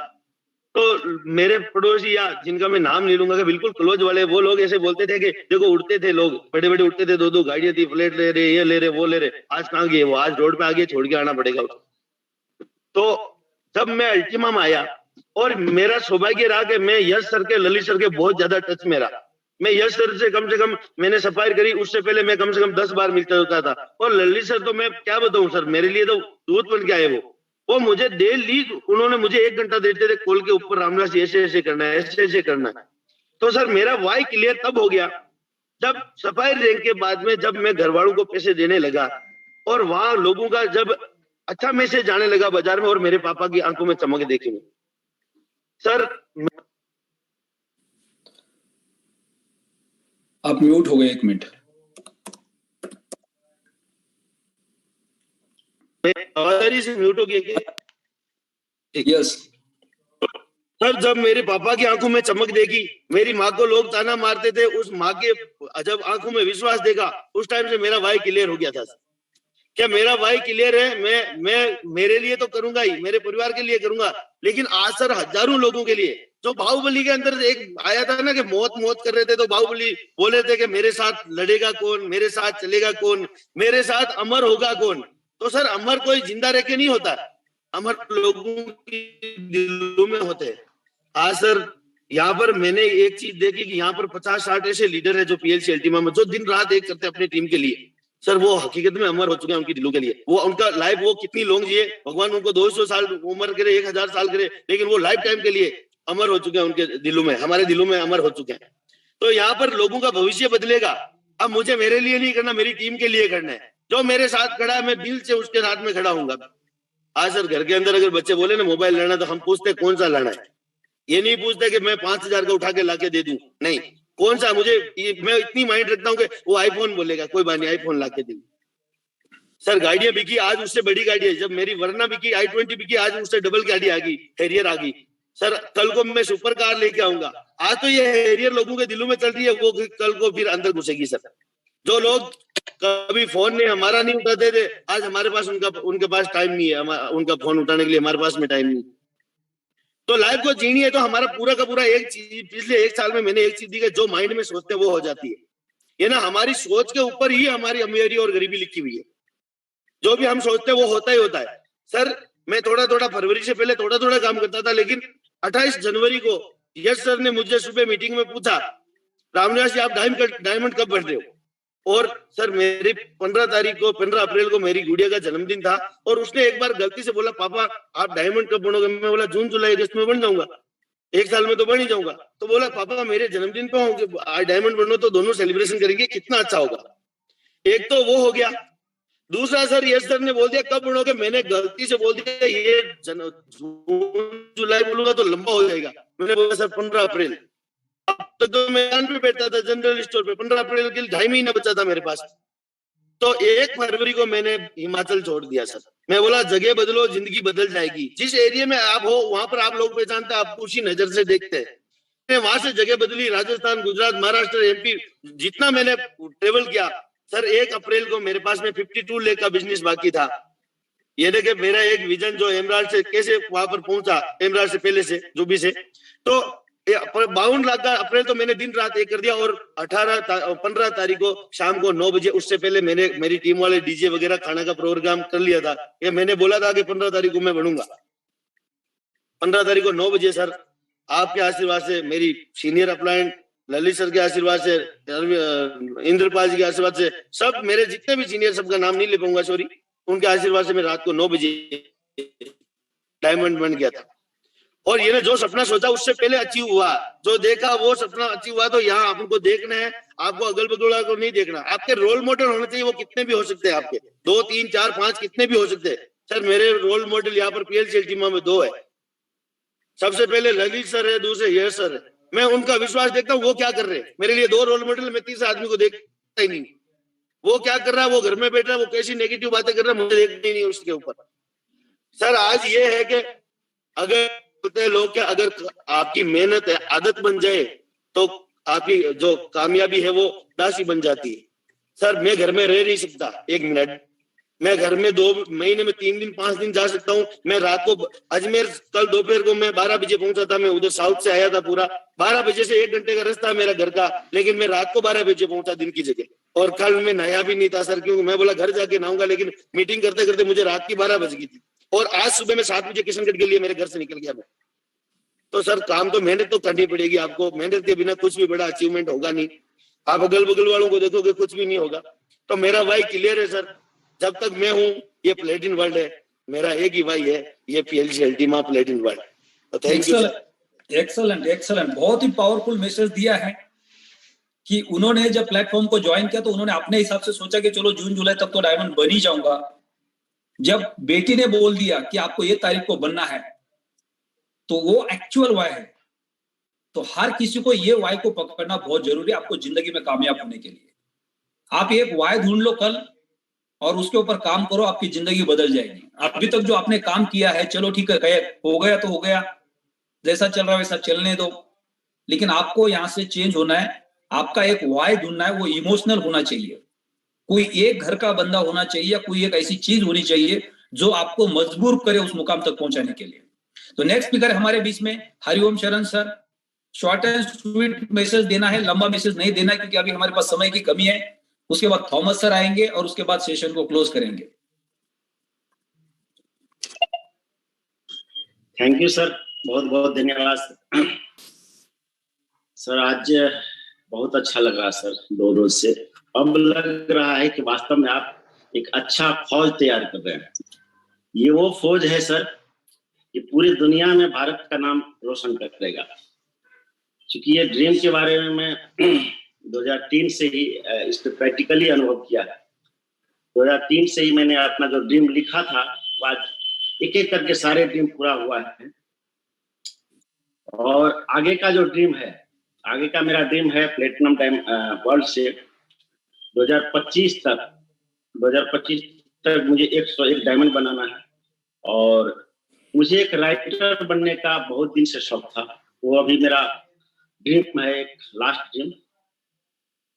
तो मेरे पड़ोसी या जिनका मैं नाम नहीं लूंगा, बिल्कुल क्लोज वाले, वो लोग ऐसे बोलते थे कि देखो उड़ते थे लोग, बड़े बड़े उड़ते थे, 2-2 गाड़ियां थी, फ्लैट ले रहे, ये ले रहे, वो ले रहे, आज कहाँ गए वो, आज रोड पे आ गए, छोड़ के आना पड़ेगा उसको। तो जब मैं अल्टीमा में आया, और मेरा सौभाग्य रहा कि मैं यश सर के, ललित सर के बहुत ज्यादा टच में रहा। मैं यश सर से कम मैंने सफाई करी, उससे पहले मैं कम से कम 10 बार मिलता होता था। और ललित सर तो मैं क्या बताऊं सर, मेरे लिए तो दूत बन के आए वो मुझे डेली उन्होंने मुझे 1 घंटा देते थे कॉल के ऊपर, रामदास ऐसे ऐसे करना है, ऐसे ऐसे करना है। तो सर मेरा वाई क्लियर तब हो गया जब सफाई रैंक के बाद में जब मैं घर वालों को पैसे देने लगा, और वहां लोगों का जब अच्छा मैसेज जाने लगा बाजार में, और मेरे पापा की आंखों में चमक देखी सर। आप म्यूट हो गए, 1 मिनट। आवाज से म्यूट हो गया क्या? यस सर, जब मेरे पापा की आंखों में चमक देखी, मेरी माँ को लोग ताना मारते थे, उस माँ के जब आंखों में विश्वास देखा, उस टाइम से मेरा वाई क्लियर हो गया था। क्या मेरा वाई क्लियर है? मैं मेरे लिए तो करूंगा ही, मेरे परिवार के लिए करूंगा, लेकिन आज सर हजारों लोगों के लिए, जो बाहुबली के अंदर एक आया था ना कि मौत कर रहे थे, तो बाहुबली बोले थे कि मेरे साथ लड़ेगा कौन, मेरे साथ चलेगा कौन, मेरे साथ अमर होगा कौन। तो सर अमर कोई जिंदा रह के नहीं होता, अमर लोगों के दिलों में होते हैं। आज सर यहाँ पर मैंने एक चीज देखी कि यहाँ पर 50-60 ऐसे लीडर है जो PLC अल्टीमा में जो दिन रात एक करते हैं अपनी टीम के लिए। सर वो हकीकत में अमर हो चुके हैं उनकी दिलों के लिए। वो उनका लाइफ वो कितनी लॉन्ग जिए, भगवान उनको 200 साल उम्र करे, 1000 साल करे, लेकिन वो लाइफ टाइम के लिए अमर हो चुके हैं उनके दिलों में, हमारे दिलों में अमर हो चुके हैं। तो यहाँ पर लोगों का भविष्य बदलेगा। अब मुझे मेरे लिए नहीं करना, मेरी टीम के लिए करना है। जो मेरे साथ खड़ा है मैं दिल से उसके साथ में खड़ा हूंगा। आज सर घर के अंदर अगर बच्चे बोले ना मोबाइल लेना, तो हम पूछते कौन सा लेना है। ये नहीं पूछते कि मैं 5000 का उठा के लाके दे दूं, नहीं, कौन सा। मैं इतनी माइंड रखता हूँ कि वो आईफोन बोलेगा, कोई बात नहीं आईफोन लाके दे। सर गाड़ियां बिकी, आज उससे बड़ी गाड़ी है। जब मेरी वरना बिकी, i20 बिकी, आज उससे डबल गाड़ी आ गई, हैरियर आ गई। सर कल को मैं सुपर कार लेके आऊंगा। आज तो ये हैरियर लोगों के दिलों में चल रही है, वो कल को फिर अंदर घुसेगी। सर जो लोग कभी फोन नहीं हमारा नहीं उठाते थे, आज हमारे पास उनके पास टाइम नहीं है उनका फोन उठाने के लिए, हमारे पास में टाइम नहीं। तो लाइफ को जीनी है तो हमारा पूरा का पूरा एक चीज, पिछले 1 साल में मैंने एक चीज दी कि जो माइंड में सोचते हैं वो हो जाती है। ये ना हमारी सोच के ऊपर ही हमारी अमीरी और गरीबी लिखी हुई है। जो भी हम सोचते हैं वो होता ही होता है। सर मैं थोड़ा फरवरी से पहले थोड़ा काम करता था, लेकिन 28 जनवरी को यश सर ने मुझे सुबह मीटिंग में पूछा, रामनिवास जी आप डायमंड कब भर रहे हो? और सर मेरी 15 अप्रैल को मेरी गुड़िया का जन्मदिन था, और उसने एक बार गलती से बोला पापा आप डायमंड कब बनोगे? मैं बोला जून जुलाई अगस्त में बन जाऊंगा, 1 साल में तो बन ही जाऊंगा। तो बोला पापा मेरे जन्मदिन पे होंगे डायमंड बनो तो दोनों सेलिब्रेशन करेंगे, कितना अच्छा होगा। एक तो वो हो गया। दूसरा सर यश सर ने बोल दिया कब बनोगे? मैंने गलती से बोल दिया ये जून जुलाई बोलूंगा तो लंबा हो जाएगा। मैंने बोला सर 15 अप्रैल। अब तो मैदान पे बैठता था जनरल स्टोर पे, 15 अप्रैल के लिए 2.5 महीना बचा था मेरे पास। तो 1 फरवरी को मैंने हिमाचल छोड़ दिया सर। मैं बोला जगह बदलो जिंदगी बदल जाएगी। जिस एरिया में आप हो वहां पर आप लोग पहचानते हैं, आप उसी नजर से देखते हैं। वहां से जगह बदली, राजस्थान, गुजरात, महाराष्ट्र, MP, जितना मैंने ट्रेवल किया। सर 1 अप्रैल को मेरे पास में 52 लाख का बिजनेस बाकी था। ये देखे मेरा एक विजन जो एमराल्ड से कैसे वहां पर पहुंचा, एमराल्ड से पहले से जो भी से, तो 52 लाख का अप्रैल तो मैंने दिन रात एक कर दिया, और 15 तारीख को शाम को 9 बजे, उससे पहले मैंने मेरी टीम वाले डीजे वगैरह खाना का प्रोग्राम कर लिया था। ये मैंने बोला था कि 15 तारीख को मैं बनूंगा। 15 तारीख को 9 बजे सर आपके आशीर्वाद से, मेरी सीनियर अपलायंट ललित सर के आशीर्वाद से, इंद्रपाल जी के आशीर्वाद से, सब मेरे जितने भी सीनियर, सबका नाम नहीं ले पाऊंगा सॉरी, उनके आशीर्वाद से मैं रात को 9 बजे डायमंड बन गया था। और ये जो सपना सोचा उससे पहले अचीव हुआ, जो देखा वो सपना अचीव हुआ। तो यहाँ आपको देखना है, आपको अगल बगल को नहीं देखना। आपके रोल मॉडल होने चाहिए, वो कितने भी हो सकते हैं, आपके 2 3 4 5 कितने भी हो सकते हैं। सर मेरे रोल मॉडल यहाँ पर PLCL टीम में 2 है। सबसे पहले ललित सर है, दूसरे यश सर है। मैं उनका विश्वास देखता हूँ वो क्या कर रहे हैं, मेरे लिए 2 रोल मॉडल। मैं तीसरे आदमी को देखता ही नहीं, वो क्या कर रहा है, वो घर में बैठ रहा है, वो कैसी नेगेटिव बातें कर रहा है, मुझे देखना ही नहीं उसके ऊपर। सर आज ये है कि अगर बोलते हैं लोग कि अगर आपकी मेहनत है आदत बन जाए तो आपकी जो कामयाबी है वो दासी बन जाती है। सर मैं घर में रह नहीं सकता 1 मिनट, मैं घर में 2 महीने में 3 दिन 5 दिन जा सकता हूँ। मैं रात को अजमेर, कल दोपहर को मैं 12 बजे पहुंचा था, मैं उधर साउथ से आया था पूरा 12 बजे से 1 घंटे का रास्ता मेरा घर का, लेकिन मैं रात को 12 बजे पहुंचा दिन की जगह। और कल मैं नहाया भी नहीं था सर, क्योंकि मैं बोला घर जाके नहाऊंगा, लेकिन मीटिंग करते करते मुझे रात की 12 बज गई थी। और आज सुबह में 7 बजे किशनगढ़ के लिए मेरे घर से निकल गया मैं। तो सर काम तो मेहनत तो करनी पड़ेगी आपको, मेहनत के बिना कुछ भी बड़ा अचीवमेंट होगा नहीं। आप अगल बगल वालों को देखोगे कुछ भी नहीं होगा। तो मेरा वाई क्लियर है सर, जब तक मैं हूं ये प्लेटिन वर्ल्ड है, मेरा एक ही वाई है, ये PLCL टीम प्लेटिन वर्ल्ड। तो थैंक यू। एक्सलेंट एक्सलेंट, बहुत ही पावरफुल मैसेज दिया है कि उन्होंने जब प्लेटफॉर्म को ज्वाइन किया तो उन्होंने अपने हिसाब से सोचा कि चलो जून जुलाई तक तो डायमंड बन ही जाऊंगा। जब बेटी ने बोल दिया कि आपको ये तारीख को बनना है, तो वो एक्चुअल वाई है। तो हर किसी को ये वाई को पकड़ना बहुत जरूरी है आपको जिंदगी में कामयाब होने के लिए। आप एक वाई ढूंढ लो कल और उसके ऊपर काम करो, आपकी जिंदगी बदल जाएगी। अभी तक जो आपने काम किया है, चलो ठीक है, हो गया तो हो गया, जैसा चल रहा है वैसा चलने दो, लेकिन आपको यहाँ से चेंज होना है। आपका एक वाई ढूंढना है, वो इमोशनल होना चाहिए। कोई एक घर का बंदा होना चाहिए, कोई एक ऐसी चीज होनी चाहिए जो आपको मजबूर करे उस मुकाम तक पहुंचाने के लिए। तो नेक्स्ट स्पीकर हमारे बीच में हरिओम शरण sir. Short and sweet message देना है, लंबा मैसेज नहीं देना है, क्योंकि अभी हमारे पास समय की कमी है। उसके बाद थॉमस सर आएंगे और उसके बाद सेशन को क्लोज करेंगे। थैंक यू सर, बहुत बहुत धन्यवाद सर। आज बहुत अच्छा लगा सर 2 रोज से। अब लग रहा है कि वास्तव में आप एक अच्छा फौज तैयार कर रहे हैं। ये वो फौज है सर कि पूरी दुनिया में भारत का नाम रोशन करेगा। क्योंकि ये ड्रीम के बारे में मैं 2003 से ही इसको प्रैक्टिकली अनुभव किया है। 2003 से ही मैंने अपना जो ड्रीम लिखा था, आज एक एक करके सारे ड्रीम पूरा हुआ है। और आगे का जो ड्रीम है, आगे का मेरा ड्रीम है प्लेटिनम वर्ल्ड से 2025 तक मुझे 101 डायमंड बनाना है। और मुझे एक राइटर बनने का बहुत दिन से शौक था, वो अभी मेरा ड्रीम है, एक लास्ट ड्रीम।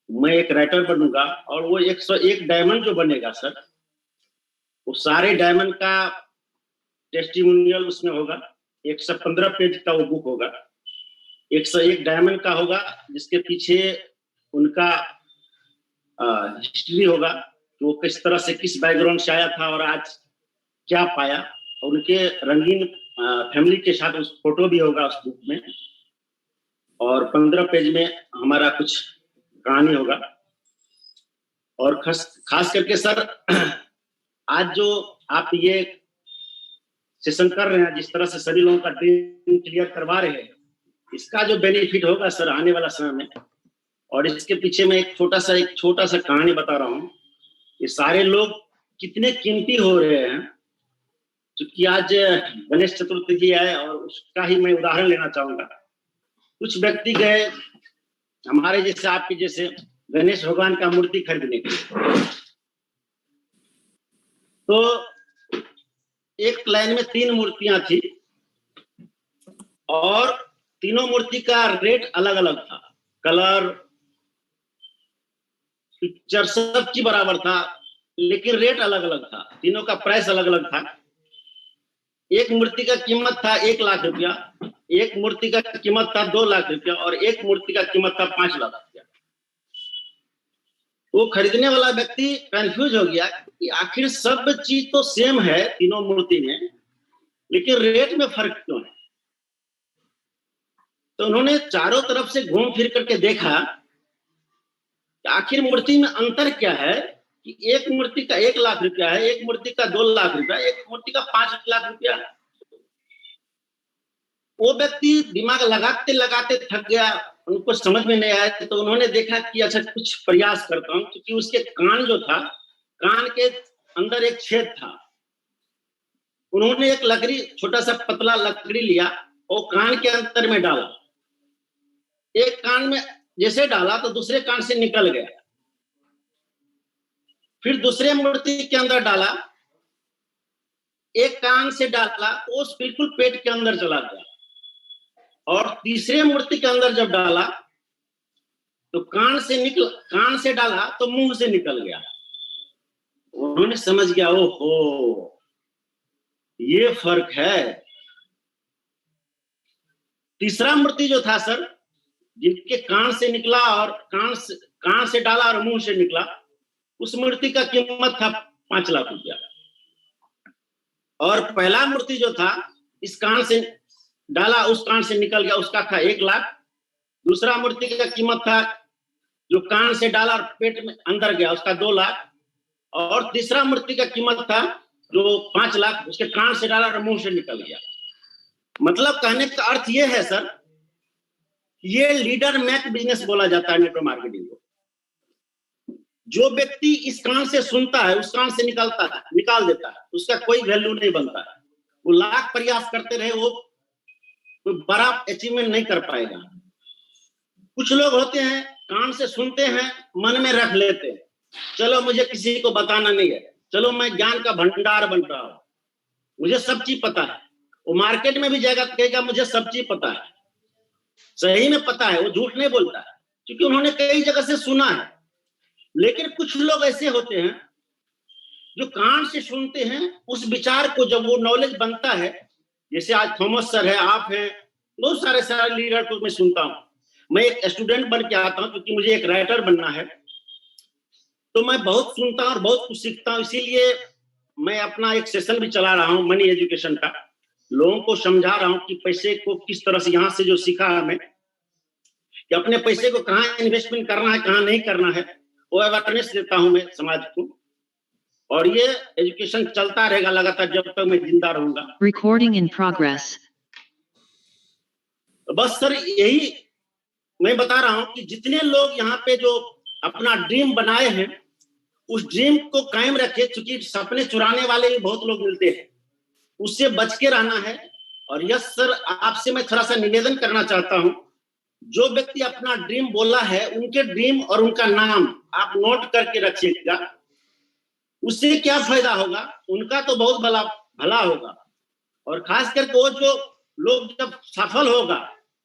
मैं एक राइटर बनूंगा और वो 101 डायमंड जो बनेगा सर, वो सारे डायमंड का टेस्टिमोनियल उसमें होगा। 115 पेज का वो बुक होगा, 101 डायमंड का होगा, जिसके पीछे उनका हिस्ट्री होगा कि वो किस तरह से, किस बैकग्राउंड से आया था और आज क्या पाया। और उनके रंगीन फैमिली के साथ उस फोटो भी होगा उस बुक में। और 15 पेज में हमारा कुछ कहानी होगा। और खास करके सर, आज जो आप ये सेशन कर रहे हैं, जिस तरह से सभी लोगों का ड्रीम क्लियर करवा रहे हैं, इसका जो बेनिफिट होगा सर आने वाला समय में, और इसके पीछे मैं एक छोटा सा कहानी बता रहा हूँ। ये सारे लोग कितने कीमती हो रहे हैं। क्योंकि आज गणेश चतुर्थी है और उसका ही मैं उदाहरण लेना चाहूंगा। कुछ व्यक्ति गए हमारे जैसे, आपके जैसे, गणेश भगवान का मूर्ति खरीदने के लिए। तो एक लाइन में 3 मूर्तियां थी और तीनों मूर्ति का रेट अलग अलग था, कलर, पिक्चर सबकी बराबर था, लेकिन रेट अलग अलग था, तीनों का प्राइस अलग अलग था। एक मूर्ति का कीमत था 1 लाख रुपया, एक मूर्ति का कीमत था 2 लाख रुपया और एक मूर्ति का कीमत था 5 लाख रुपया। वो खरीदने वाला व्यक्ति कंफ्यूज हो गया कि आखिर सब चीज तो सेम है तीनों मूर्ति में, लेकिन रेट में फर्क क्यों है। तो उन्होंने चारों तरफ से घूम फिर करके देखा कि आखिर मूर्ति में अंतर क्या है, कि एक मूर्ति का 1 लाख रुपया है, एक मूर्ति का 2 लाख रुपया, एक मूर्ति का 5 लाख रुपया। वो व्यक्ति दिमाग लगाते लगाते थक गया, उनको समझ में नहीं आया। तो उन्होंने देखा कि अच्छा कुछ प्रयास करता हूँ, क्योंकि उसके कान जो था, कान के अंदर एक छेद था। उन्होंने एक लकड़ी, छोटा सा पतला लकड़ी लिया और कान के अंदर में डाला। एक कान में जैसे डाला तो दूसरे कान से निकल गया। फिर दूसरे मूर्ति के अंदर डाला, एक कान से डाला तो बिल्कुल पेट के अंदर चला गया। और तीसरे मूर्ति के अंदर जब डाला तो कान से डाला तो मुंह से निकल गया। उन्होंने समझ गया, ओहो ये फर्क है। तीसरा मूर्ति जो था सर, जिनके कान से निकला और कान से डाला और मुंह से निकला, उस मूर्ति का कीमत था 5 लाख रुपया। और पहला मूर्ति जो था, इस कान से डाला उस कान से निकल गया, उसका था 1 लाख। दूसरा मूर्ति का कीमत था जो कान से डाला और पेट में अंदर गया, उसका 2 लाख। और तीसरा मूर्ति का कीमत था जो 5 लाख, उसके कान से डाला और मुंह से निकल गया। मतलब कहने का अर्थ ये है सर, ये लीडर मैक बिजनेस बोला जाता है नेटवर्क मार्केटिंग को। जो व्यक्ति इस कान से सुनता है, उस कान से निकाल देता है, उसका कोई वैल्यू नहीं बनता है। वो लाख प्रयास करते रहे, वो कोई बड़ा अचीवमेंट नहीं कर पाएगा। कुछ लोग होते हैं, कान से सुनते हैं, मन में रख लेते हैं, चलो मुझे किसी को बताना नहीं है, चलो मैं ज्ञान का भंडार बन रहा हूं, मुझे सब चीज पता है। वो मार्केट में भी जाएगा तो कहेगा मुझे सब चीज पता है। सही में पता है, वो झूठ नहीं बोलता है, क्योंकि उन्होंने कई जगह से सुना है। लेकिन कुछ लोग ऐसे होते हैं जो कान से सुनते हैं, उस विचार को जब वो नॉलेज बनता है, जैसे आज थॉमस सर है, आप हैं, बहुत सारे लीडर को मैं सुनता हूँ। मैं एक स्टूडेंट बन के आता हूँ, क्योंकि मुझे एक राइटर बनना है, तो मैं बहुत सुनता हूँ और बहुत कुछ सीखता हूँ। इसीलिए मैं अपना एक सेशन भी चला रहा हूँ मनी एजुकेशन का, लोगों को समझा रहा हूँ कि पैसे को किस तरह से, यहाँ से जो सीखा है मैं, कि अपने पैसे को कहाँ इन्वेस्टमेंट करना है, कहाँ नहीं करना है, वो अवेयरनेस देता हूँ मैं समाज को। और ये एजुकेशन चलता रहेगा लगातार जब तक मैं जिंदा रहूंगा। Recording in progress. बस सर यही मैं बता रहा हूँ कि जितने लोग यहाँ पे जो अपना ड्रीम बनाए हैं, उस ड्रीम को कायम रखे, क्योंकि सपने चुराने वाले भी बहुत लोग मिलते हैं, उससे बच के रहना है। और यस सर, आपसे मैं थोड़ा सा निवेदन करना चाहता हूँ, जो व्यक्ति अपना ड्रीम बोला है, उनके ड्रीम और उनका नाम आप नोट करके रखिएगा। उससे क्या फायदा होगा, उनका तो बहुत भला होगा। और खास करके वो जो लोग जब सफल होगा,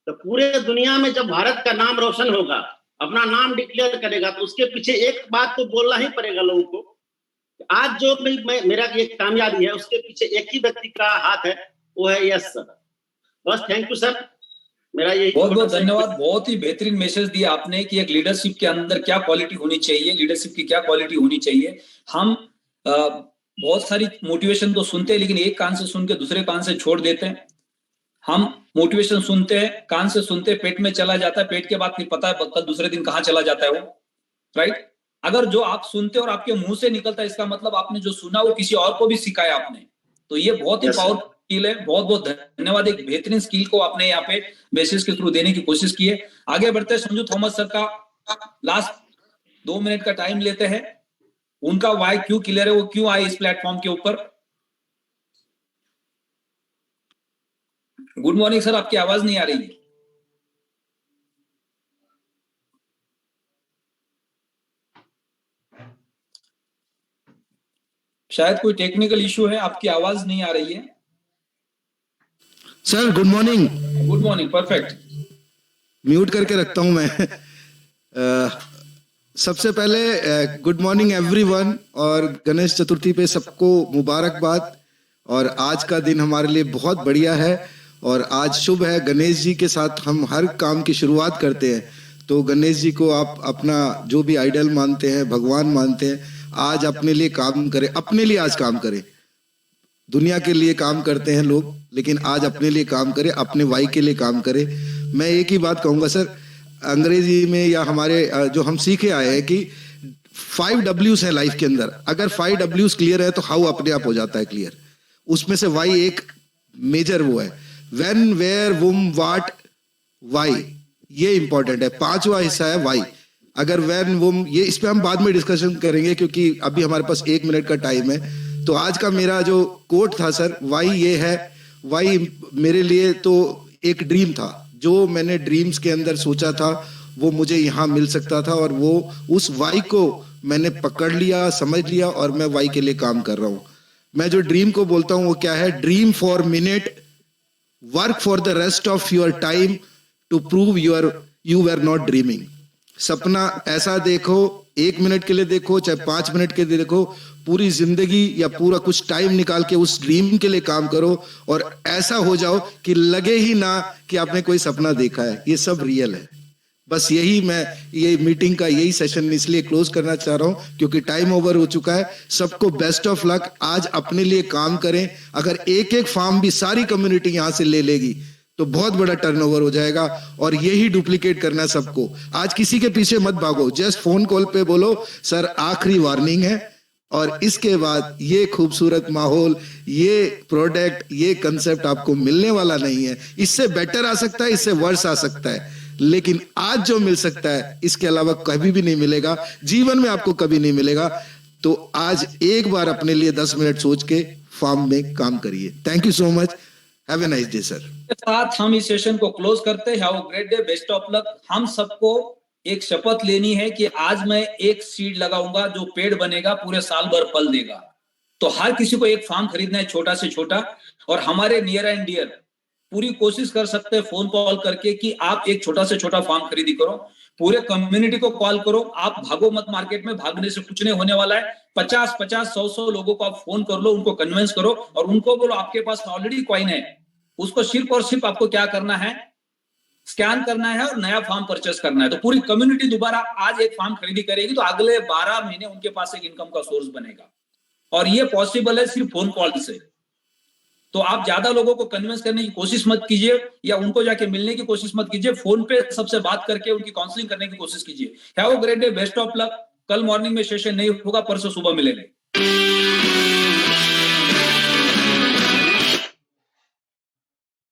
तो पूरे दुनिया में जब भारत का नाम रोशन होगा, अपना नाम डिक्लेयर करेगा, तो उसके पीछे एक बात तो बोलना ही पड़ेगा लोगों को। आज जो मेरा ये कामयाबी है, उसके पीछे एक ही व्यक्ति का हाथ है, वो है यस सर। बस थैंक यू सर, मेरा यही बहुत बहुत धन्यवाद। बहुत ही बेहतरीन मैसेज दिया आपने कि एक लीडरशिप के अंदर क्या क्वालिटी होनी चाहिए, लीडरशिप की क्या क्वालिटी होनी चाहिए। हम बहुत सारी मोटिवेशन तो सुनते हैं, लेकिन एक कान से सुन के दूसरे कान से छोड़ देते हैं। हम मोटिवेशन सुनते हैं, कान से सुनते हैं, पेट में चला जाता है, पेट के बाद फिर पता है कल दूसरे दिन कहाँ चला जाता है वो, राइट। अगर जो आप सुनते और आपके मुंह से निकलता है, इसका मतलब आपने जो सुना वो किसी और को भी सिखाया आपने। तो ये बहुत ही पावरफुल स्किल है। बहुत बहुत धन्यवाद, एक बेहतरीन स्किल को आपने यहाँ पे मैसेज के थ्रू देने की कोशिश की है। आगे बढ़ते हैं, संजू थॉमस सर का लास्ट 2 मिनट का टाइम लेते हैं। उनका वाई क्यों क्लियर है, वो क्यों आए इस प्लेटफॉर्म के ऊपर। गुड मॉर्निंग सर, आपकी आवाज नहीं आ रही है। शायद कोई टेक्निकल इशू है, आपकी आवाज नहीं आ रही है sir. Good morning. Good morning, perfect. Mute करके रखता हूं मैं। सबसे पहले गुड मॉर्निंग एवरीवन, और गणेश चतुर्थी पे सबको मुबारकबाद। और आज का दिन हमारे लिए बहुत बढ़िया है और आज शुभ है। गणेश जी के साथ हम हर काम की शुरुआत करते हैं, तो गणेश जी को आप अपना जो भी आइडल मानते हैं, भगवान मानते हैं, आज अपने लिए काम करें, अपने लिए आज काम करें। दुनिया के लिए काम करते हैं लोग, लेकिन आज अपने लिए काम करें, अपने वाई के लिए काम करें। मैं एक ही बात कहूंगा सर, अंग्रेजी में या हमारे जो हम सीखे आए हैं कि 5 W's है लाइफ के अंदर। अगर 5 W's क्लियर है तो हाउ अपने आप हो जाता है क्लियर। उसमें से वाई एक मेजर वो है, when, where, whom, what, why, ये इंपॉर्टेंट है। 5वां हिस्सा है वाई। अगर व्हेन, वुम, ये इस पे हम बाद में डिस्कशन करेंगे क्योंकि अभी हमारे पास 1 मिनट का टाइम है। तो आज का मेरा जो कोट था सर, वाई ये है। वाई मेरे लिए तो एक ड्रीम था, जो मैंने ड्रीम्स के अंदर सोचा था वो मुझे यहाँ मिल सकता था, और वो उस वाई को मैंने पकड़ लिया, समझ लिया, और मैं वाई के लिए काम कर रहा हूँ। मैं जो ड्रीम को बोलता हूँ वो क्या है, dream for minute, work for the rest of your time to prove you were not dreaming. सपना ऐसा देखो, 1 मिनट के लिए देखो, चाहे 5 मिनट के लिए देखो, पूरी जिंदगी या पूरा कुछ टाइम निकाल के उस ड्रीम के लिए काम करो, और ऐसा हो जाओ कि लगे ही ना कि आपने कोई सपना देखा है, ये सब रियल है। बस यही मैं ये मीटिंग का यही सेशन इसलिए क्लोज करना चाह रहा हूं क्योंकि टाइम ओवर हो चुका है। सबको बेस्ट ऑफ लक। आज अपने लिए काम करें। अगर एक एक फार्म भी सारी कम्युनिटी यहां से ले लेगी तो बहुत बड़ा टर्नओवर हो जाएगा, और यही डुप्लीकेट करना है सबको। आज किसी के पीछे मत भागो, जस्ट फोन कॉल पे बोलो सर आखिरी वार्निंग है, और इसके बाद ये खूबसूरत माहौल, ये प्रोडक्ट, ये कंसेप्ट आपको मिलने वाला नहीं है। इससे बेटर आ सकता है, इससे वर्स आ सकता है, लेकिन आज जो मिल सकता है इसके अलावा कभी भी नहीं मिलेगा, जीवन में आपको कभी नहीं मिलेगा। तो आज एक बार अपने लिए 10 मिनट सोच के फार्म में काम करिए। Thank you so much, have a nice day sir. के साथ हम इस सेशन को क्लोज करते हैं। Have a great day, best of luck. हम सबको एक शपथ लेनी है कि आज मैं एक सीड लगाऊंगा जो पेड़ बनेगा, पूरे साल भर फल देगा। तो हर किसी को एक फार्म खरीदना है, छोटा से छोटा, और हमारे नियर एंड डियर पूरी कोशिश कर सकते हैं फोन कॉल करके कि आप एक छोटा से छोटा फार्म खरीदी करो। पूरे कम्युनिटी को कॉल करो। आप भागो मत मार्केट में, भागने से कुछ नहीं होने वाला है। 50-50, 100-100 लोगों को आप फोन कर लो, उनको कन्विंस करो और उनको बोलो आपके पास ऑलरेडी कॉइन है, उसको सिर्फ और सिर्फ आपको क्या करना है, स्कैन करना है और नया फार्म परचेस करना है। तो पूरी कम्युनिटी दोबारा आज एक फार्म खरीदी करेगी तो अगले 12 महीने उनके पास एक इनकम का सोर्स बनेगा, और ये पॉसिबल है सिर्फ फोन कॉल से। तो आप ज्यादा लोगों को कन्विंस करने की कोशिश मत कीजिए या उनको जाके मिलने की कोशिश मत कीजिए, फोन पे सबसे बात करके उनकी काउंसलिंग करने की कोशिश कीजिए। Have a great day, best of luck. कल मॉर्निंग में सेशन नहीं होगा, परसों सुबह मिलेंगे।